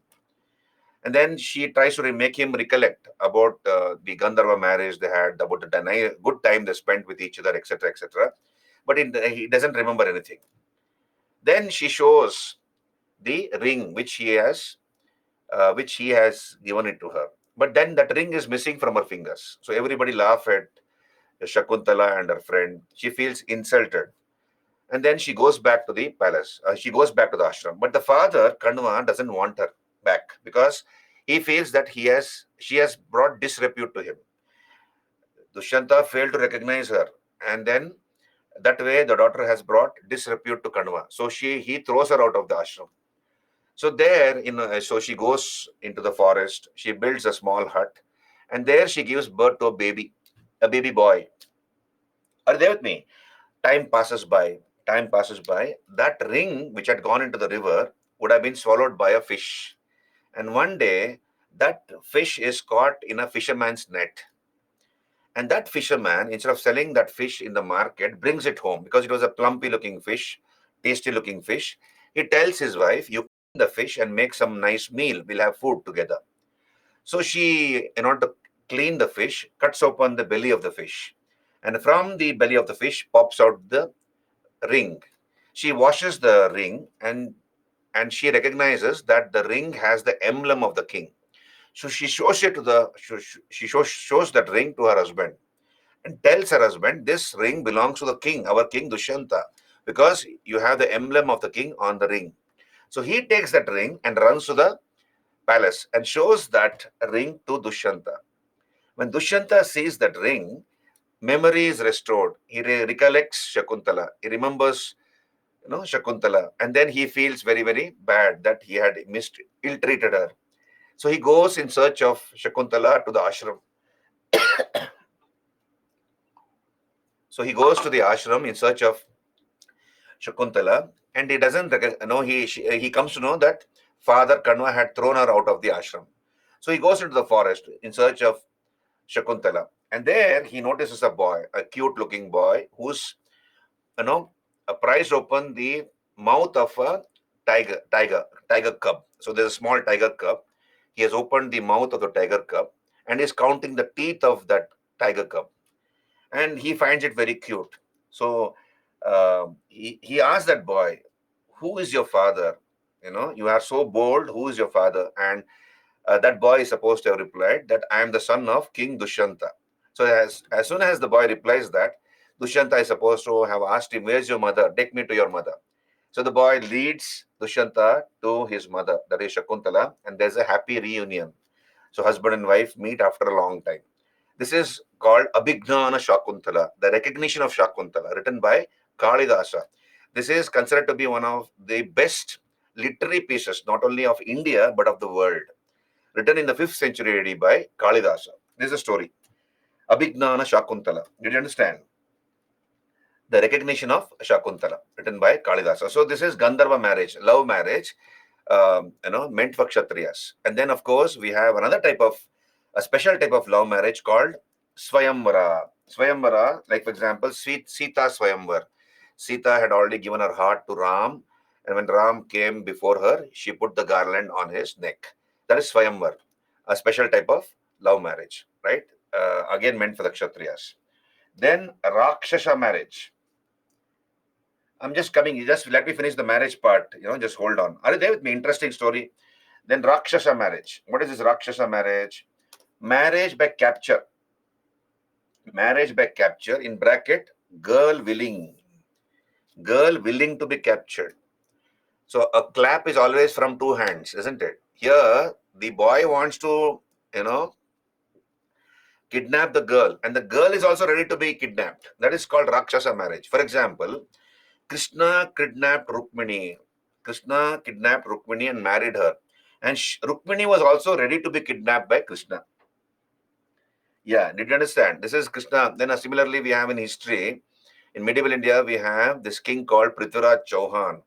And then she tries to make him recollect about the Gandharva marriage they had, about the good time they spent with each other, etc., etc. But he doesn't remember anything. Then she shows the ring which he has given it to her. But then that ring is missing from her fingers. So everybody laugh at Shakuntala and her friend. She feels insulted. And then she goes back to the palace. She goes back to the ashram. But the father, Kanva, doesn't want her back because he feels that she has brought disrepute to him. Dushyanta failed to recognize her. And then that way the daughter has brought disrepute to Kanva. So he throws her out of the ashram. So there, so she goes into the forest. She builds a small hut, and there she gives birth to a baby boy. Are you there with me? Time passes by. Time passes by. That ring, which had gone into the river, would have been swallowed by a fish. And one day, that fish is caught in a fisherman's net. And that fisherman, instead of selling that fish in the market, brings it home because it was a plumpy looking fish, tasty looking fish. He tells his wife, "You clean the fish and make some nice meal. We'll have food together." So she, in order to clean the fish, cuts open the belly of the fish. And from the belly of the fish pops out the ring. She washes the ring and she recognizes that the ring has the emblem of the king. So she shows it to the she shows that ring to her husband and tells her husband, "This ring belongs to the king, our king Dushyanta, because you have the emblem of the king on the ring." So he takes that ring and runs to the palace and shows that ring to Dushyanta. When Dushyanta sees that ring, memory is restored. He recollects Shakuntala. He remembers, Shakuntala, and then he feels very, very bad that he had ill-treated her. So he goes in search of Shakuntala to the ashram. So he goes to the ashram in search of Shakuntala, and he doesn't know. He comes to know that Father Kanva had thrown her out of the ashram. So he goes into the forest in search of Shakuntala, and there he notices a boy, a cute-looking boy, who's prized open the mouth of a tiger cub. So there's a small tiger cub. He has opened the mouth of the tiger cub and is counting the teeth of that tiger cub, and he finds it very cute. So he asked that boy, "Who is your father? You are so bold. Who is your father?" And that boy is supposed to have replied that I am the son of King Dushyanta. So as soon as the boy replies that, Dushyanta is supposed to have asked him, "Where's your mother? Take me to your mother." So the boy leads Dushyanta to his mother, that is Shakuntala, and there's a happy reunion. So husband and wife meet after a long time. This is called Abhignana Shakuntala, the recognition of Shakuntala, written by Kalidasa. This is considered to be one of the best literary pieces, not only of India, but of the world, written in the 5th century AD by Kalidasa. This is a story. Abhignana Shakuntala. Did you understand? The recognition of Shakuntala, written by Kalidasa. So this is Gandharva marriage, love marriage, meant for Kshatriyas. And then, of course, we have a special type of love marriage called Swayamvara. Swayamvara, like for example, Sita Swayamvar. Sita had already given her heart to Ram, and when Ram came before her, she put the garland on his neck. That is Swayamvar, a special type of love marriage, right? Again meant for the Kshatriyas. Then Rakshasa marriage. I'm just coming. Just let me finish the marriage part. Just hold on. Are you there with me? Interesting story. Then Rakshasa marriage. What is this Rakshasa marriage? Marriage by capture. Marriage by capture, in bracket, girl willing. Girl willing to be captured. So a clap is always from two hands, isn't it? Here, the boy wants to, kidnap the girl, and the girl is also ready to be kidnapped. That is called Rakshasa marriage. For example, Krishna kidnapped Rukmini. Krishna kidnapped Rukmini and married her. And Rukmini was also ready to be kidnapped by Krishna. Yeah, did you understand? This is Krishna. Then similarly, we have in history, in medieval India, we have this king called Prithviraj Chauhan.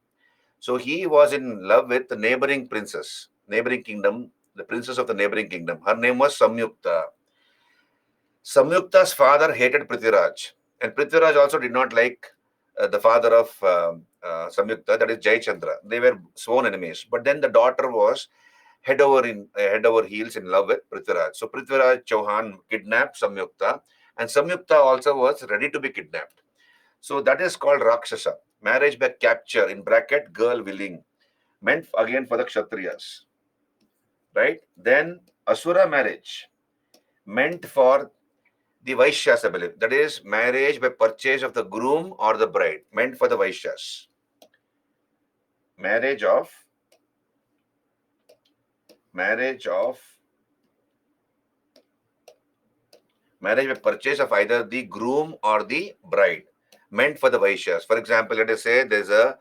So he was in love with the neighboring princess, neighboring kingdom, the princess of the neighboring kingdom. Her name was Samyukta. Samyukta's father hated Prithviraj, and Prithviraj also did not like the father of Samyukta, that is Jayachandra. They were sworn enemies. But then the daughter was head over heels in love with Prithviraj. So Prithviraj Chauhan kidnapped Samyukta, and Samyukta also was ready to be kidnapped. So that is called Rakshasa, marriage by capture, in bracket girl willing, meant again for the Kshatriyas, right? Then Asura marriage, meant for the Vaishyas, I believe. That is marriage by purchase of the groom or the bride, meant for the Vaishyas. Marriage of marriage by purchase of either the groom or the bride, meant for the Vaishyas. For example, let us say there's a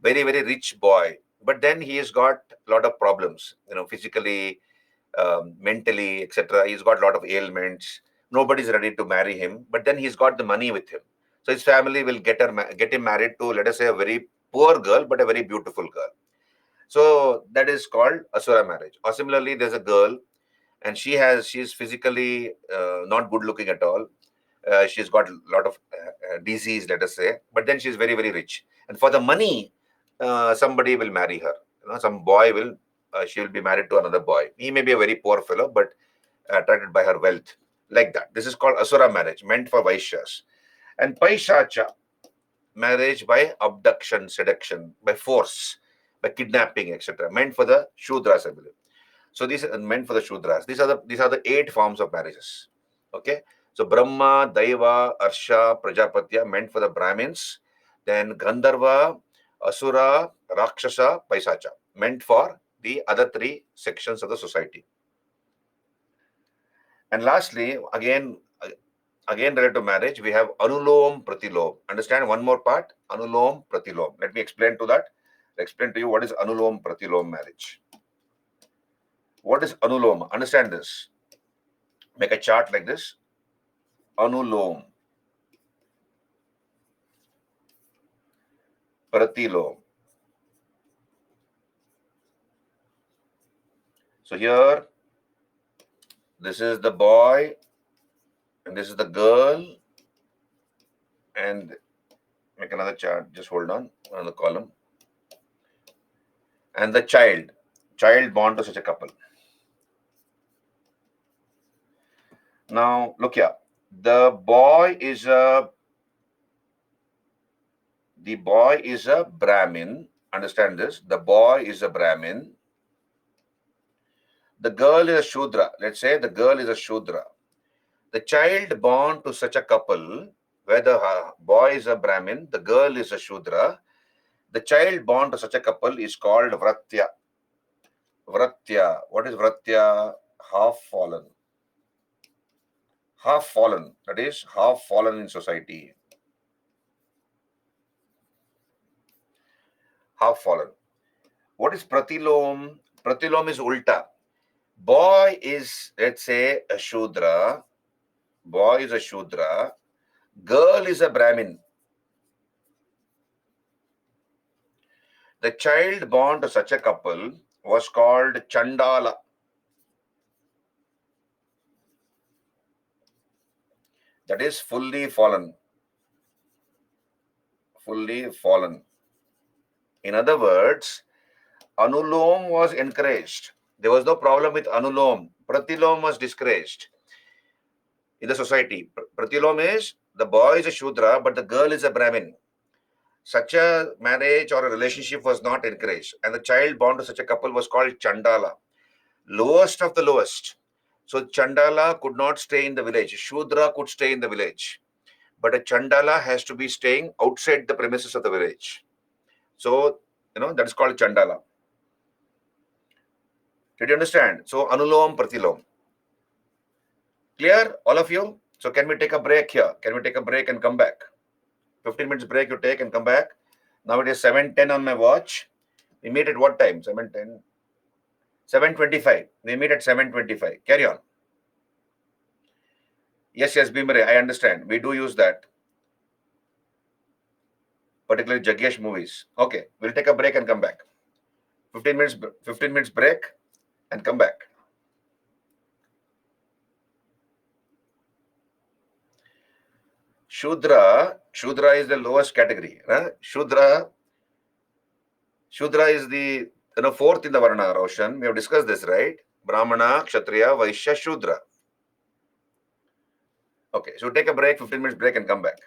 very, very rich boy, but then he has got a lot of problems, physically, mentally, etc. He's got a lot of ailments. Nobody's ready to marry him, but then he's got the money with him. So his family will get him married to, let us say, a very poor girl, but a very beautiful girl. So that is called Asura marriage. Or similarly, there's a girl and she's physically not good looking at all. She's got a lot of disease, let us say, but then she's very, very rich. And for the money, somebody will marry her. Some boy will, she will be married to another boy. He may be a very poor fellow, but attracted by her wealth. Like that. This is called Asura marriage, meant for Vaishyas. And Paishacha, marriage by abduction, seduction, by force, by kidnapping, etc., meant for the Shudras, I believe. So these are meant for the Shudras. These are the 8 forms of marriages. Okay. So Brahma, Daiva, Arsha, Prajapatya, meant for the Brahmins. Then Gandharva, Asura, Rakshasa, Paisacha, meant for the other 3 sections of the society. And lastly, again related to marriage, we have Anulom Pratilom. Understand one more part? Anulom Pratilom. Let me explain to you what is Anulom Pratilom marriage. What is Anulom? Understand this. Make a chart like this. Anulom Pratilom. So here, this is the boy and this is the girl, and make another chart. Just hold on, another column. And the child born to such a couple. Now look here. The boy is a Brahmin. Understand this. The boy is a Brahmin. The girl is a Shudra. Let's say the girl is a Shudra. The child born to such a couple, where the boy is a Brahmin, the girl is a Shudra, the child born to such a couple is called Vratya. Vratya. What is Vratya? Half fallen. Half fallen. That is half fallen in society. Half fallen. What is Pratilom? Pratilom is Ulta. Boy is, let's say, a Shudra. Boy is a Shudra. Girl is a Brahmin. The child born to such a couple was called Chandala. That is fully fallen. Fully fallen. In other words, Anulom was encouraged. There was no problem with Anulom. Pratilom was discouraged in the society. Pratilom is the boy is a Shudra, but the girl is a Brahmin. Such a marriage or a relationship was not encouraged. And the child born to such a couple was called Chandala. Lowest of the lowest. So Chandala could not stay in the village. Shudra could stay in the village. But a Chandala has to be staying outside the premises of the village. So, that is called Chandala. Did you understand? So, Anulom Pratilom. Clear, all of you? So, can we take a break here? Can we take a break and come back? 15 minutes break you take and come back. Now it is 7:10 on my watch. We meet at what time? 7:10? 7:25. We meet at 7:25. Carry on. Yes, Bimare, I understand. We do use that. Particularly Jagesh movies. Okay, we'll take a break and come back. 15 minutes break and come back. Shudra is the lowest category. Shudra is the fourth in the Varna, Roshan. We have discussed this, right? Brahmana, Kshatriya, Vaishya, Shudra. Okay, so take a break, 15 minutes break and come back.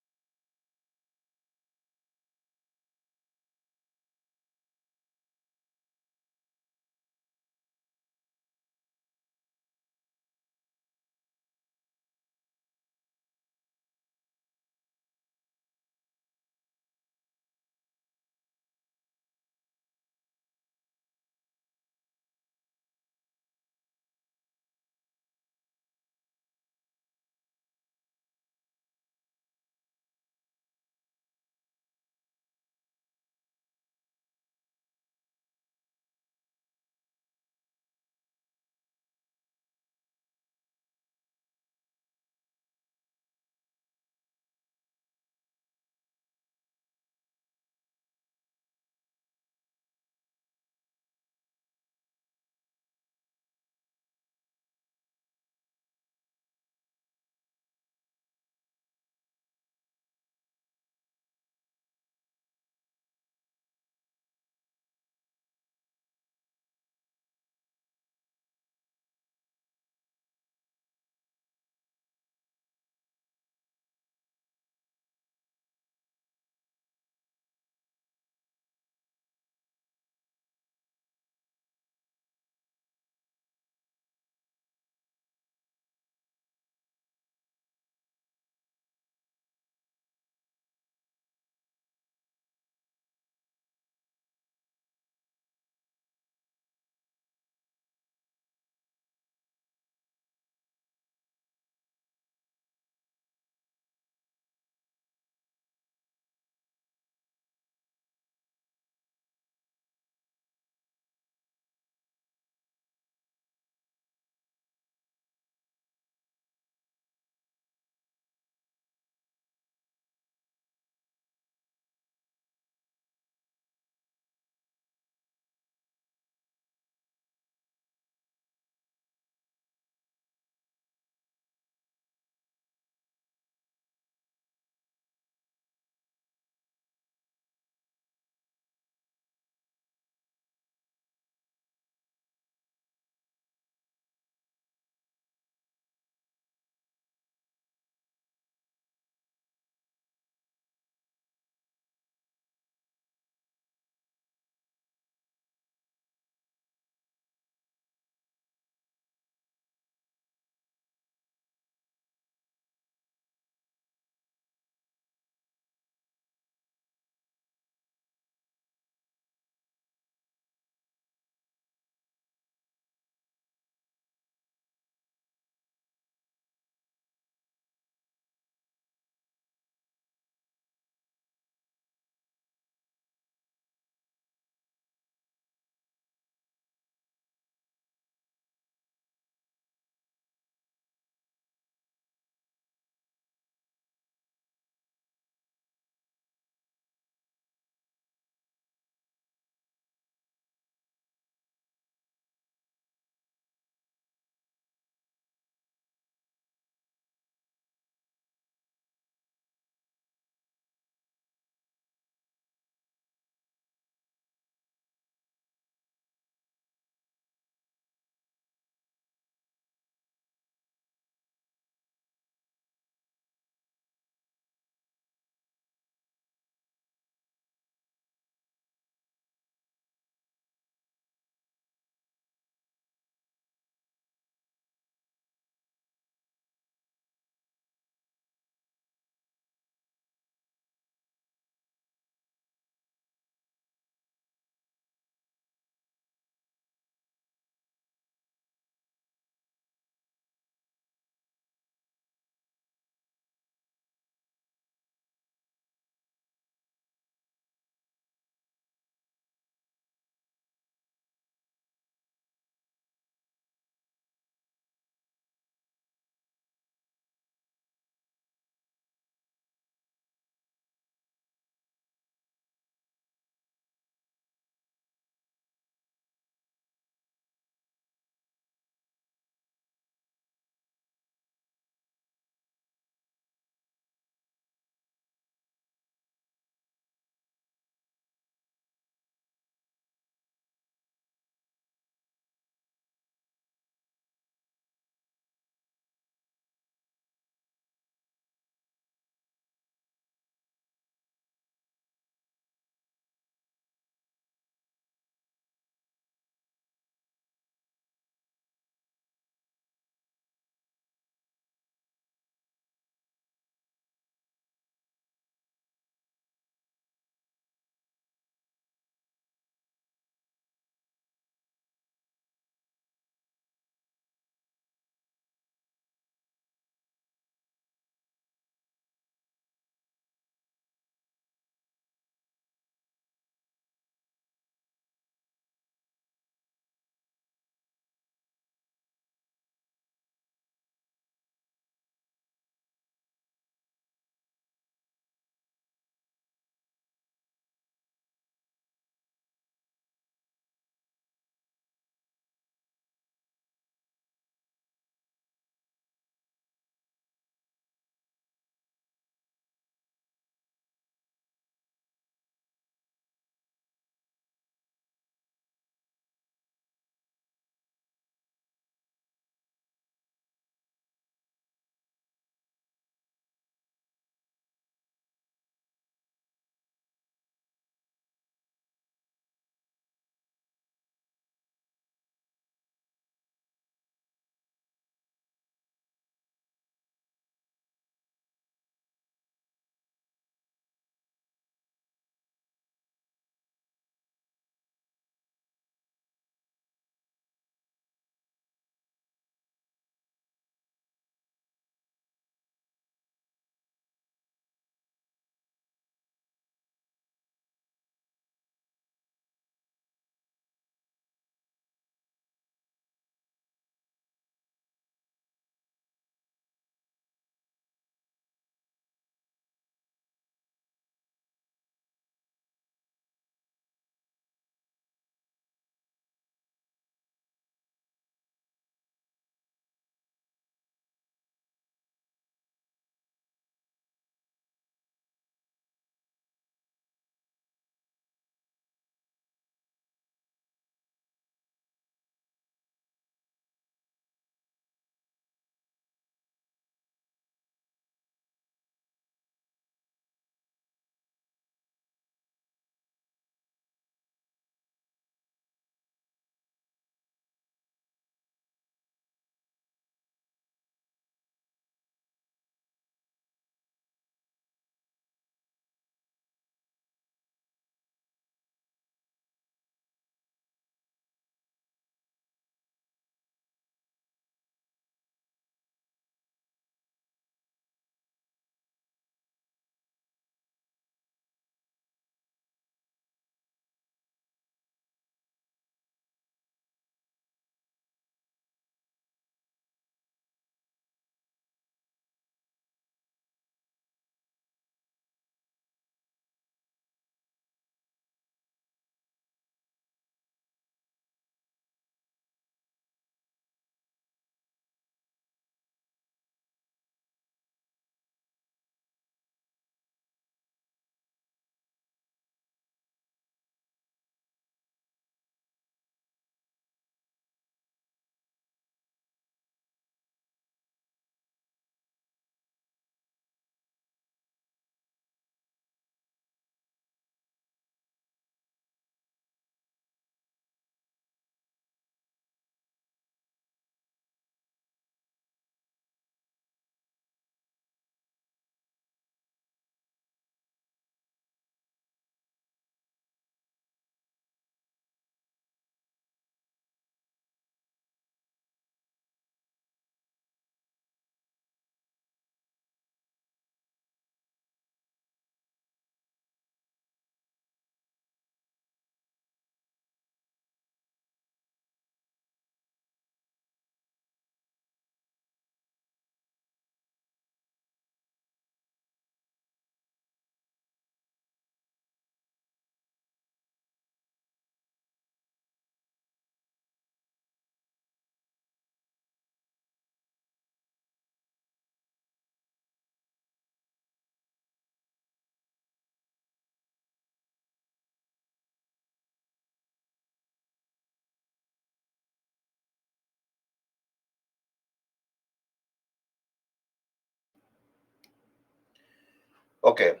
Okay.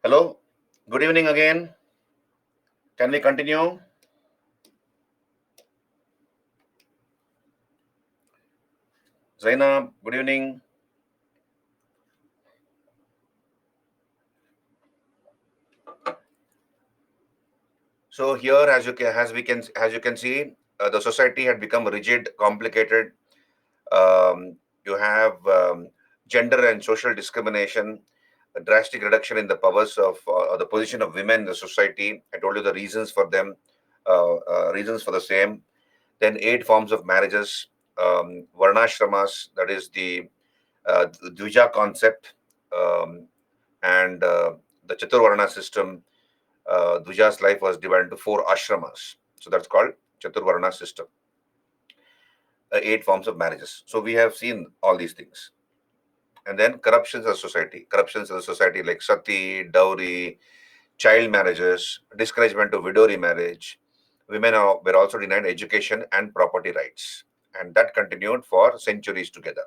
Hello. Good evening again. Can we continue? Zainab, good evening. So here, as you can see, the society had become rigid, complicated. You have gender and social discrimination, a drastic reduction in the powers of the position of women in the society. I told you the reasons for them, reasons for the same. Then 8 forms of marriages, varnashramas, that is the Dvija concept, and the Chaturvarna system. Dvija's life was divided into 4 ashramas. So that's called Chaturvarna system. 8 forms of marriages. So we have seen all these things. And then corruptions of society. Corruptions in the society like sati, dowry, child marriages, discouragement of widow remarriage. Were also denied education and property rights. And that continued for centuries together.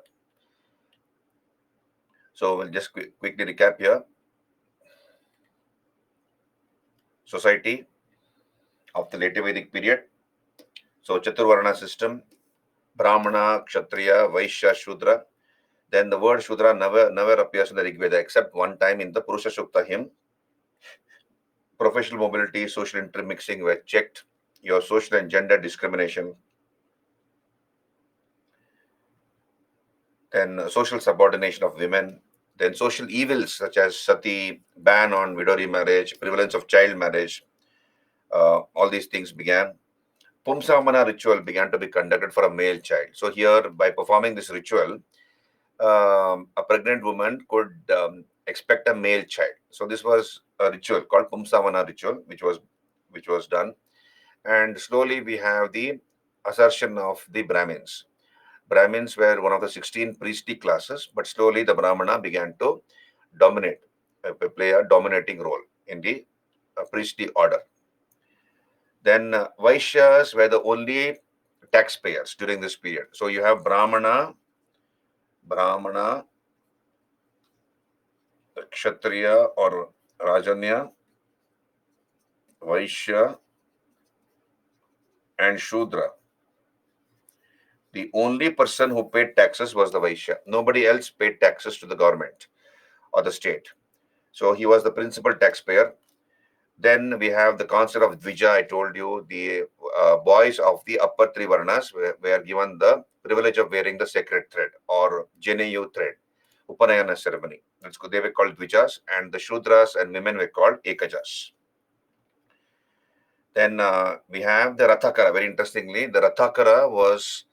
So we'll just quickly recap here. Society of the later Vedic period. So Chaturvarna system, Brahmana, Kshatriya, Vaishya, Shudra. Then the word Shudra never appears in the Rig Veda except one time in the Purusha Sukta hymn. Professional mobility, social intermixing were checked. Your social and gender discrimination. Then social subordination of women. Then social evils such as sati, ban on widow remarriage, prevalence of child marriage. All these things began. Pumsamana ritual began to be conducted for a male child. So here, by performing this ritual, a pregnant woman could expect a male child. So this was a ritual called Pumsamana ritual, which was done. And slowly we have the assertion of the Brahmins. Brahmins were one of the 16 priestly classes, but slowly the Brahmana began to dominate, play a dominating role in the priestly order. Then Vaishyas were the only taxpayers during this period. So you have Brahmana, Kshatriya or Rajanya, Vaishya, and Shudra. The only person who paid taxes was the Vaishya. Nobody else paid taxes to the government or the state. So he was the principal taxpayer. Then we have the concept of Dvija. I told you the boys of the upper three varnas were given the privilege of wearing the sacred thread or Janeyu thread, Upanayana ceremony. They were called Dvijas, and the Shudras and women were called Ekajas. Then we have the Rathakara. Very interestingly, the Rathakara was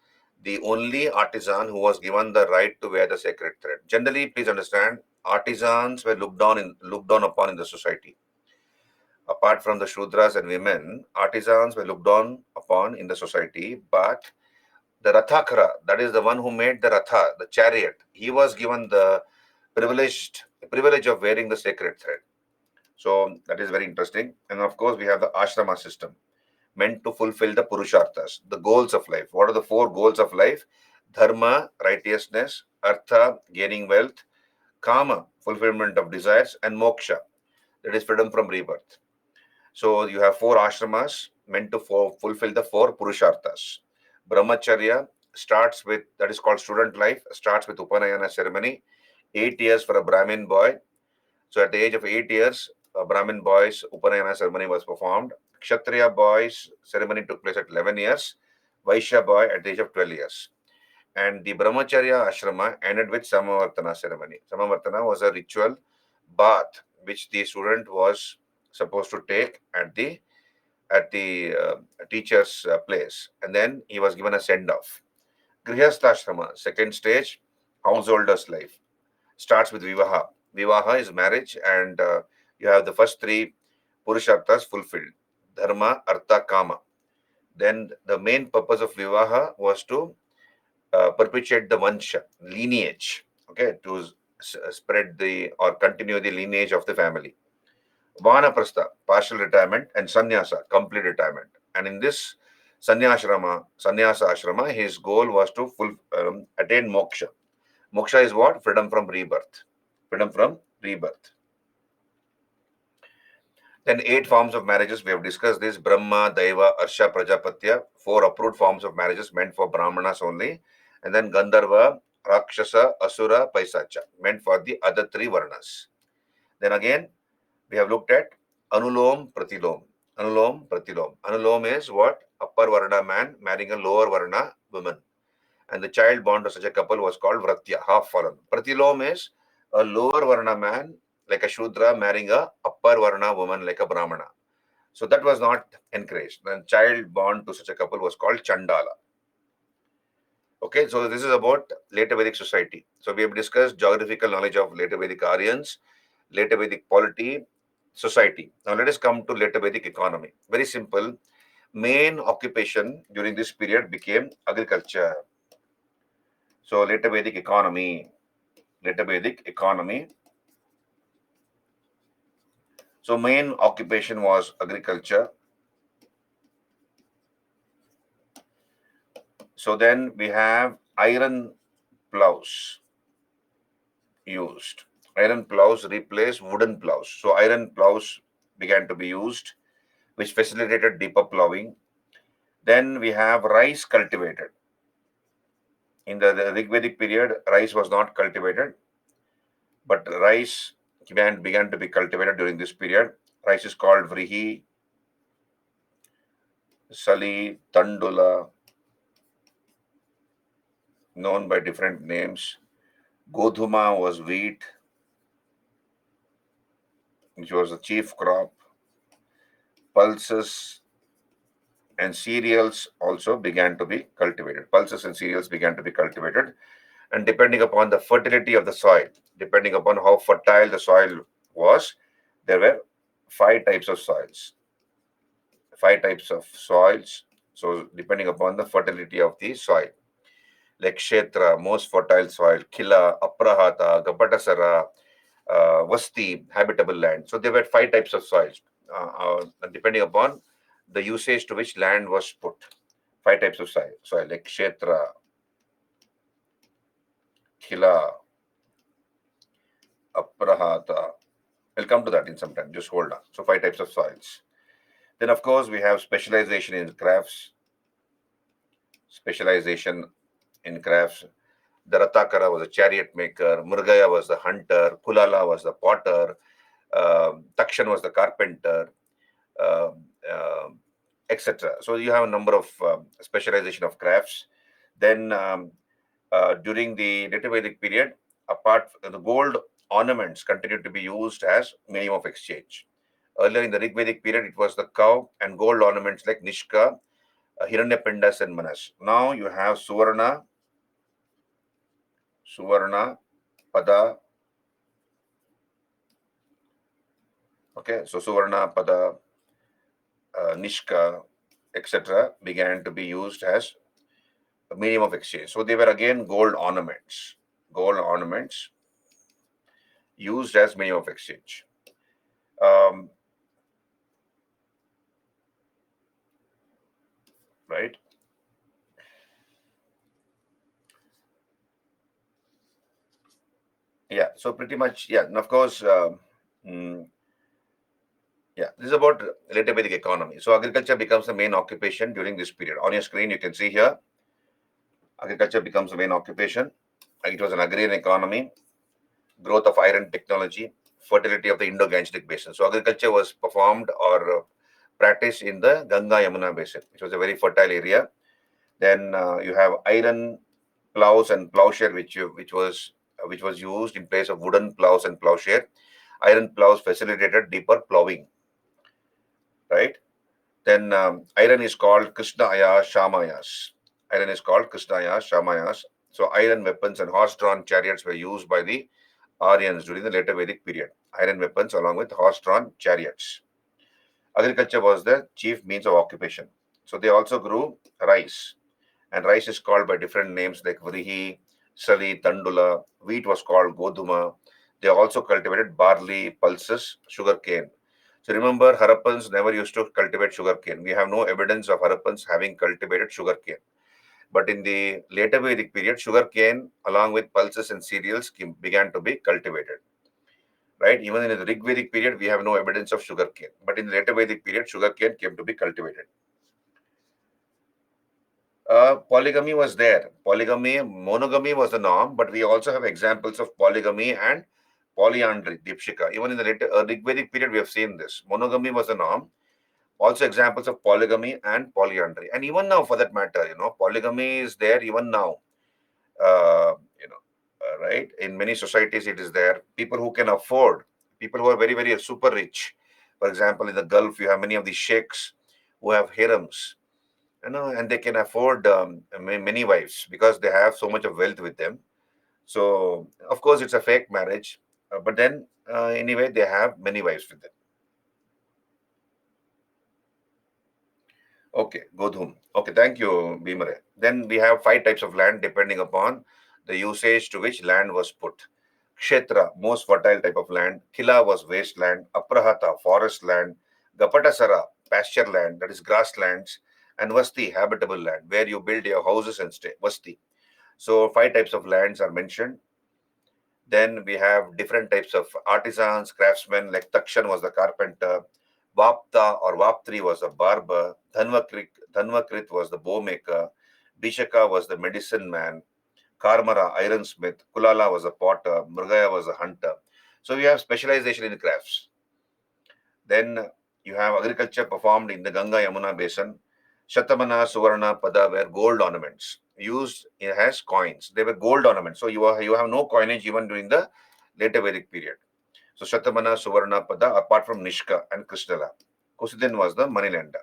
the only artisan who was given the right to wear the sacred thread. Generally, please understand, artisans were looked down upon in the society. Apart from the Shudras and women, artisans were looked down upon in the society. But the Rathakara, that is the one who made the Ratha, the chariot, he was given the privilege of wearing the sacred thread. So that is very interesting. And of course, we have the ashrama system meant to fulfill the purusharthas, the goals of life. What are the 4 goals of life? Dharma, righteousness; artha, gaining wealth; kama, fulfillment of desires; and moksha, that is freedom from rebirth. So you have 4 ashramas meant to fulfill the 4 purusharthas. Brahmacharya starts with, that is called student life, starts with Upanayana ceremony, 8 years for a Brahmin boy. So at the age of 8 years, a Brahmin boy's Upanayana ceremony was performed. Kshatriya boy's ceremony took place at 11 years. Vaishya boy at the age of 12 years. And the Brahmacharya ashrama ended with Samavartana ceremony. Samavartana was a ritual bath which the student was supposed to take at the teacher's place, and then he was given a send-off. Grihastha second stage, householder's life, starts with Vivaha. Vivaha is marriage, and you have the first 3 Purusharthas fulfilled: Dharma, Artha, Kama. Then the main purpose of Vivaha was to perpetuate the Vansha, lineage, okay, to spread or continue the lineage of the family. Vanaprastha, partial retirement, and Sannyasa, complete retirement. And in this Sannyasa ashrama, his goal was to attain moksha. Moksha is what? Freedom from rebirth. Freedom from rebirth. Then 8 forms of marriages, we have discussed this: Brahma, Daiva, Arsha, Prajapatya, 4 approved forms of marriages meant for Brahmanas only. And then Gandharva, Rakshasa, Asura, Paisacha, meant for the other 3 Varnas. Then again, we have looked at Anulom, Pratilom. Anulom, Pratilom. Anulom is what? Upper Varna man marrying a lower Varna woman. And the child born to such a couple was called Vratya, half fallen. Pratilom is a lower Varna man like a Shudra marrying a upper Varna woman like a Brahmana. So that was not encouraged. The child born to such a couple was called Chandala. Okay, so this is about later Vedic society. So we have discussed geographical knowledge of later Vedic Aryans, later Vedic polity, society. Now let us come to later Vedic economy. Very simple. Main occupation during this period became agriculture. So later Vedic economy. So main occupation was agriculture. So then we have iron plows used. Iron plows replaced wooden plows. So iron plows began to be used, which facilitated deeper plowing. Then we have rice cultivated. In the Rigvedic period, rice was not cultivated, but rice began to be cultivated during this period. Rice is called Vrihi, Sali, Tandula, known by different names. Godhuma was wheat, which was the chief crop. Pulses and cereals also began to be cultivated. Pulses and cereals began to be cultivated. And depending upon the fertility of the soil, depending upon how fertile the soil was, there were 5 types of soils. 5 types of soils. So depending upon the fertility of the soil, like Kshetra, most fertile soil, Khila, Aprahata, Gapatasara, Vasti, habitable land. So there were 5 types of soils, depending upon the usage to which land was put. 5 types of soil like Kshetra, Khila, Aprahata. We'll come to that in some time. Just hold on. So 5 types of soils. Then, of course, we have specialization in crafts. Specialization in crafts. The Ratakara was a chariot maker. Murgaya was the hunter. Kulala was the potter. Takshan was the carpenter, etc. So you have a number of specialization of crafts. Then during the later Vedic period, apart from the gold ornaments continued to be used as medium of exchange. Earlier in the Rig Vedic period, it was the cow and gold ornaments like Nishka, Hiranyapindas, and Manas. Now you have Suvarna, Pada. Okay, so Suvarna, Pada, Nishka, etc. began to be used as a medium of exchange. So they were again gold ornaments used as medium of exchange. Right? Yeah, so pretty much, yeah. And of course, yeah, this is about later Vedic economy. So agriculture becomes the main occupation during this period. On your screen, you can see here, agriculture becomes the main occupation. It was an agrarian economy, growth of iron technology, fertility of the Indo-Gangetic basin. So agriculture was performed or practiced in the Ganga Yamuna basin, which was a very fertile area. Then you have iron plows and plowshare, which was used in place of wooden plows and plowshare. Iron plows facilitated deeper plowing, right? Then iron is called Krishnaya Shamayas. Iron is called Krishnaya Shamayas. So iron weapons and horse-drawn chariots were used by the Aryans during the later Vedic period. Iron weapons along with horse-drawn chariots. Agriculture was the chief means of occupation. So they also grew rice. And rice is called by different names like Vrihi, Sali, Tandula. Wheat was called Godhuma. They also cultivated barley, pulses, sugarcane. So remember, Harappans never used to cultivate sugarcane. We have no evidence of Harappans having cultivated sugarcane. But in the later Vedic period, sugarcane along with pulses and cereals began to be cultivated. right? Even in the Rig Vedic period, we have no evidence of sugarcane. But in the later Vedic period, sugarcane came to be cultivated. Polygamy was there. Monogamy was the norm, but we also have examples of polygamy and polyandry, Deepshika. Even in the later Rig Vedic period, we have seen this. Monogamy was the norm. Also examples of polygamy and polyandry. And even now, for that matter, polygamy is there even now. Uh, right? In many societies, it is there. People who can afford, people who are very, very super rich. For example, in the Gulf, you have many of the sheikhs who have harems, and they can afford many wives because they have so much of wealth with them. So, of course, it's a fake marriage, but then anyway, they have many wives with them. Okay, Godhum. Okay, thank you, Bhimare. Then we have 5 types of land depending upon the usage to which land was put. Kshetra, most fertile type of land. Kila was wasteland. Aprahata, forest land. Gapatasara, pasture land, that is grasslands. And Vasti, habitable land, where you build your houses and stay. Vasti. So 5 types of lands are mentioned. Then we have different types of artisans, craftsmen, like Takshan was the carpenter, Vapta or Vaptri was the barber, Dhanvakrit was the bowmaker, Bishaka was the medicine man, Karmara, ironsmith, Kulala was a potter, Mrugaya was a hunter. So we have specialization in crafts. Then you have agriculture performed in the Ganga Yamuna basin. Shatamana, Suvarna, Pada were gold ornaments used as coins. They were gold ornaments. So you have no coinage even during the later Vedic period. So Shatamana, Suvarna, Pada, apart from Nishka and Krishnala. Kusidin was the moneylender.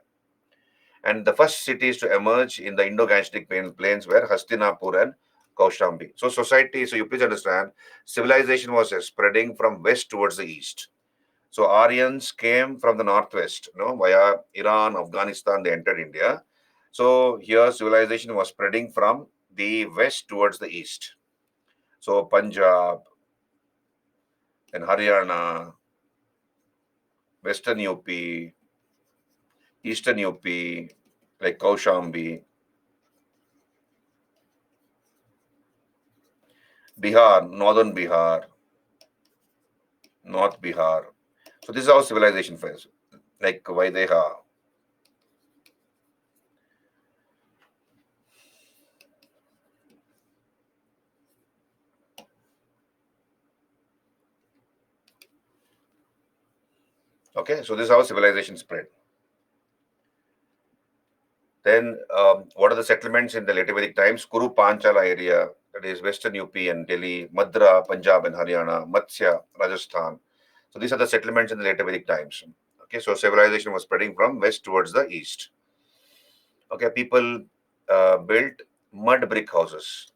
And the first cities to emerge in the Indo-Gangetic plains were Hastinapur and Kaushambi. So you please understand, civilization was spreading from west towards the east. So Aryans came from the northwest, via Iran, Afghanistan, they entered India. So here civilization was spreading from the west towards the east. So Punjab and Haryana, Western UP, Eastern UP, like Kaushambi, Bihar, Northern Bihar, North Bihar. So this is how civilization fails, like Vaideha. Okay, so this is how civilization spread. Then, what are the settlements in the later Vedic times? Kuru Panchala area, that is Western UP and Delhi, Madra, Punjab and Haryana, Matsya, Rajasthan. So these are the settlements in the later Vedic times. Okay, so civilization was spreading from west towards the east. Okay, people built mud brick houses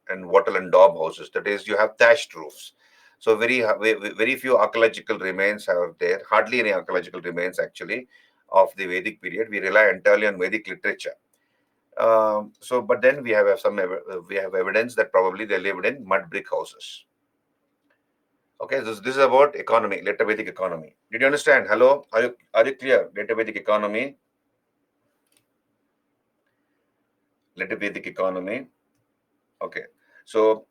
and wattle and daub houses. That is, you have thatched roofs. So very few archaeological remains are there. Hardly any archaeological remains actually of the Vedic period. We rely entirely on Vedic literature. But then we have evidence that probably they lived in mud brick houses. Okay, this is about economy, later Vedic economy. Did you understand? Hello, are you clear? Later Vedic economy. Later Vedic economy. Okay, so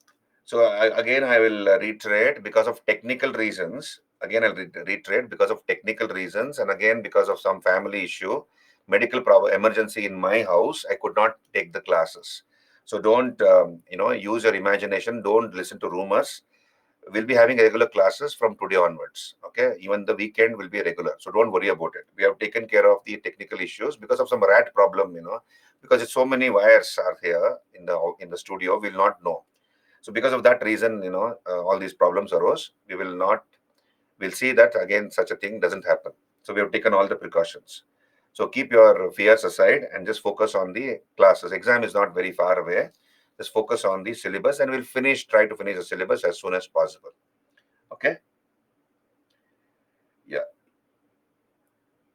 again I will reiterate because of technical reasons. Again, I'll reiterate because of technical reasons, and again because of some family issue, medical problem, emergency in my house, I could not take the classes. So don't use your imagination. Don't listen to rumors. We'll be having regular classes from today onwards. Okay, even the weekend will be regular. So don't worry about it. We have taken care of the technical issues because of some rat problem. Because it's so many wires are here in the studio, we'll not know. So because of that reason, all these problems arose. We'll see that again such a thing doesn't happen. So we have taken all the precautions. So keep your fears aside and just focus on the classes. Exam is not very far away. Just focus on the syllabus and we'll try to finish the syllabus as soon as possible. Okay? Yeah.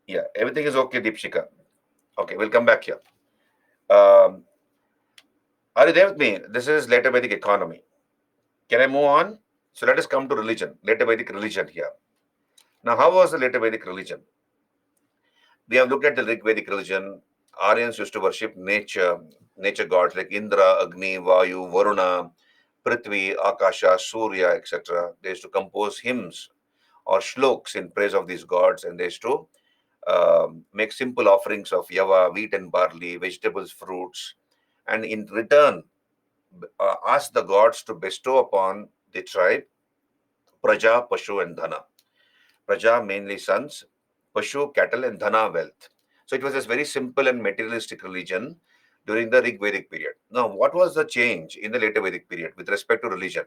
Yeah. Everything is okay, Deepshika. Okay, we'll come back here. Are you there with me? This is later Vedic economy. Can I move on? So let us come to religion, later Vedic religion here. Now, how was the later Vedic religion? We have looked at the Vedic religion. Aryans used to worship nature gods like Indra, Agni, Vayu, Varuna, Prithvi, Akasha, Surya, etc. They used to compose hymns or shloks in praise of these gods, and they used to make simple offerings of yava, wheat and barley, vegetables, fruits, and in return ask the gods to bestow upon the tribe praja, pashu, and dhana. Praja mainly sons, pashu, cattle, and dhana wealth. So it was a very simple and materialistic religion during the Rig Vedic period. Now, what was the change in the later Vedic period with respect to religion?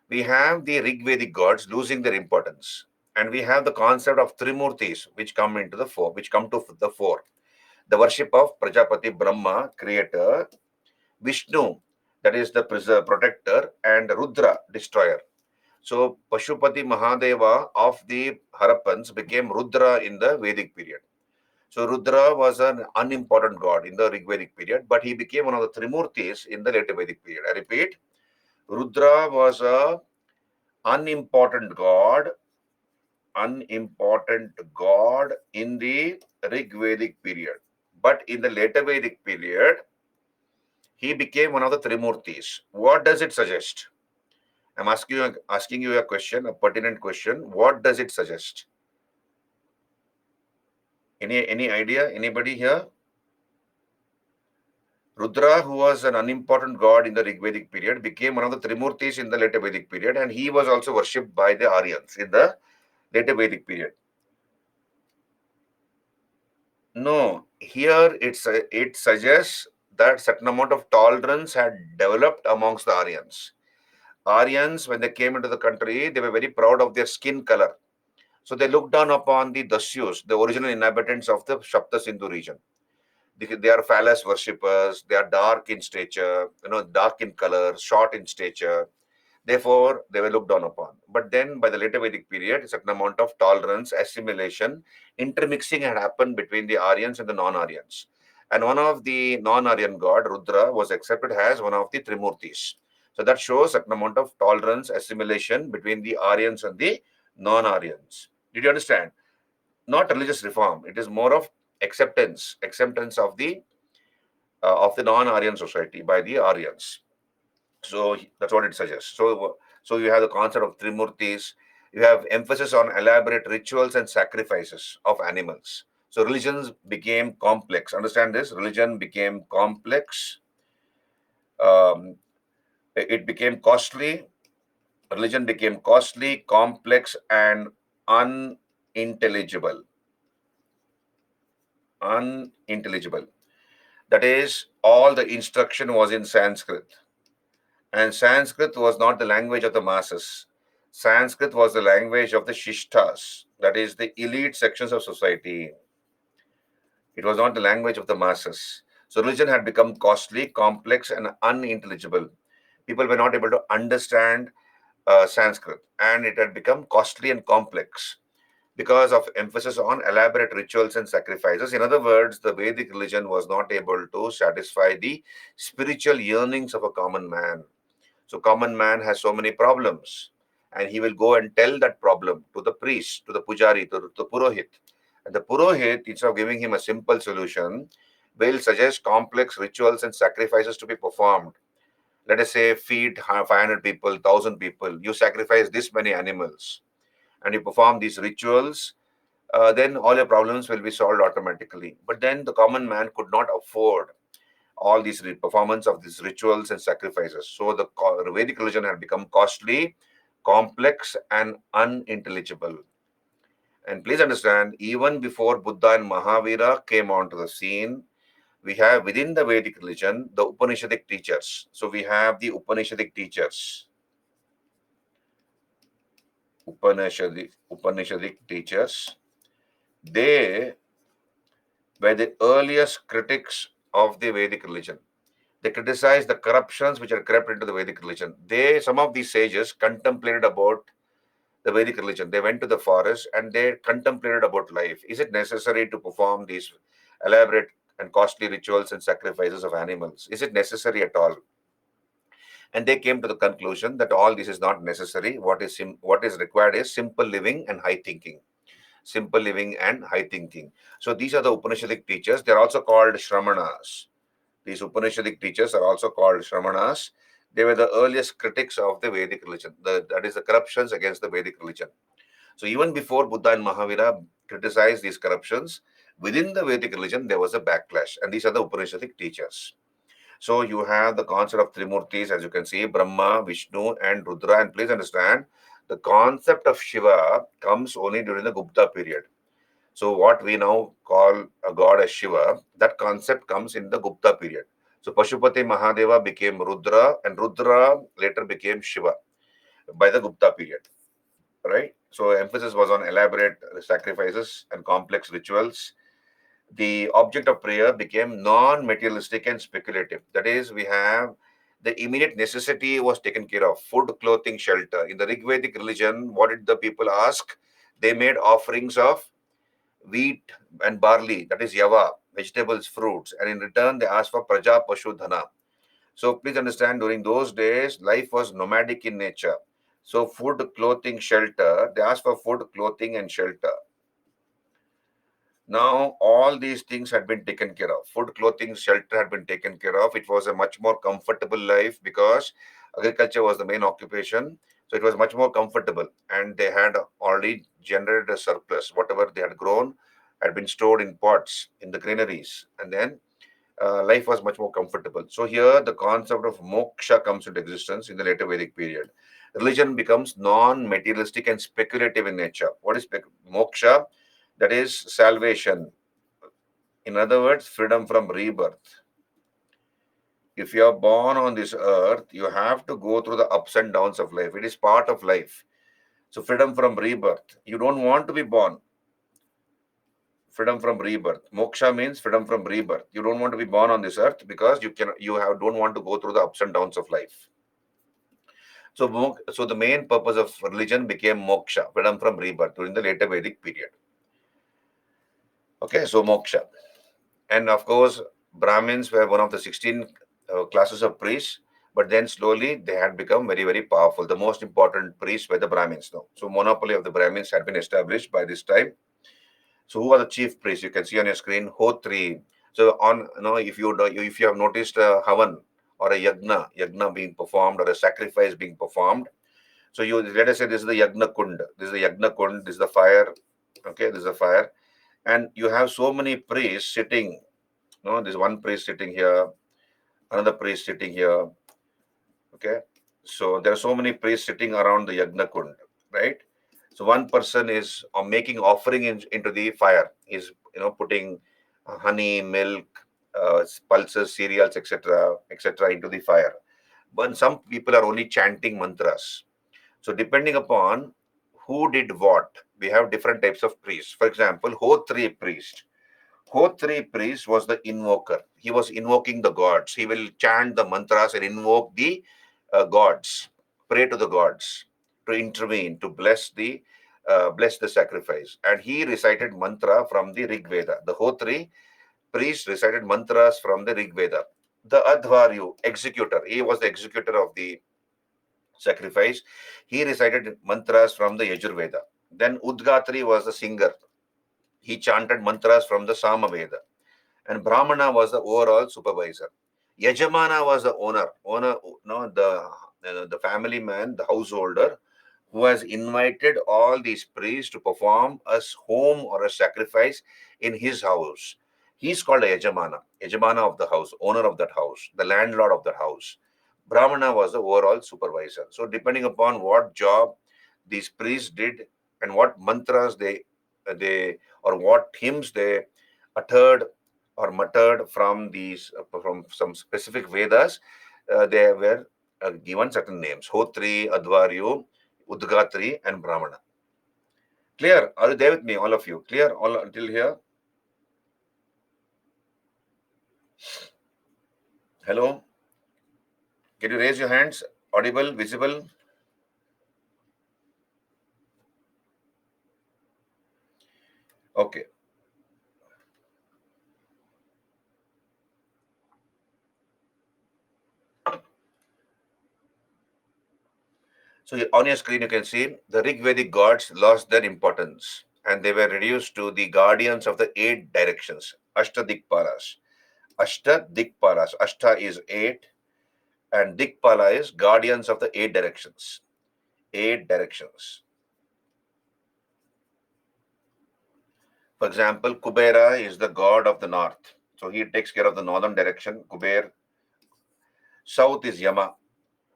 We have the Rig Vedic gods losing their importance, and we have the concept of Trimurtis which come into the fore, which come to the fore. The worship of Prajapati Brahma, creator, Vishnu, that is the protector, and Rudra, destroyer. So Pashupati Mahadeva of the Harappans became Rudra in the Vedic period. So Rudra was an unimportant god in the Rig Vedic period, but he became one of the Trimurtis in the later Vedic period. I repeat, Rudra was a unimportant god in the Rig Vedic period. But in the later Vedic period, he became one of the Trimurtis. What does it suggest? I'm asking you a question, a pertinent question. What does it suggest? Any idea? Anybody here? Rudra, who was an unimportant god in the Rig Vedic period, became one of the Trimurtis in the later Vedic period, and he was also worshipped by the Aryans in the later Vedic period. No, here it suggests that certain amount of tolerance had developed amongst the Aryans. Aryans, when they came into the country, they were very proud of their skin color. So they looked down upon the Dasyus, the original inhabitants of the Shapta Sindhu region. They are phallus worshippers. They are dark in stature, dark in color, short in stature. Therefore, they were looked down upon. But then, by the later Vedic period, a certain amount of tolerance, assimilation, intermixing had happened between the Aryans and the non-Aryans. And one of the non-Aryan god, Rudra, was accepted as one of the Trimurtis. So that shows a certain amount of tolerance, assimilation between the Aryans and the non-Aryans. Did you understand? Not religious reform. It is more of acceptance of the non-Aryan society by the Aryans. So that's what it suggests. So you have the concept of Trimurtis. You have emphasis on elaborate rituals and sacrifices of animals. So religions became complex. Understand this? Religion became complex. Um, it became costly. Religion became costly, complex, and unintelligible. Unintelligible. That is, all the instruction was in Sanskrit. And Sanskrit was not the language of the masses. Sanskrit was the language of the shishtas, that is, the elite sections of society. It was not the language of the masses. So religion had become costly, complex, and unintelligible. People were not able to understand Sanskrit, and it had become costly and complex because of emphasis on elaborate rituals and sacrifices. In other words, the Vedic religion was not able to satisfy the spiritual yearnings of a common man. So common man has so many problems, and he will go and tell that problem to the priest, to the pujari, to the purohit. And the purohit, instead of giving him a simple solution, will suggest complex rituals and sacrifices to be performed. Let us say feed 500 people, 1,000 people. You sacrifice this many animals and you perform these rituals, then all your problems will be solved automatically. But then the common man could not afford all these performance of these rituals and sacrifices. So the Vedic religion had become costly, complex, and unintelligible. And please understand, even before Buddha and Mahavira came onto the scene, we have within the Vedic religion the Upanishadic teachers. So we have the Upanishadic teachers. Upanishadic teachers. They were the earliest critics of the Vedic religion. They criticized the corruptions which are crept into the Vedic religion. Some of these sages contemplated about the Vedic religion. They went to the forest and they contemplated about life. Is it necessary to perform these elaborate and costly rituals and sacrifices of animals? Is it necessary at all? And they came to the conclusion that all this is not necessary. What is required is simple living and high thinking. Simple living and high thinking. So these are the Upanishadic teachers. They are also called Shramanas. These Upanishadic teachers are also called Shramanas. They were the earliest critics of the Vedic religion. That is the corruptions against the Vedic religion. So even before Buddha and Mahavira criticized these corruptions, within the Vedic religion, there was a backlash. And these are the Upanishadic teachers. So you have the concept of Trimurtis, as you can see, Brahma, Vishnu, and Rudra. And please understand, the concept of Shiva comes only during the Gupta period. So what we now call a god as Shiva, that concept comes in the Gupta period. So Pashupati Mahadeva became Rudra, and Rudra later became Shiva by the Gupta period, right? So emphasis was on elaborate sacrifices and complex rituals. The object of prayer became non-materialistic and speculative. That is, we have the immediate necessity was taken care of: food, clothing, shelter. In the Rigvedic religion, what did the people ask? They made offerings of wheat and barley, that is yava, vegetables, fruits, and in return they asked for praja, pashu, dhana. So please understand, during those days, life was nomadic in nature. So food, clothing, shelter, they asked for food, clothing, and shelter. Now, all these things had been taken care of. Food, clothing, shelter had been taken care of. It was a much more comfortable life because agriculture was the main occupation. So it was much more comfortable. And they had already generated a surplus. Whatever they had grown had been stored in pots in the granaries. And then life was much more comfortable. So here the concept of moksha comes into existence in the later Vedic period. Religion becomes non-materialistic and speculative in nature. What is moksha? That is salvation. In other words, freedom from rebirth. If you are born on this earth, you have to go through the ups and downs of life. It is part of life. So freedom from rebirth. You don't want to be born. Freedom from rebirth. Moksha means freedom from rebirth. You don't want to be born on this earth because don't want to go through the ups and downs of life. So the main purpose of religion became moksha, freedom from rebirth during the later Vedic period. Okay, so moksha. And of course, Brahmins were one of the 16 classes of priests, but then slowly they had become very, very powerful. The most important priests were the Brahmins now. So monopoly of the Brahmins had been established by this time. So who are the chief priests? You can see on your screen, Hotri. So if you have noticed a Havan or a yagna being performed or a sacrifice being performed. So you let us say this is the Yagna Kund. This is the Yagna Kund. This is the fire. Okay, this is the fire. And you have so many priests sitting. No, there's one priest sitting here, another priest sitting here. Okay, so there are so many priests sitting around the Yagna Kund, right? So one person is making offering into the fire. Is putting honey, milk, pulses, cereals, etc., into the fire. But some people are only chanting mantras. So depending upon who did what, we have different types of priests. For example, Hotri priest. Hotri priest was the invoker. He was invoking the gods. He will chant the mantras and invoke the gods, pray to the gods to intervene, to bless the sacrifice. And he recited mantra from the Rig Veda. The Hotri priest recited mantras from the Rig Veda. The Advaryu, executor, he was the executor of the sacrifice. He recited mantras from the Yajurveda. Then Udgatri was the singer. He chanted mantras from the Samaveda. And Brahmana was the overall supervisor. Yajamana was the owner, no, the family man, the householder, who has invited all these priests to perform a home or a sacrifice in his house. He's called a Yajamana of the house, owner of that house, the landlord of the house. Brahmana was the overall supervisor. So depending upon what job these priests did and what mantras they or what hymns they uttered or muttered from some specific Vedas, they were given certain names: Hotri, Advaryu, Udgatri, and Brahmana. Clear? Are you there with me, all of you? Clear all until here? Hello? Can you raise your hands? Audible, visible? Okay. So on your screen, you can see the Rig Vedic gods lost their importance and they were reduced to the guardians of the 8 directions, Ashtadikpalas. Ashtadikpalas. Ashta is 8, And Dikpala is guardians of the 8 directions. 8 directions. For example, Kubera is the god of the north. So he takes care of the northern direction, Kuber. South is Yama.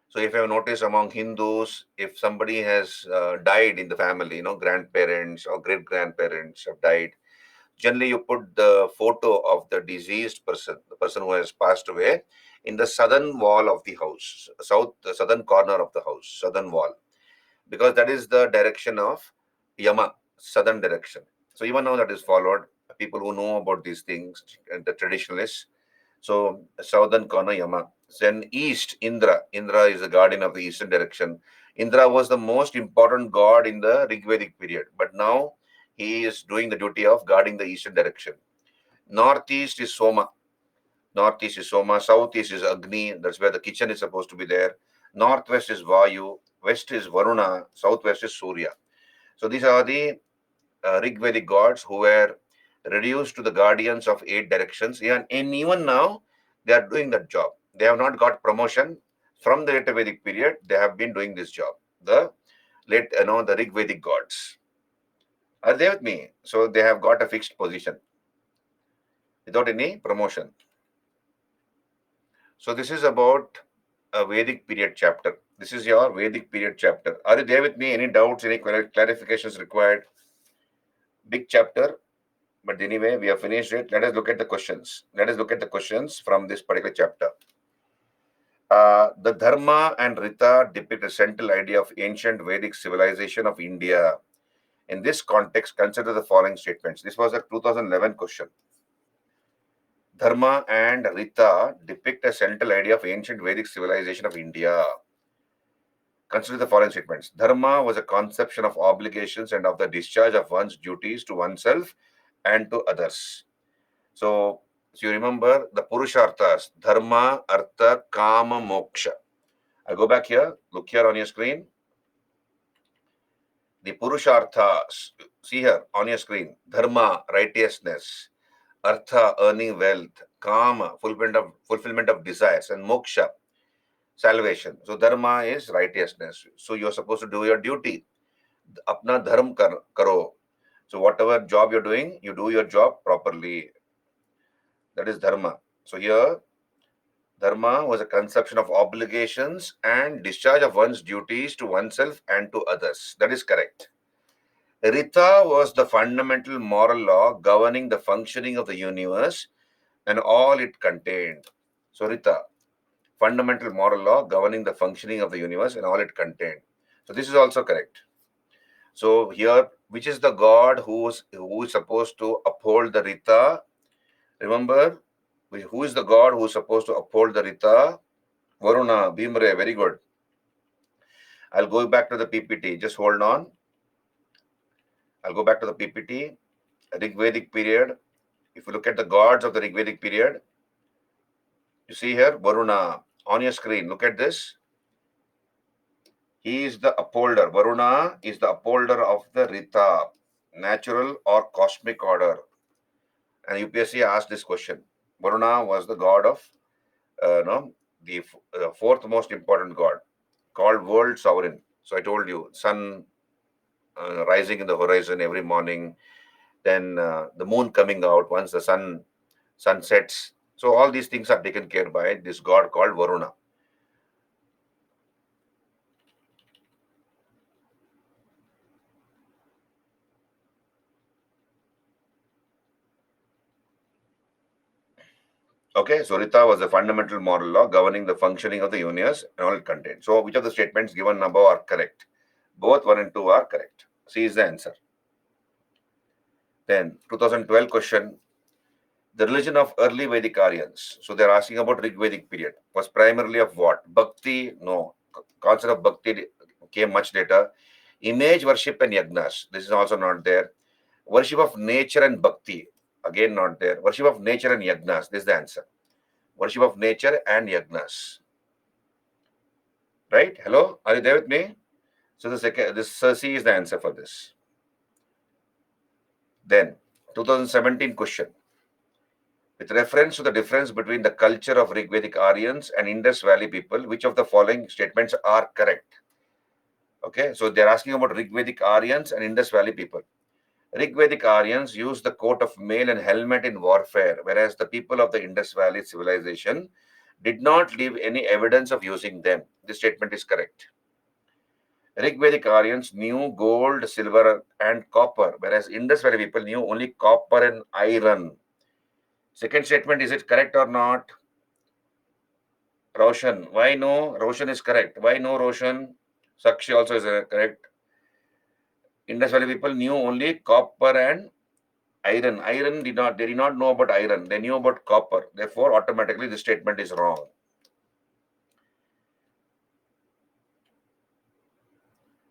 So if you have noticed among Hindus, if somebody has died in the family, grandparents or great grandparents have died, generally you put the photo of the deceased person, the person who has passed away, in the southern wall of the house, the southern corner of the house, southern wall, because that is the direction of Yama, southern direction. So even now that is followed. People who know about these things, and the traditionalists. So southern corner Yama. Then east Indra. Indra is the guardian of the eastern direction. Indra was the most important god in the Rigvedic period, but now he is doing the duty of guarding the eastern direction. Northeast is Soma. Northeast is Soma. Southeast is Agni. That's where the kitchen is supposed to be there. Northwest is Vayu. West is Varuna. Southwest is Surya. So these are the Rigvedic gods who were reduced to the guardians of 8 directions. And even now, they are doing that job. They have not got promotion from the later Vedic period. They have been doing this job. The Rigvedic gods. Are they with me? So they have got a fixed position without any promotion. So this is about a Vedic period chapter. This is your Vedic period chapter. Are you there with me? Any doubts, any clarifications required? Big chapter. But anyway, we have finished it. Let us look at the questions. Let us look at the questions from this particular chapter. The Dharma and Rita depict a central idea of ancient Vedic civilization of India. In this context, consider the following statements. This was a 2011 question. Dharma and Rita depict a central idea of ancient Vedic civilization of India. Consider the following statements. Dharma was a conception of obligations and of the discharge of one's duties to oneself and to others. So you remember the Purusharthas, Dharma, Artha, Kama, Moksha. I'll go back here. Look here on your screen. The Purusharthas, see here on your screen. Dharma, righteousness. Artha, earning wealth. Kama, fulfillment of desires. And Moksha, salvation. So Dharma is righteousness. So you're supposed to do your duty. Apna dharm karo. So whatever job you're doing, you do your job properly. That is Dharma. So here, Dharma was a conception of obligations and discharge of one's duties to oneself and to others. That is correct. Rita was the fundamental moral law governing the functioning of the universe and all it contained. So Rita, fundamental moral law governing the functioning of the universe and all it contained. So this is also correct. So here, which is the god who is supposed to uphold the Rita? Remember, who is the god who is supposed to uphold the Rita? Varuna, Bhimre, very good. I'll go back to the PPT. Just hold on. I'll go back to the PPT. Rigvedic period. If you look at the gods of the Rigvedic period, you see here Varuna on your screen. Look at this. He is the upholder. Varuna is the upholder of the Rita, natural or cosmic order. And UPSC asked this question. Varuna was the god of, the fourth most important god, called world sovereign. So I told you, sun rising in the horizon every morning, then the moon coming out once the sun sets. So all these things are taken care by this god called Varuna. Okay, so Rita was a fundamental moral law governing the functioning of the universe and all it contained. So which of the statements given above are correct? Both 1 and 2 are correct. C is the answer. Then 2012 question. The religion of early Vedic Aryans, so they're asking about Rigvedic period, was primarily of what? Bhakti? No. Concept of Bhakti came much later. Image worship and yagnas. This is also not there. Worship of nature and Bhakti. Again not there. Worship of nature and yagnas. This is the answer. Worship of nature and yagnas. Right? Hello? Are you there with me? So this C is the answer for this. Then 2017 question. With reference to the difference between the culture of Rigvedic Aryans and Indus Valley people, which of the following statements are correct? Okay, so they're asking about Rigvedic Aryans and Indus Valley people. Rigvedic Aryans used the coat of mail and helmet in warfare, whereas the people of the Indus Valley civilization did not leave any evidence of using them. This statement is correct. Rigvedic Aryans knew gold, silver, and copper, whereas Indus Valley people knew only copper and iron. Second statement, is it correct or not? Roshan, why no? Roshan is correct. Why no, Roshan? Sakshi also is correct. Indus Valley people knew only copper and iron. They did not know about iron. They knew about copper. Therefore, automatically this statement is wrong.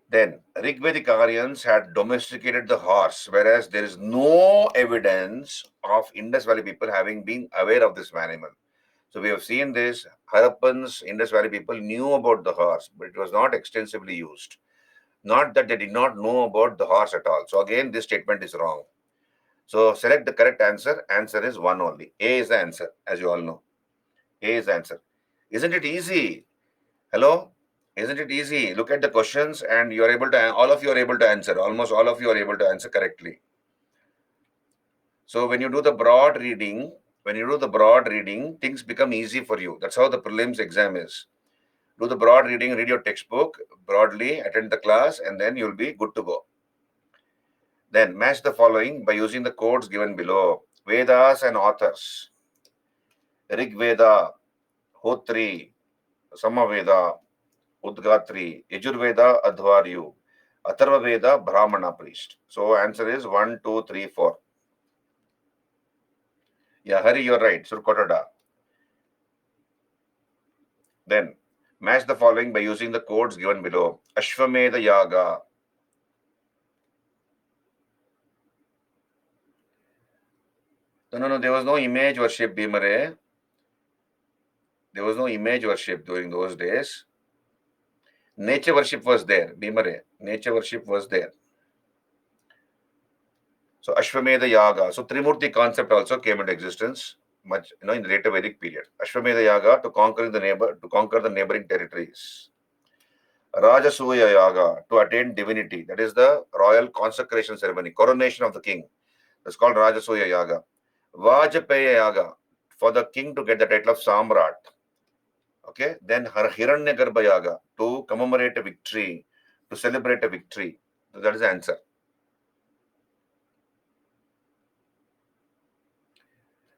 Then, Rigvedic Aryans had domesticated the horse, whereas there is no evidence of Indus Valley people having been aware of this animal. So we have seen this. Harappans, Indus Valley people knew about the horse, but it was not extensively used. Not that they did not know about the horse at all. So again, this statement is wrong. So select the correct answer. Answer is 1 only. A is the answer, as you all know. A is the answer. Isn't it easy? Hello? Isn't it easy? Look at the questions and you are able to, all of you are able to answer. Almost all of you are able to answer correctly. So when you do the broad reading, things become easy for you. That's how the prelims exam is. Do the broad reading, read your textbook broadly, attend the class, and then you'll be good to go. Then match the following by using the codes given below. Vedas and authors. Rig Veda, Hotri, Samaveda, Udgatri, Yajurveda, Advaryu, Atharva Veda, Brahmana priest. So answer is 1, 2, 3, 4. Yeah, Hari, you're right. Surkotada. Then match the following by using the codes given below. Ashwamedha Yaga. No, there was no image worship, Bhimare. There was no image worship during those days. Nature worship was there, Bhimare. Nature worship was there. So Ashwamedha Yaga. So Trimurti concept also came into existence much, in the later Vedic period. Ashwamedha Yaga to conquer the neighboring territories. Rajasuya Yaga to attain divinity. That is the royal consecration ceremony, coronation of the king. That's called Rajasuya Yaga. Vajpaya Yaga for the king to get the title of Samrat. Okay, then Hiranyagarbha Yaga to commemorate a victory, to celebrate a victory. So that is the answer.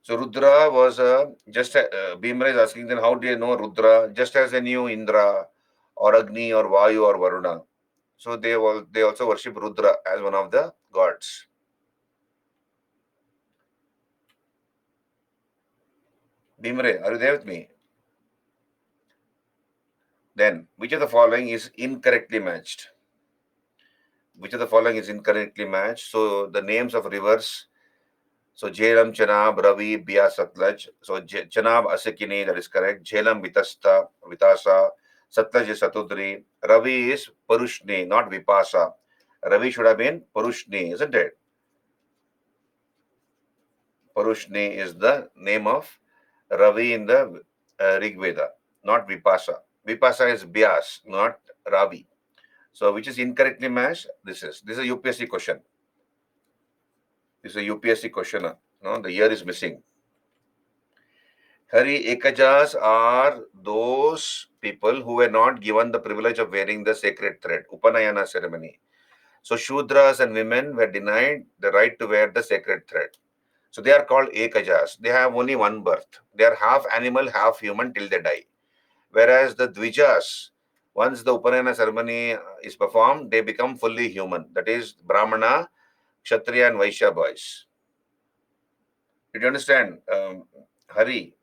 So Rudra was Bhimra is asking then how do you know Rudra? Just as they knew Indra or Agni or Vayu or Varuna. So they also worship Rudra as one of the gods. Bhimre, are you there with me? Then which of the following is incorrectly matched? Which of the following is incorrectly matched? So the names of rivers. So Jhelum, Chenab, Ravi, Bia, Satlaj. So Chenab, Asikini, that is correct. Jhelum, Vitasa. Satlaj is Satudri. Ravi is Parushni, not Vipasa. Ravi should have been Parushni, isn't it? Parushni is the name of Ravi in the Rig Veda, not Vipasa. Vipasa is Bias, not Ravi. So which is incorrectly matched? This is a UPSC question. This is a UPSC question. No, the year is missing. Hari, Ekajas are those people who were not given the privilege of wearing the sacred thread, Upanayana ceremony. So Shudras and women were denied the right to wear the sacred thread. So they are called Ekajas. They have only one birth. They are half animal, half human till they die. Whereas the Dvijas, once the Upanayana ceremony is performed, they become fully human. That is Brahmana, Kshatriya and Vaishya boys. Did you understand, Hari?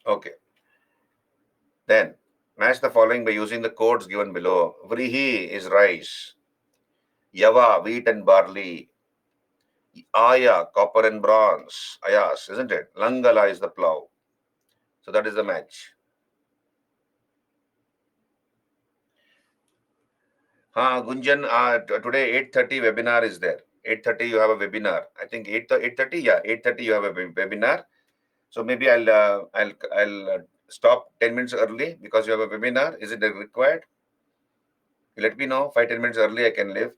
Okay. Then match the following by using the codes given below. Vrihi is rice. Yava, wheat and barley. Aya, copper and bronze. Ayas, isn't it? Langala is the plow. So that is the match. Gunjan, today 8:30 webinar is there. 8:30 you have a webinar. I think 8:30. Yeah, 8:30 you have a webinar. So maybe I'll stop 10 minutes early because you have a webinar. Is it required? Let me know. 5-10 minutes early I can leave.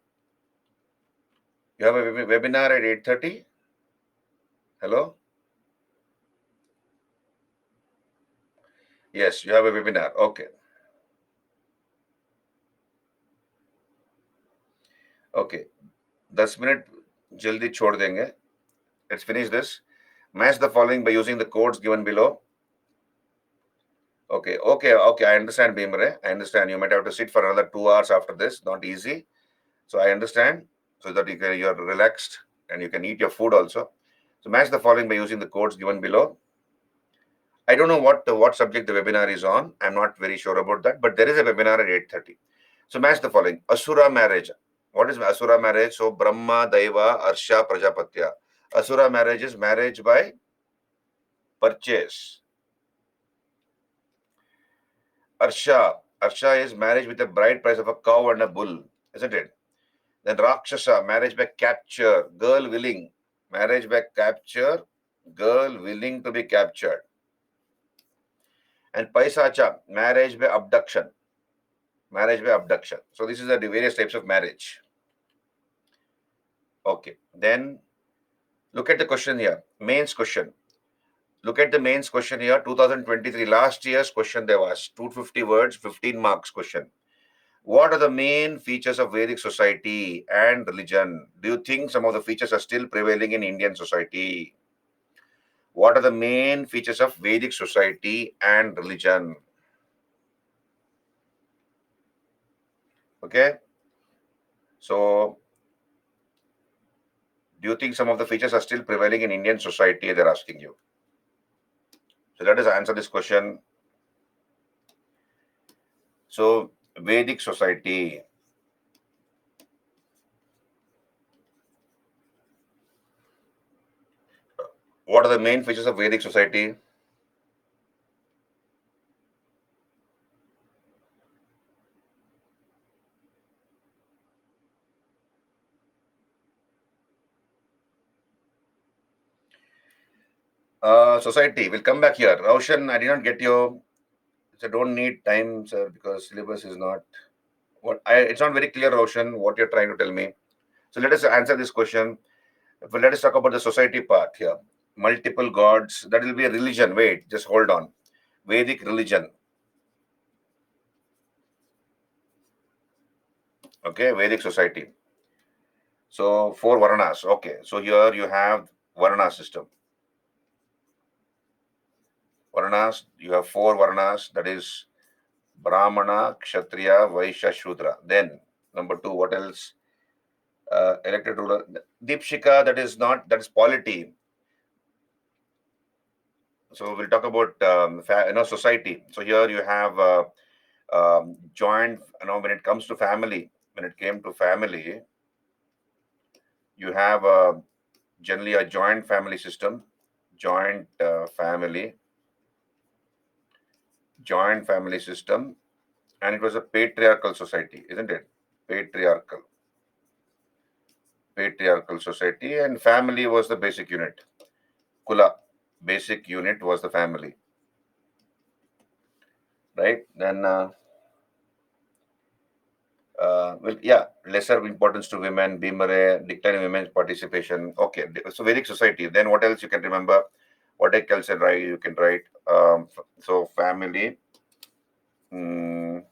You have a webinar at 8:30. Hello. Yes, you have a webinar. Okay. Okay. 10 minute जल्दी छोड़ देंगे. Let's finish this. Match the following by using the codes given below. Okay. I understand, Bhimre. I understand. You might have to sit for another 2 hours after this. Not easy. So I understand. So that you're relaxed and you can eat your food also. So match the following by using the codes given below. I don't know what subject the webinar is on. I'm not very sure about that. But there is a webinar at 8:30. So match the following. Asura marriage. What is Asura marriage? So Brahma, Daiva, Arsha, Prajapatya. Asura marriage is marriage by purchase. Arsha is marriage with a bride price of a cow and a bull, isn't it? Then Rakshasa, marriage by capture, girl willing. Marriage by capture, girl willing to be captured. And Paisacha, marriage by abduction. Marriage by abduction. So this is the various types of marriage. Okay. Then look at the question here. Mains question. Look at the mains question here. 2023, last year's question there was 250 words, 15 marks question. What are the main features of Vedic society and religion? Do you think some of the features are still prevailing in Indian society? What are the main features of Vedic society and religion? Okay. So, do you think some of the features are still prevailing in Indian society? They're asking you. So, let us answer this question. So, Vedic society. What are the main features of Vedic society? Society. We'll come back here. Roshan, I did not get you. So don't need time, sir, because syllabus is not it's not very clear, Roshan, what you're trying to tell me. So let us answer this question. Let us talk about the society part here. Multiple gods. That will be a religion. Wait, just hold on. Vedic religion. Okay, Vedic society. So 4 Varanas. Okay, so here you have Varana system. Varanas, you have 4 Varanas. That is Brahmana, Kshatriya, Vaishya, Shudra. Then number 2, what else? Elected ruler. Deepshika, that is polity. So we'll talk about society. So here you have joint. When it comes to family, when it came to family, you have generally a joint family system, joint family system, and it was a patriarchal society, isn't it? Patriarchal society, and family was the basic unit. Kula, basic unit was the family, right? Then lesser importance to women, Bhimare, decline in women's participation. Okay, so Vedic society. Then what else you can remember? What else you can write? So family. Then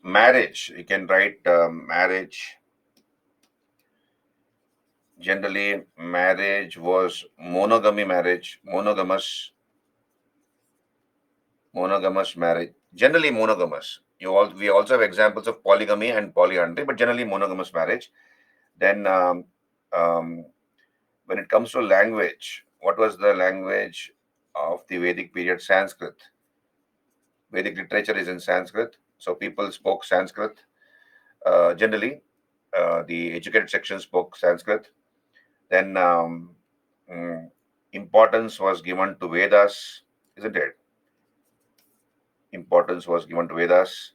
marriage. You can write marriage. Generally, marriage was monogamous marriage. Generally monogamous. We also have examples of polygamy and polyandry, but generally monogamous marriage. Then when it comes to language, what was the language of the Vedic period? Sanskrit. Vedic literature is in Sanskrit, so people spoke Sanskrit. Generally, the educated section spoke Sanskrit. Then importance was given to Vedas, isn't it? Importance was given to Vedas.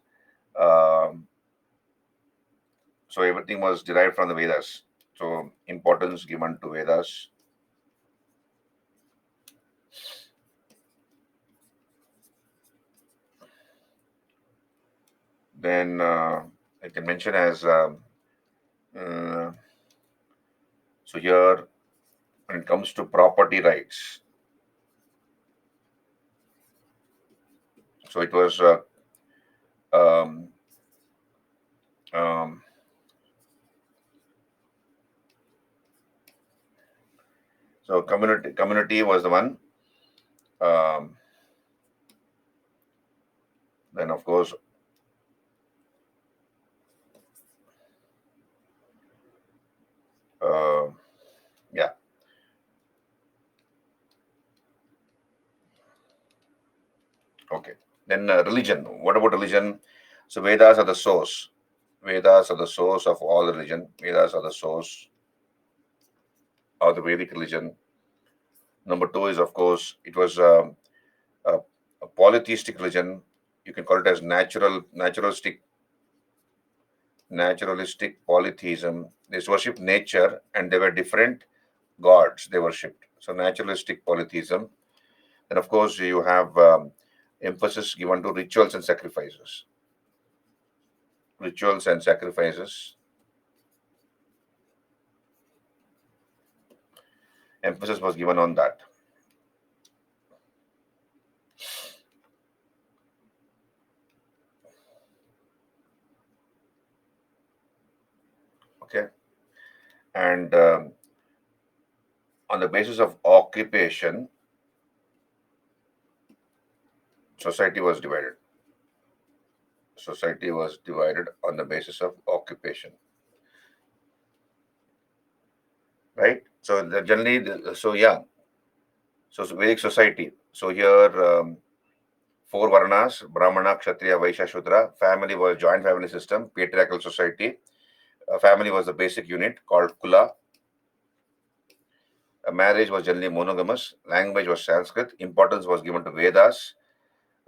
So So everything was derived from the Vedas. So importance given to Vedas. Then I can mention as uh, so here when it comes to property rights. So it was um, um, so community was the one. Um, then of course uh, yeah. Okay. Then religion. What about religion? So Vedas are the source. Vedas are the source of all religion. Vedas are the source of the Vedic religion. Number two is, of course, it was a, a polytheistic religion. You can call it as naturalistic polytheism. They worship nature, and they were different gods they worshipped. So naturalistic polytheism. And of course, you have emphasis given to rituals and sacrifices. Rituals and sacrifices. Emphasis was given on that. Okay. And on the basis of occupation, society was divided. Society was divided on the basis of occupation, right? So generally, so yeah, so Vedic society. So here, four varnas: Brahmana, Kshatriya, Vaishya, Shudra. Family was joint family system, patriarchal society. Family was the basic unit called Kula. Marriage was generally monogamous. Language was Sanskrit. Importance was given to Vedas.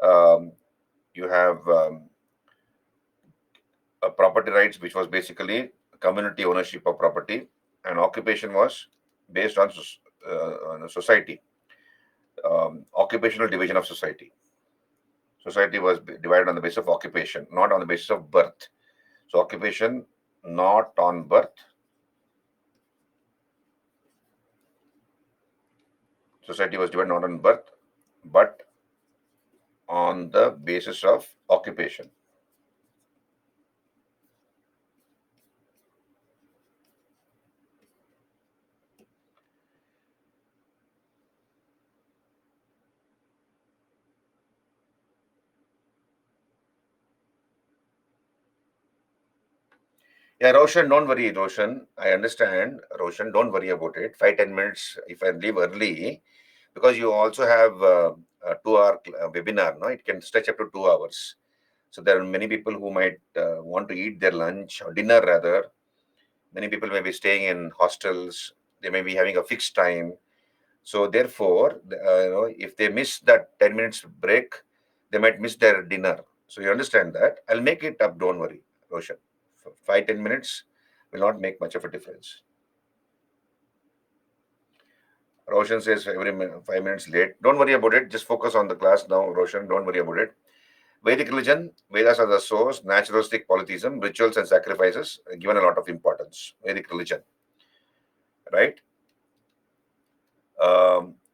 Um, you have property rights, which was basically community ownership of property, and occupation was based on society, occupational division of society. Society was divided on the basis of occupation, not on the basis of birth. So occupation, not on birth. Society was divided not on birth, but on the basis of occupation. Yeah, Roshan, don't worry, Roshan. I understand, Roshan. Don't worry about it. 5-10 minutes. If I leave early, because you also have a 2 hour webinar, no, it can stretch up to 2 hours. So there are many people who might want to eat their lunch or dinner rather. Many people may be staying in hostels. They may be having a fixed time. So therefore, if they miss that 10 minutes break, they might miss their dinner. So you understand that. I'll make it up. Don't worry, Roshan. 5-10 minutes will not make much of a difference. Roshan says every 5 minutes late. Don't worry about it. Just focus on the class now, Roshan. Don't worry about it. Vedic religion, Vedas are the source, naturalistic polytheism, rituals and sacrifices, given a lot of importance. Vedic religion, right?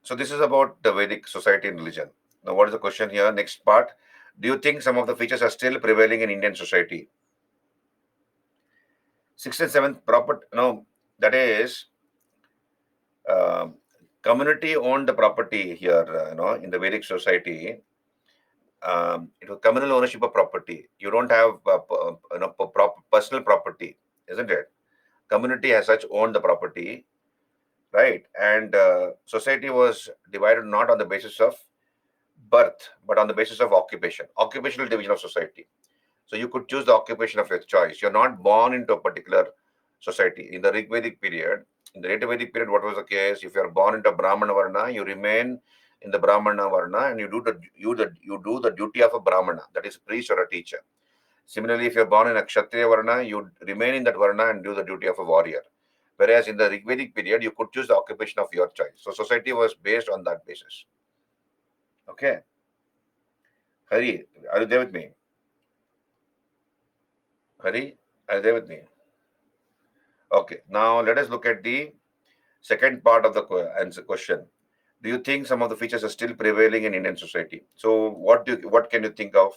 So this is about the Vedic society and religion. Now, what is the question here? Next part. Do you think some of the features are still prevailing in Indian society? Sixth and seventh, proper. No, that is um, community owned the property here. In the Vedic society, it was communal ownership of property. You don't have personal property, isn't it? Community as such owned the property, right? And society was divided not on the basis of birth, but on the basis of occupation, occupational division of society. So you could choose the occupation of your choice. You're not born into a particular society. In the Rig Vedic period, in the Later Vedic period, what was the case? If you're born into Brahmana Varna, you remain in the Brahmana Varna and you do the duty of a Brahmana, that is priest or a teacher. Similarly, if you're born in a Kshatriya Varna, you remain in that Varna and do the duty of a warrior. Whereas in the Rigvedic period, you could choose the occupation of your choice. So society was based on that basis. Okay. Hari, are you there with me? Hari, are you there with me? Okay. Now let us look at the second part of the answer question. Do you think some of the features are still prevailing in Indian society? So what can you think of?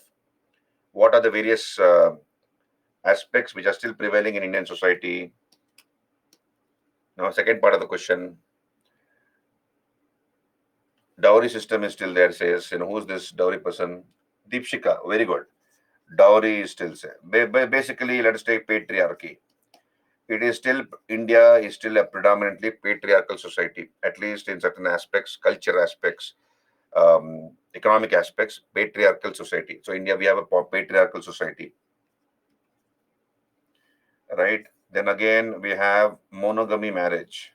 What are the various aspects which are still prevailing in Indian society? Now, second part of the question. Dowry system is still there, says, who's this dowry person? Deepshika, very good. Dowry is still there. Basically, let us take patriarchy. It is still, India is still a predominantly patriarchal society, at least in certain aspects, culture aspects, economic aspects, patriarchal society. So, India, we have a patriarchal society, right? Then again, we have monogamy marriage.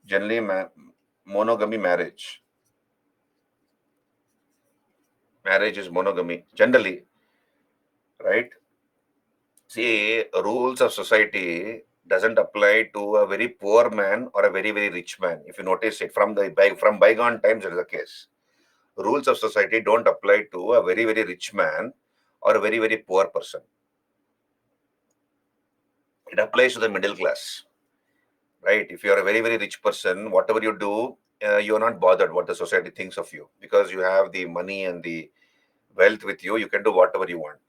Generally, monogamy marriage. Marriage is monogamy, generally, right? See, rules of society doesn't apply to a very poor man or a very, very rich man. If you notice it from bygone times, it is the case. Rules of society don't apply to a very, very rich man or a very, very poor person. It applies to the middle class, right? If you are a very, very rich person, whatever you do, you are not bothered what the society thinks of you because you have the money and the wealth with you. You can do whatever you want.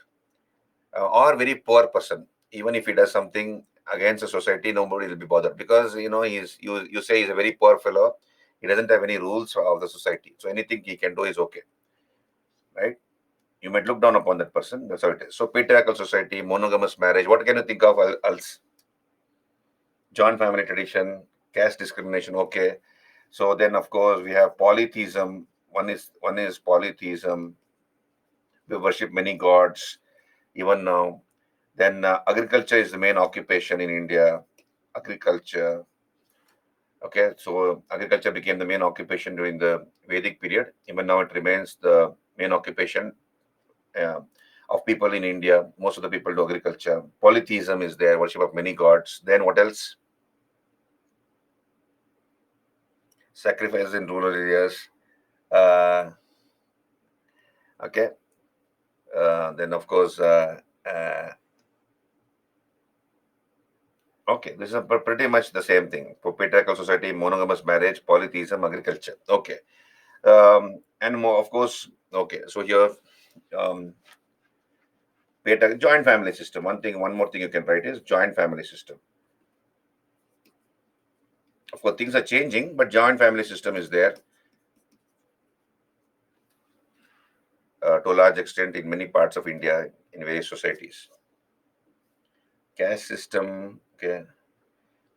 Or very poor person, even if he does something against the society, nobody will be bothered because you say he's a very poor fellow. He doesn't have any rules of the society, so anything he can do is okay, right? You might look down upon that person. That's how it is. So patriarchal society, monogamous marriage. What can you think of else? Joint family tradition, caste discrimination. Okay. So then, of course, we have polytheism. One is polytheism. We worship many gods even now. Then agriculture is the main occupation in India. Agriculture. Okay, so agriculture became the main occupation during the Vedic period. Even now, it remains the main occupation uh, of people in India. Most of the people do agriculture. Polytheism is there, worship of many gods. Then what else? Sacrifices in rural areas. Uh, okay. Then of course, okay, this is pretty much the same thing. For patriarchal society, monogamous marriage, polytheism, agriculture. Okay. And more, of course, okay. So here, joint family system. One more thing you can write is joint family system. Of course, things are changing, but joint family system is there to a large extent in many parts of India in various societies. Caste system, okay.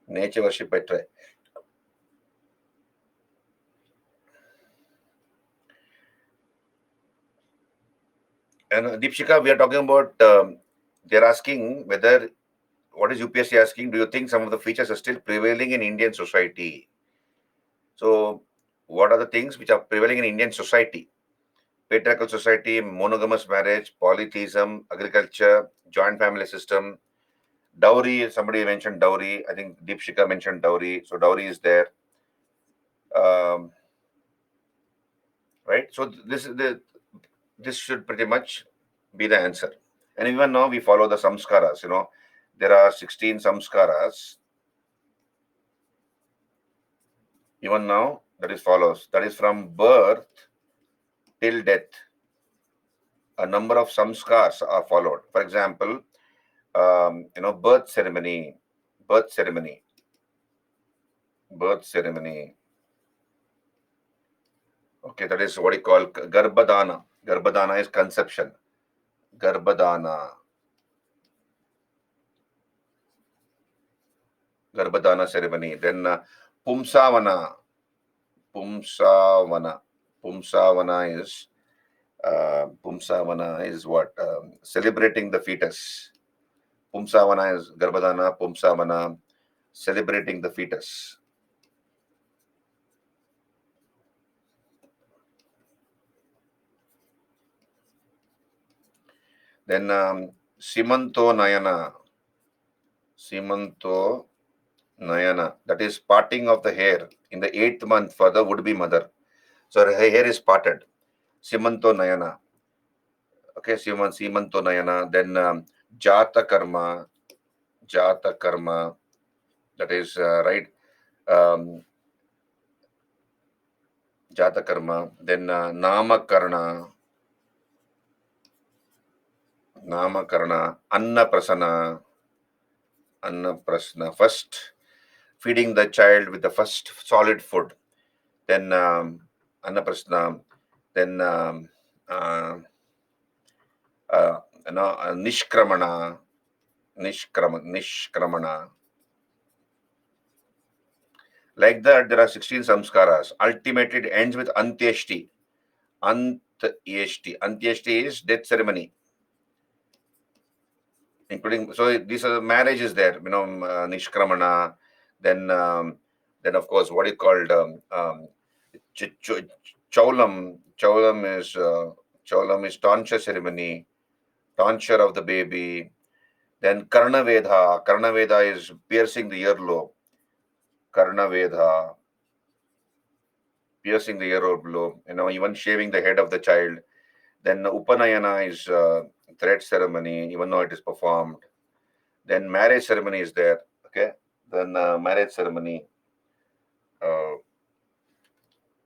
Nature worship, I try. And Deepshika, we are talking about. They're asking whether what is UPSC asking? Do you think some of the features are still prevailing in Indian society? So, what are the things which are prevailing in Indian society? Patriarchal society, monogamous marriage, polytheism, agriculture, joint family system, dowry. Somebody mentioned dowry. I think Deepshika mentioned dowry. So, dowry is there. Um, right. So, this should pretty much be the answer. And even now, we follow the samskaras. There are 16 samskaras. Even now, that is follows. That is from birth till death. A number of samskars are followed. For example, birth ceremony, birth ceremony, birth ceremony. Okay, that is what you call garbhadana. Garbhadana is conception. Garbhadana. Garbhadana ceremony. Then Pumsavana. Pumsavana. Pumsavana is what? Celebrating the fetus. Pumsavana is Garbhadana, Pumsavana, celebrating the fetus. Then Simanto Nayana. Simanto Nayana. That is parting of the hair in the 8th month for the would-be mother. So her hair is parted. Simanto Nayana. Okay, Simanto Nayana. Then Jata Karma. Jata Karma. That is right. Um, Jata Karma. Then Namakarna. Namakarna. Annaprasana. Annaprasana. First, feeding the child with the first solid food. Then Annaprasana. Then uh, Nishkramana. Nishkramana. Like that, there are 16 samskaras. Ultimately, it ends with Antyeshti. Antyeshti. Antyeshti is death ceremony, including, so these are marriage is there, Nishkramana, then of course what is called Chaulam. Chaulam is tonsure ceremony, tonsure of the baby. Then Karnaveda. Karnaveda is piercing the earlobe. Karnaveda, piercing the earlobe, even shaving the head of the child. Then Upanayana is thread ceremony, even though it is performed. Then marriage ceremony is there. Okay. Then marriage ceremony,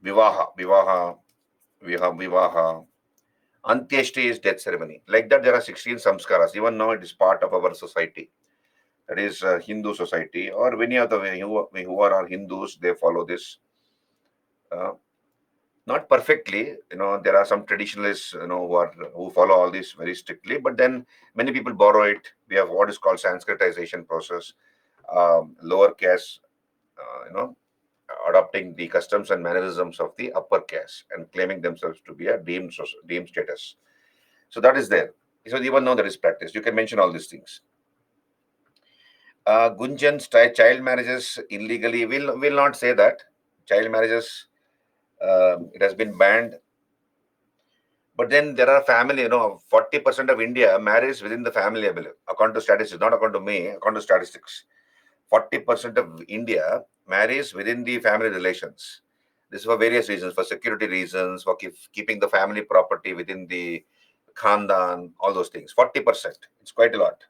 vivaha. Antyeshti is death ceremony. Like that, there are 16 samskaras. Even now, it is part of our society. That is Hindu society, or many of the who are Hindus, they follow this. Not perfectly, there are some traditionalists, who follow all this very strictly, but then many people borrow it. We have what is called Sanskritization process, lower caste, adopting the customs and mannerisms of the upper caste and claiming themselves to be a deemed status. So that is there. So even now that is practiced. You can mention all these things. Gunjan's child marriages illegally, will not say that. Child marriages, it has been banned. But then there are family, 40% of India marries within the family, I believe, according to statistics, not according to me, according to statistics. 40% of India marries within the family relations. This is for various reasons, for security reasons, for keeping the family property within the khandan, all those things. 40%. It's quite a lot.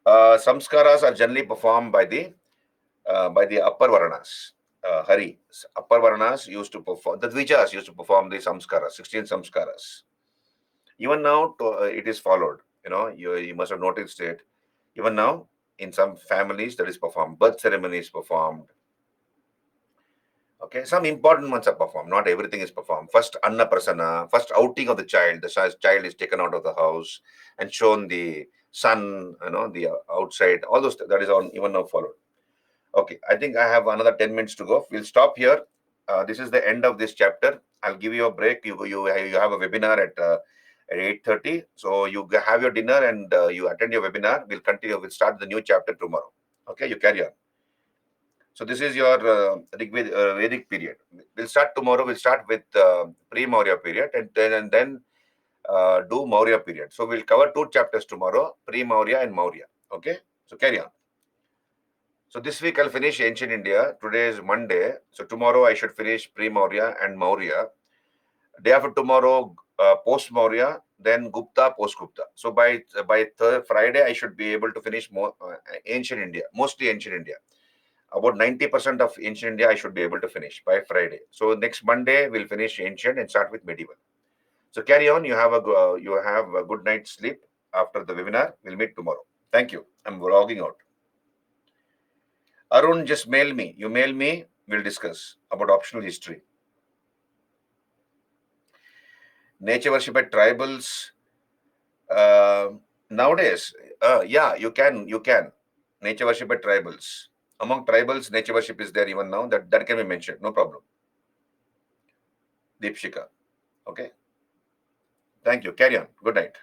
Samskaras are generally performed by the upper Varanas. Hari. Upper Varanas used to perform, the Dvijas used to perform the samskaras, 16 samskaras. Even now, it is followed. You must have noticed it. Even now, in some families, that is performed. Birth ceremony is performed. Okay, some important ones are performed. Not everything is performed. First, Anna Prasana, first outing of the child. The child is taken out of the house and shown the sun, the outside. All those, that is on even now followed. Okay, I think I have another 10 minutes to go. We'll stop here. This is the end of this chapter. I'll give you a break. You have a webinar at 8:30. So you have your dinner and you attend your webinar. We'll continue. We'll start the new chapter tomorrow. Okay, you carry on. So this is your Vedic period. We'll start tomorrow. We'll start with pre-Maurya period and then do Maurya period. So we'll cover 2 chapters tomorrow, pre-Maurya and Maurya. Okay, so carry on. So this week I'll finish Ancient India. Today is Monday. So tomorrow I should finish pre-Maurya and Maurya. Day after tomorrow, post-Maurya, then Gupta, post-Gupta. So by Friday, I should be able to finish more Ancient India, mostly Ancient India. About 90% of Ancient India I should be able to finish by Friday. So next Monday, we'll finish Ancient and start with Medieval. So carry on. You have a good night's sleep after the webinar. We'll meet tomorrow. Thank you. I'm logging out. Arun, just mail me. You mail me, we'll discuss about optional history. Nature worship at tribals. Nowadays, yeah, you can. Nature worship at tribals. Among tribals, nature worship is there even now. That can be mentioned. No problem. Deepshika. Okay. Thank you. Carry on. Good night.